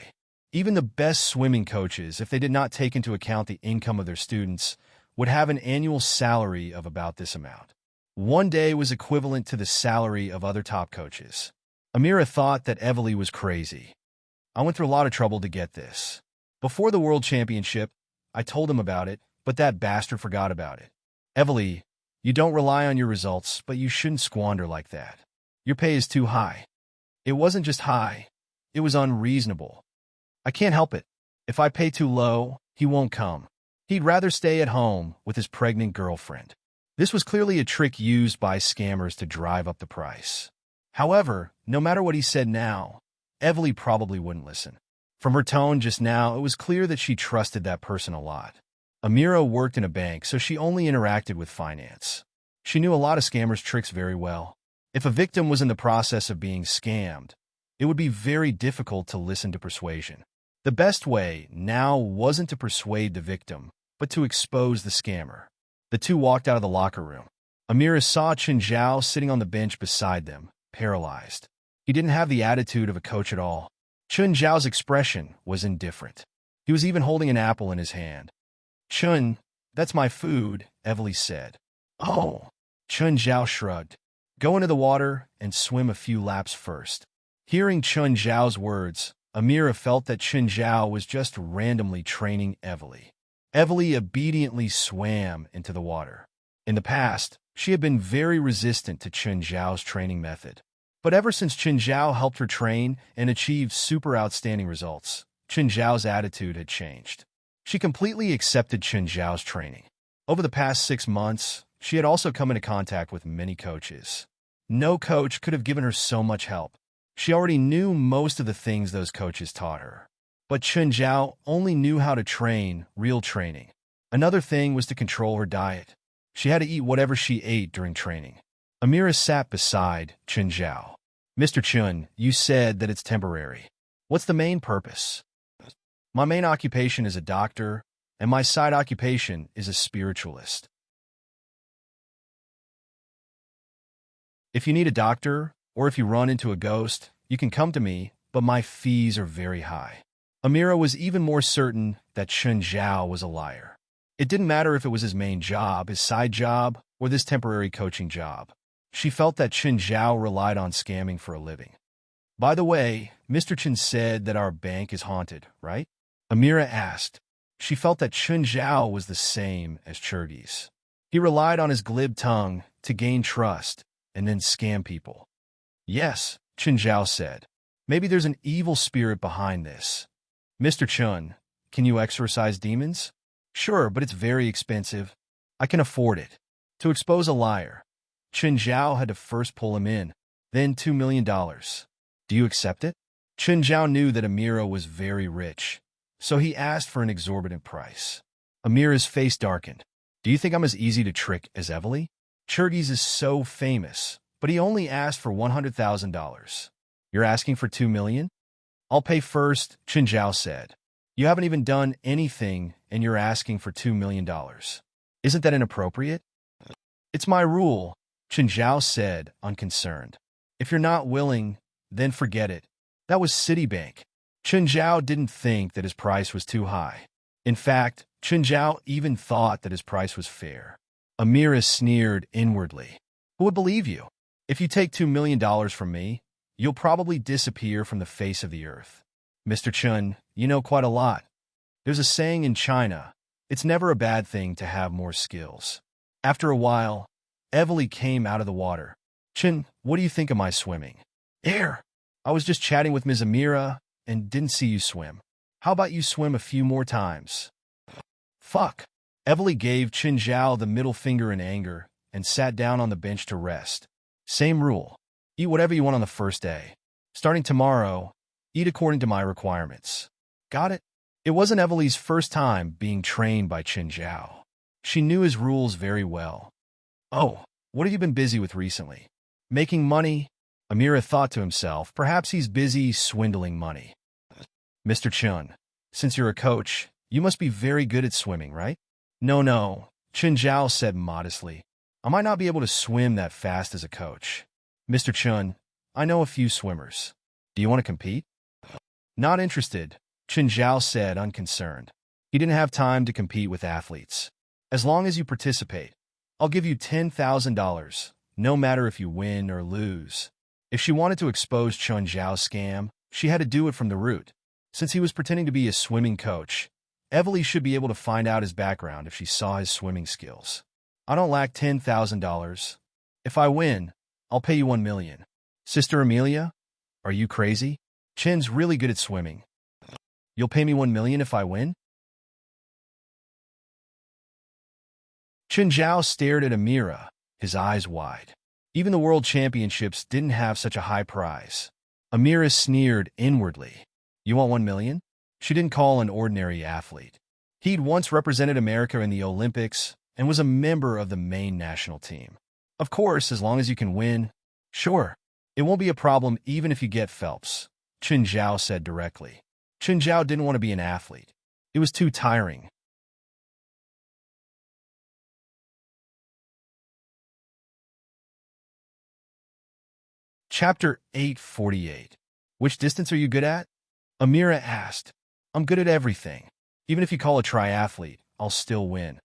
Even the best swimming coaches, if they did not take into account the income of their students, would have an annual salary of about this amount. One day was equivalent to the salary of other top coaches. Amira thought that Evely was crazy. I went through a lot of trouble to get this. Before the World Championship, I told him about it, but that bastard forgot about it. Evely, you don't rely on your results, but you shouldn't squander like that. Your pay is too high. It wasn't just high. It was unreasonable. I can't help it. If I pay too low, he won't come. He'd rather stay at home with his pregnant girlfriend. This was clearly a trick used by scammers to drive up the price. However, no matter what he said now, Evely probably wouldn't listen. From her tone just now, it was clear that she trusted that person a lot. Amira worked in a bank, so she only interacted with finance. She knew a lot of scammers' tricks very well. If a victim was in the process of being scammed, it would be very difficult to listen to persuasion. The best way now wasn't to persuade the victim, but to expose the scammer. The two walked out of the locker room. Amira saw Chen Zhao sitting on the bench beside them, paralyzed. He didn't have the attitude of a coach at all. Chen Zhao's expression was indifferent. He was even holding an apple in his hand. Chun, that's my food, Evely said. Oh. Chen Zhao shrugged. Go into the water and swim a few laps first. Hearing Chen Zhao's words, Amira felt that Chen Zhao was just randomly training Evely. Evely obediently swam into the water. In the past, she had been very resistant to Chen Zhao's training method. But ever since Chen Zhao helped her train and achieved super outstanding results, Chen Zhao's attitude had changed. She completely accepted Chen Zhao's training. Over the past 6 months, she had also come into contact with many coaches. No coach could have given her so much help. She already knew most of the things those coaches taught her. But Chen Zhao only knew how to train, real training. Another thing was to control her diet. She had to eat whatever she ate during training. Amira sat beside Chen Zhao. Mr. Chun, you said that it's temporary. What's the main purpose? My main occupation is a doctor, and my side occupation is a spiritualist. If you need a doctor, or if you run into a ghost, you can come to me, but my fees are very high. Amira was even more certain that Chen Zhao was a liar. It didn't matter if it was his main job, his side job, or this temporary coaching job. She felt that Chen Zhao relied on scamming for a living. By the way, Mr. Chen said that our bank is haunted, right? Amira asked. She felt that Chen Zhao was the same as Chergis. He relied on his glib tongue to gain trust and then scam people. Yes, Chen Zhao said. Maybe there's an evil spirit behind this. Mr. Chun, can you exorcise demons? Sure, but it's very expensive. I can afford it. To expose a liar, Chen Zhao had to first pull him in, then $2 million. Do you accept it? Chen Zhao knew that Amira was very rich, so he asked for an exorbitant price. Amira's face darkened. Do you think I'm as easy to trick as Evely? Chergis is so famous, but he only asked for $100,000. You're asking for $2 million? I'll pay first, Chen Zhao said. You haven't even done anything, and you're asking for $2 million. Isn't that inappropriate? It's my rule, Chen Zhao said, unconcerned. If you're not willing, then forget it. That was Citibank. Chen Zhao didn't think that his price was too high. In fact, Chen Zhao even thought that his price was fair. Amira sneered inwardly. Who would believe you? If you take $2 million from me, you'll probably disappear from the face of the earth. Mr. Chun, you know quite a lot. There's a saying in China, it's never a bad thing to have more skills. After a while, Evely came out of the water. Chun, what do you think of my swimming? Air. I was just chatting with Ms. Amira and didn't see you swim. How about you swim a few more times? Fuck. Evely gave Qin Zhao the middle finger in anger and sat down on the bench to rest. Same rule. Eat whatever you want on the first day. Starting tomorrow, eat according to my requirements. Got it? It wasn't Evely's first time being trained by Qin Zhao. She knew his rules very well. Oh, what have you been busy with recently? Making money? Amira thought to himself, perhaps he's busy swindling money. Mr. Chun, since you're a coach, you must be very good at swimming, right? No, Qin Zhao said modestly. I might not be able to swim that fast as a coach. Mr. Chun, I know a few swimmers. Do you want to compete? Not interested, Qin Zhao said, unconcerned. He didn't have time to compete with athletes. As long as you participate, I'll give you $10,000, no matter if you win or lose. If she wanted to expose Qin Zhao's scam, she had to do it from the root. Since he was pretending to be a swimming coach, Evely should be able to find out his background if she saw his swimming skills. I don't lack $10,000. If I win, I'll pay you $1 million. Sister Amelia, are you crazy? Chin's really good at swimming. You'll pay me $1 million if I win? Qin Zhao stared at Amira, his eyes wide. Even the World Championships didn't have such a high prize. Amira sneered inwardly. You want $1 million? She didn't call an ordinary athlete. He'd once represented America in the Olympics and was a member of the main national team. Of course, as long as you can win. Sure, it won't be a problem even if you get Phelps, Qin Zhao said directly. Qin Zhao didn't want to be an athlete. It was too tiring. Chapter 848. Which distance are you good at? Amira asked. I'm good at everything. Even if you call a triathlete, I'll still win.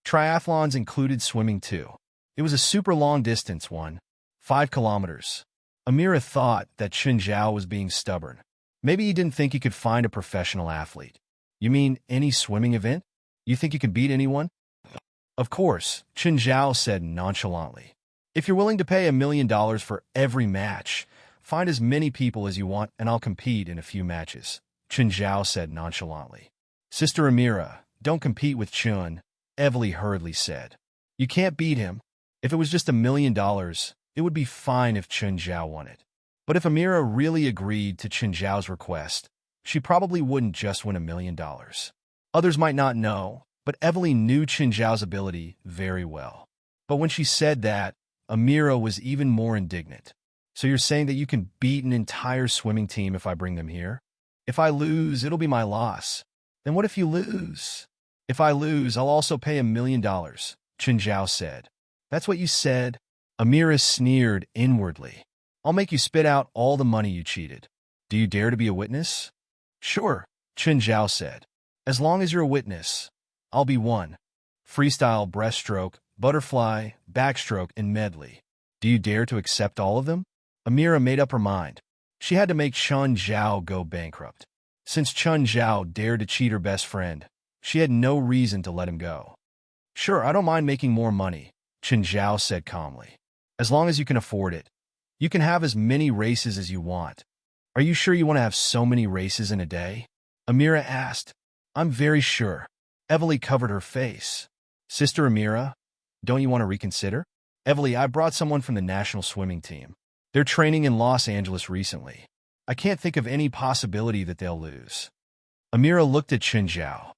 Triathlons included swimming too. It was a super long distance one, 5 kilometers. Amira thought that Qin Zhao was being stubborn. Maybe he didn't think he could find a professional athlete. You mean any swimming event? You think you can beat anyone? Of course, Qin Zhao said nonchalantly. If you're willing to pay $1 million for every match, find as many people as you want and I'll compete in a few matches, Qin Zhao said nonchalantly. Sister Amira, don't compete with Qin, Evely hurriedly said. You can't beat him. If it was just $1 million, it would be fine if Qin Zhao won it. But if Amira really agreed to Qin Zhao's request, she probably wouldn't just win $1 million. Others might not know, but Evely knew Qin Zhao's ability very well. But when she said that, Amira was even more indignant. So you're saying that you can beat an entire swimming team if I bring them here? If I lose, it'll be my loss. Then what if you lose? If I lose, I'll also pay $1 million, Qin Zhao said. That's what you said? Amira sneered inwardly. I'll make you spit out all the money you cheated. Do you dare to be a witness? Sure, Qin Zhao said. As long as you're a witness, I'll be one. Freestyle breaststroke, butterfly, backstroke, and medley. Do you dare to accept all of them? Amira made up her mind. She had to make Qin Zhao go bankrupt. Since Qin Zhao dared to cheat her best friend, she had no reason to let him go. Sure, I don't mind making more money, Qin Zhao said calmly. As long as you can afford it. You can have as many races as you want. Are you sure you want to have so many races in a day? Amira asked. I'm very sure. Evely covered her face. Sister Amira, don't you want to reconsider? Evely, I brought someone from the national swimming team. They're training in Los Angeles recently. I can't think of any possibility that they'll lose. Amira looked at Qin Zhao.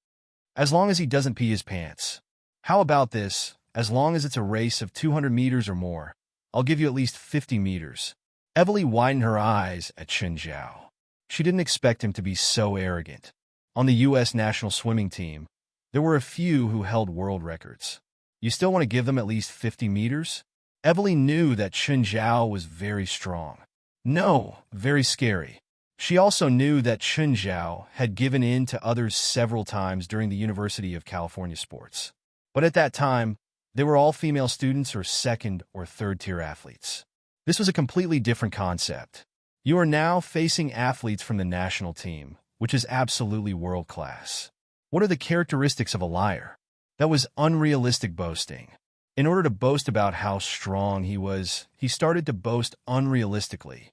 As long as he doesn't pee his pants. How about this? As long as it's a race of 200 meters or more, I'll give you at least 50 meters. Evely widened her eyes at Qin Zhao. She didn't expect him to be so arrogant. On the U.S. national swimming team, there were a few who held world records. You still want to give them at least 50 meters? Evely knew that Qin Zhao was very strong. No, very scary. She also knew that Qin Zhao had given in to others several times during the University of California sports. But at that time, they were all female students or second or third-tier athletes. This was a completely different concept. You are now facing athletes from the national team, which is absolutely world-class. What are the characteristics of a liar? That was unrealistic boasting. In order to boast about how strong he was, he started to boast unrealistically.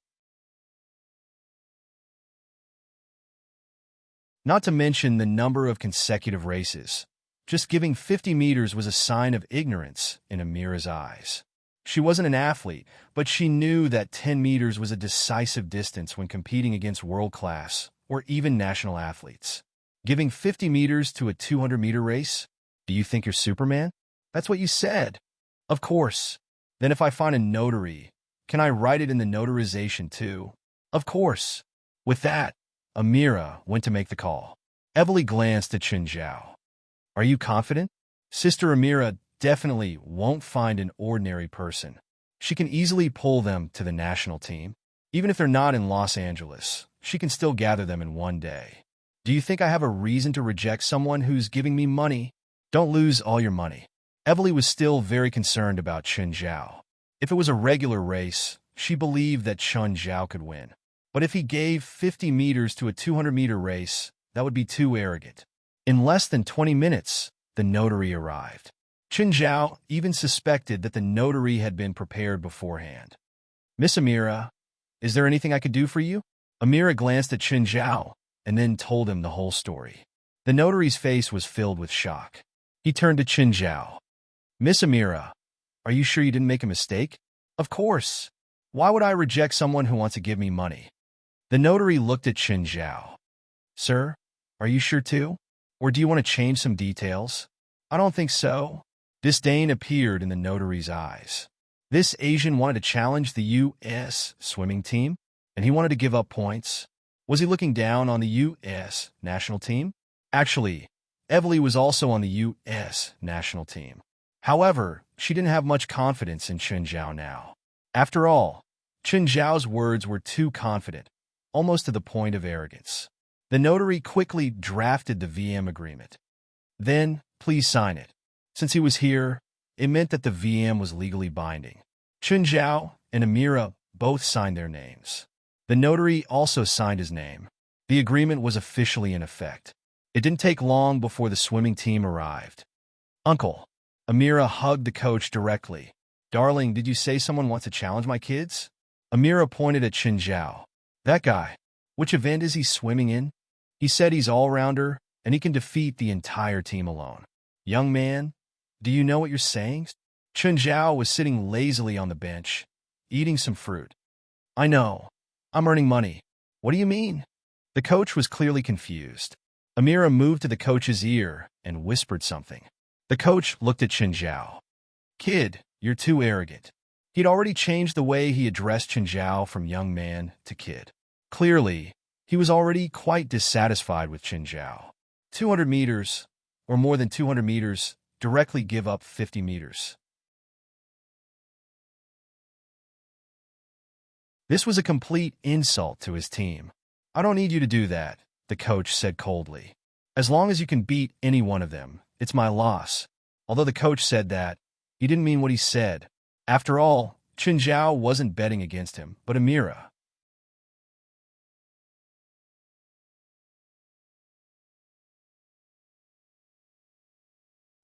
Not to mention the number of consecutive races. Just giving 50 meters was a sign of ignorance in Amira's eyes. She wasn't an athlete, but she knew that 10 meters was a decisive distance when competing against world-class or even national athletes. Giving 50 meters to a 200-meter race? Do you think you're Superman? That's what you said. Of course. Then if I find a notary, can I write it in the notarization too? Of course. With that, Amira went to make the call. Evely glanced at Chinzhao. Are you confident? Sister Amira definitely won't find an ordinary person. She can easily pull them to the national team. Even if they're not in Los Angeles, she can still gather them in one day. Do you think I have a reason to reject someone who's giving me money? Don't lose all your money. Evely was still very concerned about Chinzhao. If it was a regular race, she believed that Chinzhao could win. But if he gave 50 meters to a 200-meter race, that would be too arrogant. In less than 20 minutes, the notary arrived. Chinzhao even suspected that the notary had been prepared beforehand. Miss Amira, is there anything I could do for you? Amira glanced at Chinzhao and then told him the whole story. The notary's face was filled with shock. He turned to Chinzhao. Miss Amira, are you sure you didn't make a mistake? Of course. Why would I reject someone who wants to give me money? The notary looked at Chinzhao. Sir, are you sure too? Or do you want to change some details? I don't think so. Disdain appeared in the notary's eyes. This Asian wanted to challenge the U.S. swimming team, and he wanted to give up points. Was he looking down on the U.S. national team? Actually, Evely was also on the U.S. national team. However, she didn't have much confidence in Chinzhao now. After all, Chinzhao's words were too confident, almost to the point of arrogance. The notary quickly drafted the VM agreement. Then, please sign it. Since he was here, it meant that the VM was legally binding. Chinzhao and Amira both signed their names. The notary also signed his name. The agreement was officially in effect. It didn't take long before the swimming team arrived. Uncle, Amira hugged the coach directly. Darling, did you say someone wants to challenge my kids? Amira pointed at Chinzhao. That guy. Which event is he swimming in? He said he's all-rounder, and he can defeat the entire team alone. Young man, do you know what you're saying? Chinzhao was sitting lazily on the bench, eating some fruit. I know. I'm earning money. What do you mean? The coach was clearly confused. Amira moved to the coach's ear and whispered something. The coach looked at Chinzhao. Kid, you're too arrogant. He'd already changed the way he addressed Chinzhao from young man to kid. Clearly, he was already quite dissatisfied with Chinzhao. 200 meters, or more than 200 meters, directly give up 50 meters. This was a complete insult to his team. I don't need you to do that, the coach said coldly. As long as you can beat any one of them, it's my loss. Although the coach said that, he didn't mean what he said. After all, Chinzhao wasn't betting against him, but Amira.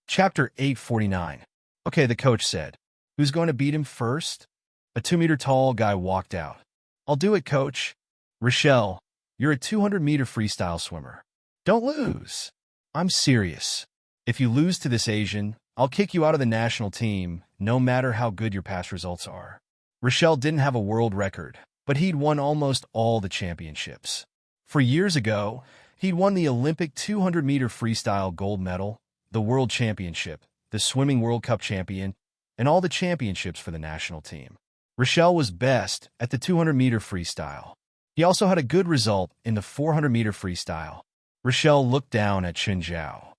Chapter 849. Okay, the coach said. Who's going to beat him first? A 2-meter-tall guy walked out. I'll do it, coach. Rochelle, you're a 200-meter freestyle swimmer. Don't lose. I'm serious. If you lose to this Asian, I'll kick you out of the national team, no matter how good your past results are. Rochelle didn't have a world record, but he'd won almost all the championships. For years ago, he'd won the Olympic 200-meter freestyle gold medal, the World Championship, the Swimming World Cup champion, and all the championships for the national team. Rochelle was best at the 200-meter freestyle. He also had a good result in the 400-meter freestyle. Rochelle looked down at Chinzhao.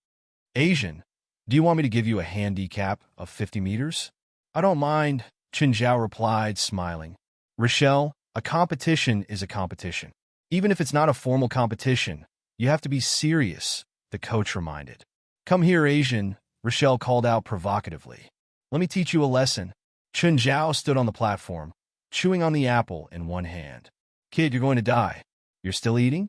Asian, do you want me to give you a handicap of 50 meters? I don't mind, Chinzhao replied, smiling. Rochelle, a competition is a competition. Even if it's not a formal competition, you have to be serious, the coach reminded. Come here, Asian, Rochelle called out provocatively. Let me teach you a lesson. Chinzhao stood on the platform, chewing on the apple in one hand. Kid, you're going to die. You're still eating?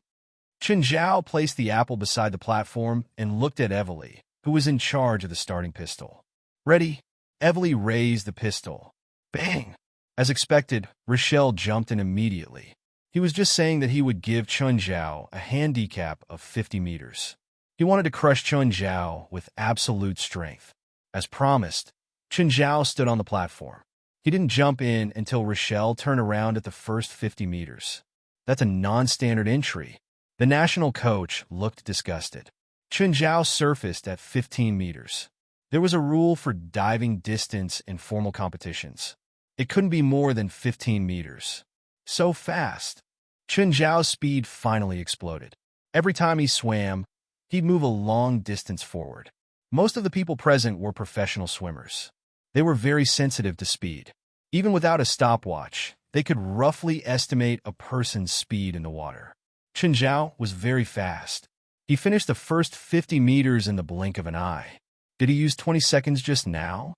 Chen Zhao placed the apple beside the platform and looked at Evely, who was in charge of the starting pistol. Ready? Evely raised the pistol. Bang! As expected, Rochelle jumped in immediately. He was just saying that he would give Chen Zhao a handicap of 50 meters. He wanted to crush Chen Zhao with absolute strength. As promised, Chen Zhao stood on the platform. He didn't jump in until Rochelle turned around at the first 50 meters. That's a non-standard entry. The national coach looked disgusted. Chen Zhao surfaced at 15 meters. There was a rule for diving distance in formal competitions. It couldn't be more than 15 meters. So fast. Chen Zhao's speed finally exploded. Every time he swam, he'd move a long distance forward. Most of the people present were professional swimmers. They were very sensitive to speed. Even without a stopwatch, they could roughly estimate a person's speed in the water. Chen Zhao was very fast. He finished the first 50 meters in the blink of an eye. Did he use 20 seconds just now?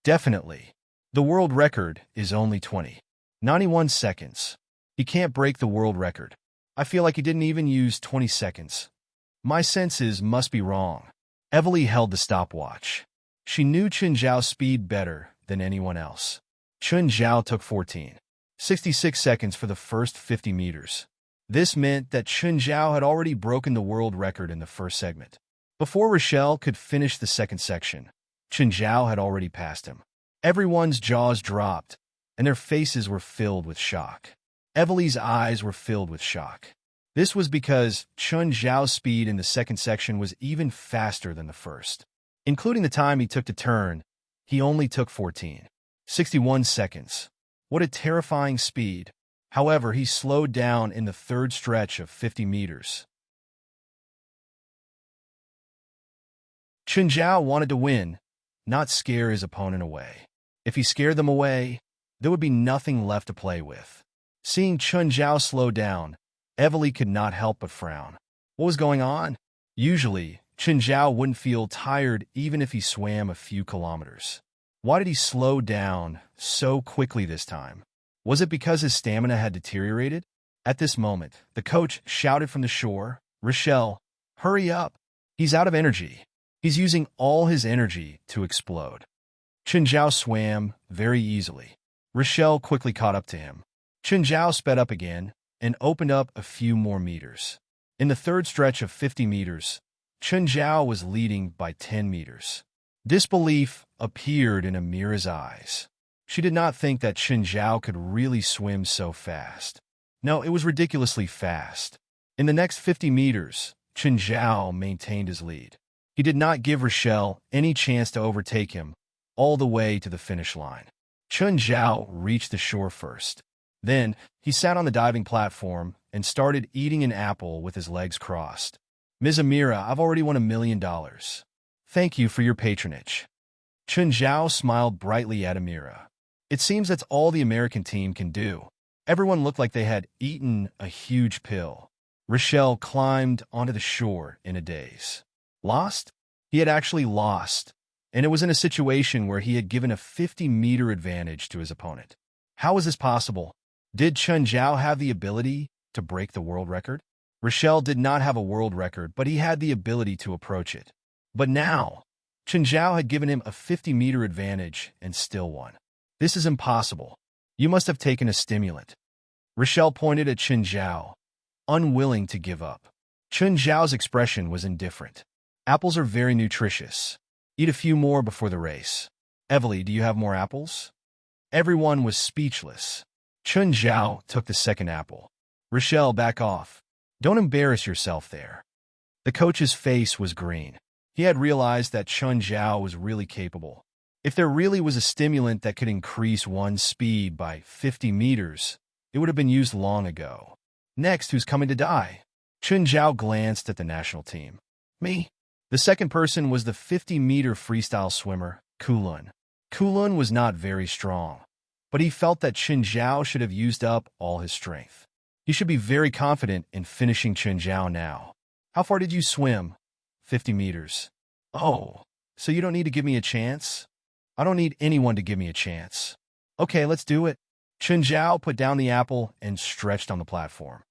Definitely. The world record is only 91 seconds. He can't break the world record. I feel like he didn't even use 20 seconds. My senses must be wrong. Evely held the stopwatch. She knew Chen Zhao's speed better than anyone else. Chen Zhao took 66 seconds for the first 50 meters. This meant that Chen Zhao had already broken the world record in the first segment. Before Rochelle could finish the second section, Chen Zhao had already passed him. Everyone's jaws dropped, and their faces were filled with shock. Evely's eyes were filled with shock. This was because Chen Zhao's speed in the second section was even faster than the first. Including the time he took to turn, he only took 61 seconds. What a terrifying speed. However, he slowed down in the third stretch of 50 meters. Chen Zhao wanted to win, not scare his opponent away. If he scared them away, there would be nothing left to play with. Seeing Chen Zhao slow down, Evely could not help but frown. What was going on? Usually, Chen Zhao wouldn't feel tired even if he swam a few kilometers. Why did he slow down so quickly this time? Was it because his stamina had deteriorated? At this moment, the coach shouted from the shore, "Rochelle, hurry up! He's out of energy. He's using all his energy to explode." Chen Zhao swam very easily. Rochelle quickly caught up to him. Chen Zhao sped up again and opened up a few more meters. In the third stretch of 50 meters, Chen Zhao was leading by 10 meters. Disbelief appeared in Amira's eyes. She did not think that Chen Zhao could really swim so fast. No, it was ridiculously fast. In the next 50 meters, Chen Zhao maintained his lead. He did not give Rochelle any chance to overtake him all the way to the finish line. Chen Zhao reached the shore first. Then, he sat on the diving platform and started eating an apple with his legs crossed. "Ms. Amira, I've already won $1 million. Thank you for your patronage." Chen Zhao smiled brightly at Amira. It seems that's all the American team can do. Everyone looked like they had eaten a huge pill. Rochelle climbed onto the shore in a daze. Lost? He had actually lost, and it was in a situation where he had given a 50-meter advantage to his opponent. How was this possible? Did Chen Zhao have the ability to break the world record? Rochelle did not have a world record, but he had the ability to approach it. But now, Chen Zhao had given him a 50-meter advantage and still won. This is impossible. You must have taken a stimulant. Rochelle pointed at Chen Zhao, unwilling to give up. Chen Zhao's expression was indifferent. Apples are very nutritious. Eat a few more before the race. Evely, do you have more apples? Everyone was speechless. Chen Zhao took the second apple. Rochelle, back off. Don't embarrass yourself there. The coach's face was green. He had realized that Chen Zhao was really capable. If there really was a stimulant that could increase one's speed by 50 meters, it would have been used long ago. Next, who's coming to die? Chen Zhao glanced at the national team. Me. The second person was the 50-meter freestyle swimmer, Kulun. Kulun was not very strong, but he felt that Chen Zhao should have used up all his strength. He should be very confident in finishing Chen Zhao now. How far did you swim? 50 meters. Oh, so you don't need to give me a chance? I don't need anyone to give me a chance. Okay, let's do it. Chen Zhao put down the apple and stretched on the platform.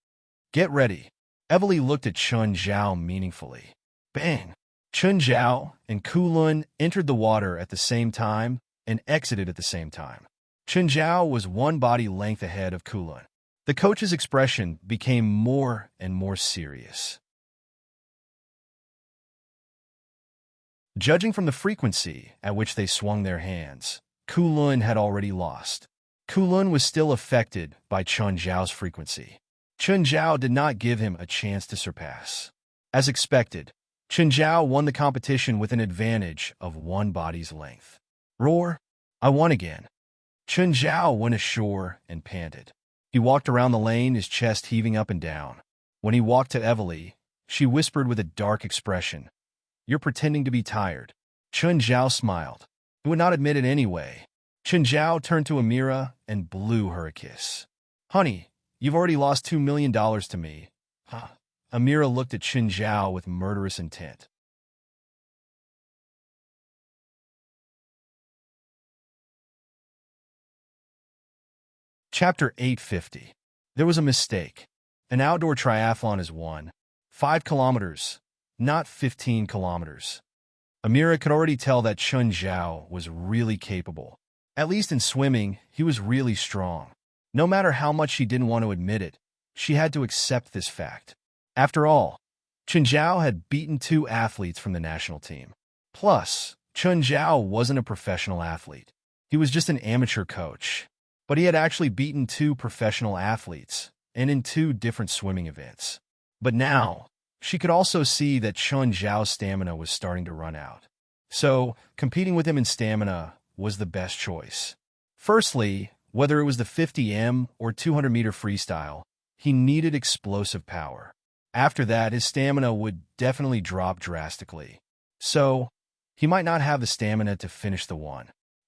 Get ready. Evely looked at Chen Zhao meaningfully. Bang! Chen Zhao and Kulun entered the water at the same time and exited at the same time. Chen Zhao was one body length ahead of Kulun. The coach's expression became more and more serious. Judging from the frequency at which they swung their hands, Kulun had already lost. Kulun was still affected by Chen Zhao's frequency. Chen Zhao did not give him a chance to surpass. As expected, Chen Zhao won the competition with an advantage of one body's length. Roar! I won again. Chen Zhao went ashore and panted. He walked around the lane, his chest heaving up and down. When he walked to Evely, she whispered with a dark expression, "You're pretending to be tired." Chen Zhao smiled. He would not admit it anyway. Chen Zhao turned to Amira and blew her a kiss. "Honey, you've already lost $2 million to me." Huh. Amira looked at Chen Zhao with murderous intent. Chapter 850. There was a mistake. An outdoor triathlon is 5 kilometers, not 15 kilometers. Amira could already tell that Chen Zhao was really capable. At least in swimming, he was really strong. No matter how much she didn't want to admit it, she had to accept this fact. After all, Chen Zhao had beaten 2 athletes from the national team. Plus, Chen Zhao wasn't a professional athlete. He was just an amateur coach. But he had actually beaten 2 professional athletes, and in 2 different swimming events. But now, she could also see that Chen Zhao's stamina was starting to run out. So, competing with him in stamina was the best choice. Firstly, whether it was the 50m or 200-meter freestyle, he needed explosive power. After that, his stamina would definitely drop drastically. So, he might not have the stamina to finish the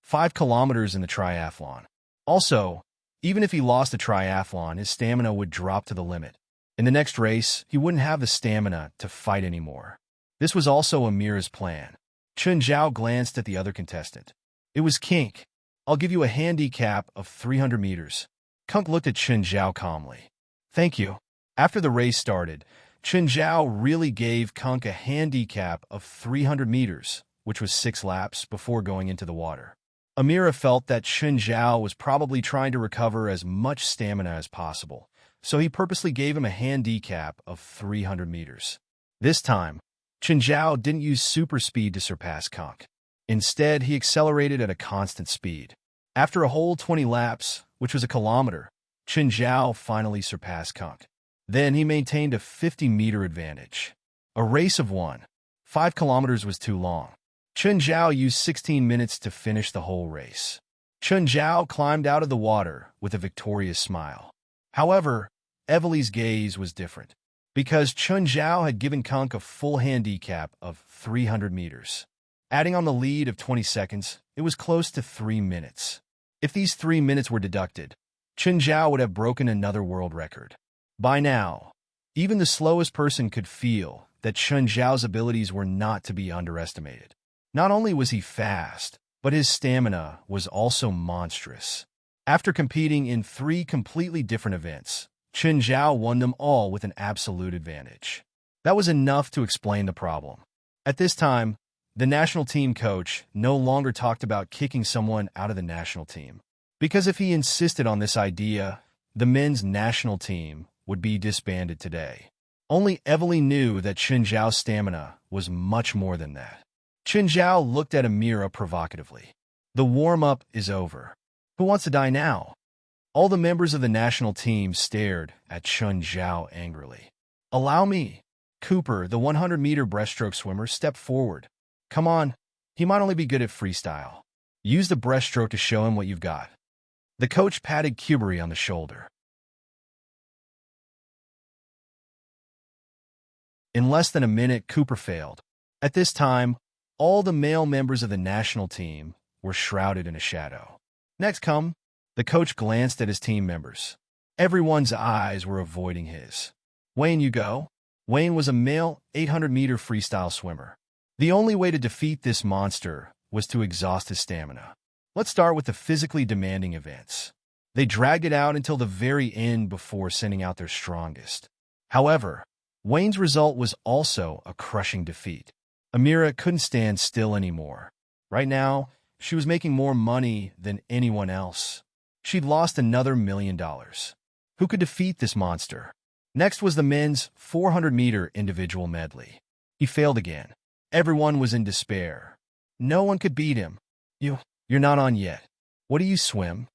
5 kilometers in the triathlon. Also, even if he lost the triathlon, his stamina would drop to the limit. In the next race, he wouldn't have the stamina to fight anymore. This was also Amira's plan. Chen Zhao glanced at the other contestant. It was Kink. "I'll give you a handicap of 300 meters. Kunk looked at Chen Zhao calmly. "Thank you." After the race started, Chen Zhao really gave Kunk a handicap of 300 meters, which was 6 laps before going into the water. Amira felt that Chen Zhao was probably trying to recover as much stamina as possible, so he purposely gave him a handicap of 300 meters. This time, Chen Zhao didn't use super speed to surpass Kunk. Instead, he accelerated at a constant speed. After a whole 20 laps, which was a kilometer, Chen Zhao finally surpassed Kunk. Then he maintained a 50-meter advantage. A race of 5 kilometers was too long. Chen Zhao used 16 minutes to finish the whole race. Chen Zhao climbed out of the water with a victorious smile. However, Evely's gaze was different, because Chen Zhao had given Kunk a full handicap of 300 meters. Adding on the lead of 20 seconds, it was close to 3 minutes. If these 3 minutes were deducted, Chen Zhao would have broken another world record. By now, even the slowest person could feel that Chen Zhao's abilities were not to be underestimated. Not only was he fast, but his stamina was also monstrous. After competing in 3 completely different events, Chen Zhao won them all with an absolute advantage. That was enough to explain the problem. At this time, the national team coach no longer talked about kicking someone out of the national team. Because if he insisted on this idea, the men's national team would be disbanded today. Only Evely knew that Chen Zhao's stamina was much more than that. Chen Zhao looked at Amira provocatively. "The warm-up is over. Who wants to die now?" All the members of the national team stared at Chen Zhao angrily. "Allow me." Cooper, the 100-meter breaststroke swimmer, stepped forward. "Come on, he might only be good at freestyle. Use the breaststroke to show him what you've got." The coach patted Kuberi on the shoulder. In less than a minute, Cooper failed. At this time, all the male members of the national team were shrouded in a shadow. "Next, come." The coach glanced at his team members. Everyone's eyes were avoiding his. "Wayne, you go." Wayne was a male 800-meter freestyle swimmer. The only way to defeat this monster was to exhaust his stamina. Let's start with the physically demanding events. They dragged it out until the very end before sending out their strongest. However, Wayne's result was also a crushing defeat. Amira couldn't stand still anymore. Right now, she was making more money than anyone else. She'd lost another $1 million. Who could defeat this monster? Next was the men's 400-meter individual medley. He failed again. Everyone was in despair. No one could beat him. You're not on yet. What do you swim?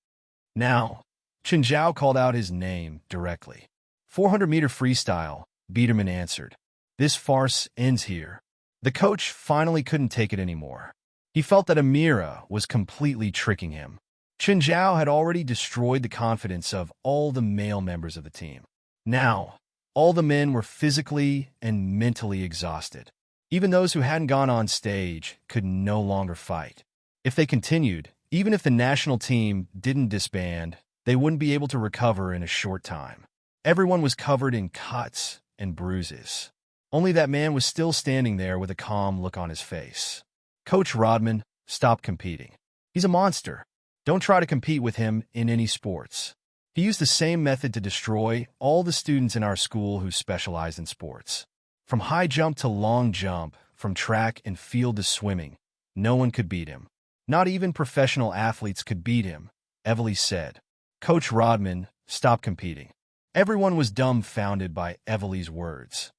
Now. Chen Zhao called out his name directly. 400-meter freestyle, Biederman answered. This farce ends here. The coach finally couldn't take it anymore. He felt that Amira was completely tricking him. Chen Zhao had already destroyed the confidence of all the male members of the team. Now, all the men were physically and mentally exhausted. Even those who hadn't gone on stage could no longer fight. If they continued, even if the national team didn't disband, they wouldn't be able to recover in a short time. Everyone was covered in cuts and bruises. Only that man was still standing there with a calm look on his face. Coach Rodman, stop competing. He's a monster. Don't try to compete with him in any sports. He used the same method to destroy all the students in our school who specialized in sports. From high jump to long jump, from track and field to swimming, no one could beat him. Not even professional athletes could beat him, Evely said. Coach Rodman, stop competing. Everyone was dumbfounded by Evely's words.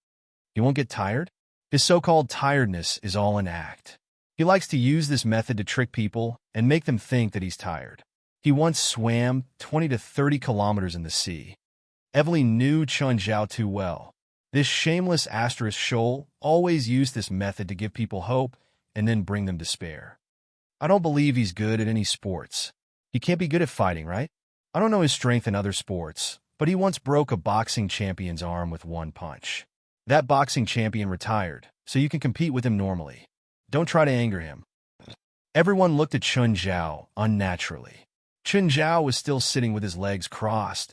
He won't get tired? His so-called tiredness is all an act. He likes to use this method to trick people and make them think that he's tired. He once swam 20 to 30 kilometers in the sea. Evely knew Chen Zhao too well. This shameless asterisk shoal always used this method to give people hope and then bring them despair. I don't believe he's good at any sports. He can't be good at fighting, right? I don't know his strength in other sports, but he once broke a boxing champion's arm with one punch. That boxing champion retired, so you can compete with him normally. Don't try to anger him. Everyone looked at Chen Zhao unnaturally. Chen Zhao was still sitting with his legs crossed,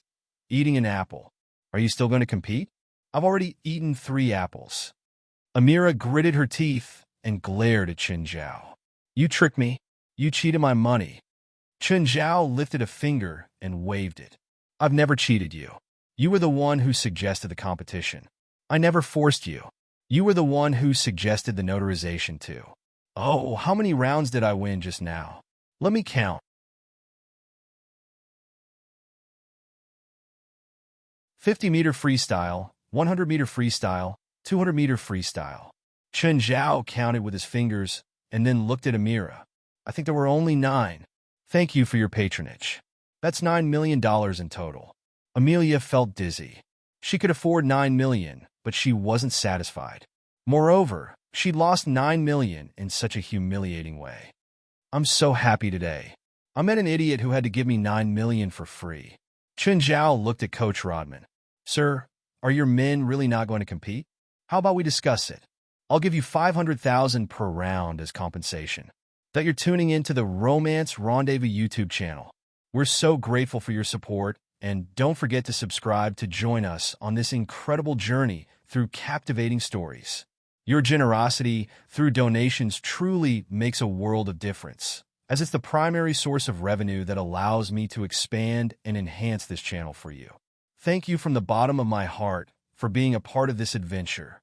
eating an apple. Are you still going to compete? I've already eaten 3 apples. Amira gritted her teeth and glared at Chen Zhao. You tricked me. You cheated my money. Chen Zhao lifted a finger and waved it. I've never cheated you. You were the one who suggested the competition. I never forced you. You were the one who suggested the notarization too. Oh, how many rounds did I win just now? Let me count. 50-meter freestyle, 100-meter freestyle, 200-meter freestyle. Chen Zhao counted with his fingers and then looked at Amira. I think there were only 9. Thank you for your patronage. That's $9 million in total. Amelia felt dizzy. She could afford $9 million, but she wasn't satisfied. Moreover, she'd lost $9 million in such a humiliating way. I'm so happy today. I met an idiot who had to give me $9 million for free. Chen Zhao looked at Coach Rodman. Sir, are your men really not going to compete? How about we discuss it? I'll give you $500,000 per round as compensation. That you're tuning into the Romance Rendezvous YouTube channel. We're so grateful for your support, and don't forget to subscribe to join us on this incredible journey through captivating stories. Your generosity through donations truly makes a world of difference, as it's the primary source of revenue that allows me to expand and enhance this channel for you. Thank you from the bottom of my heart for being a part of this adventure.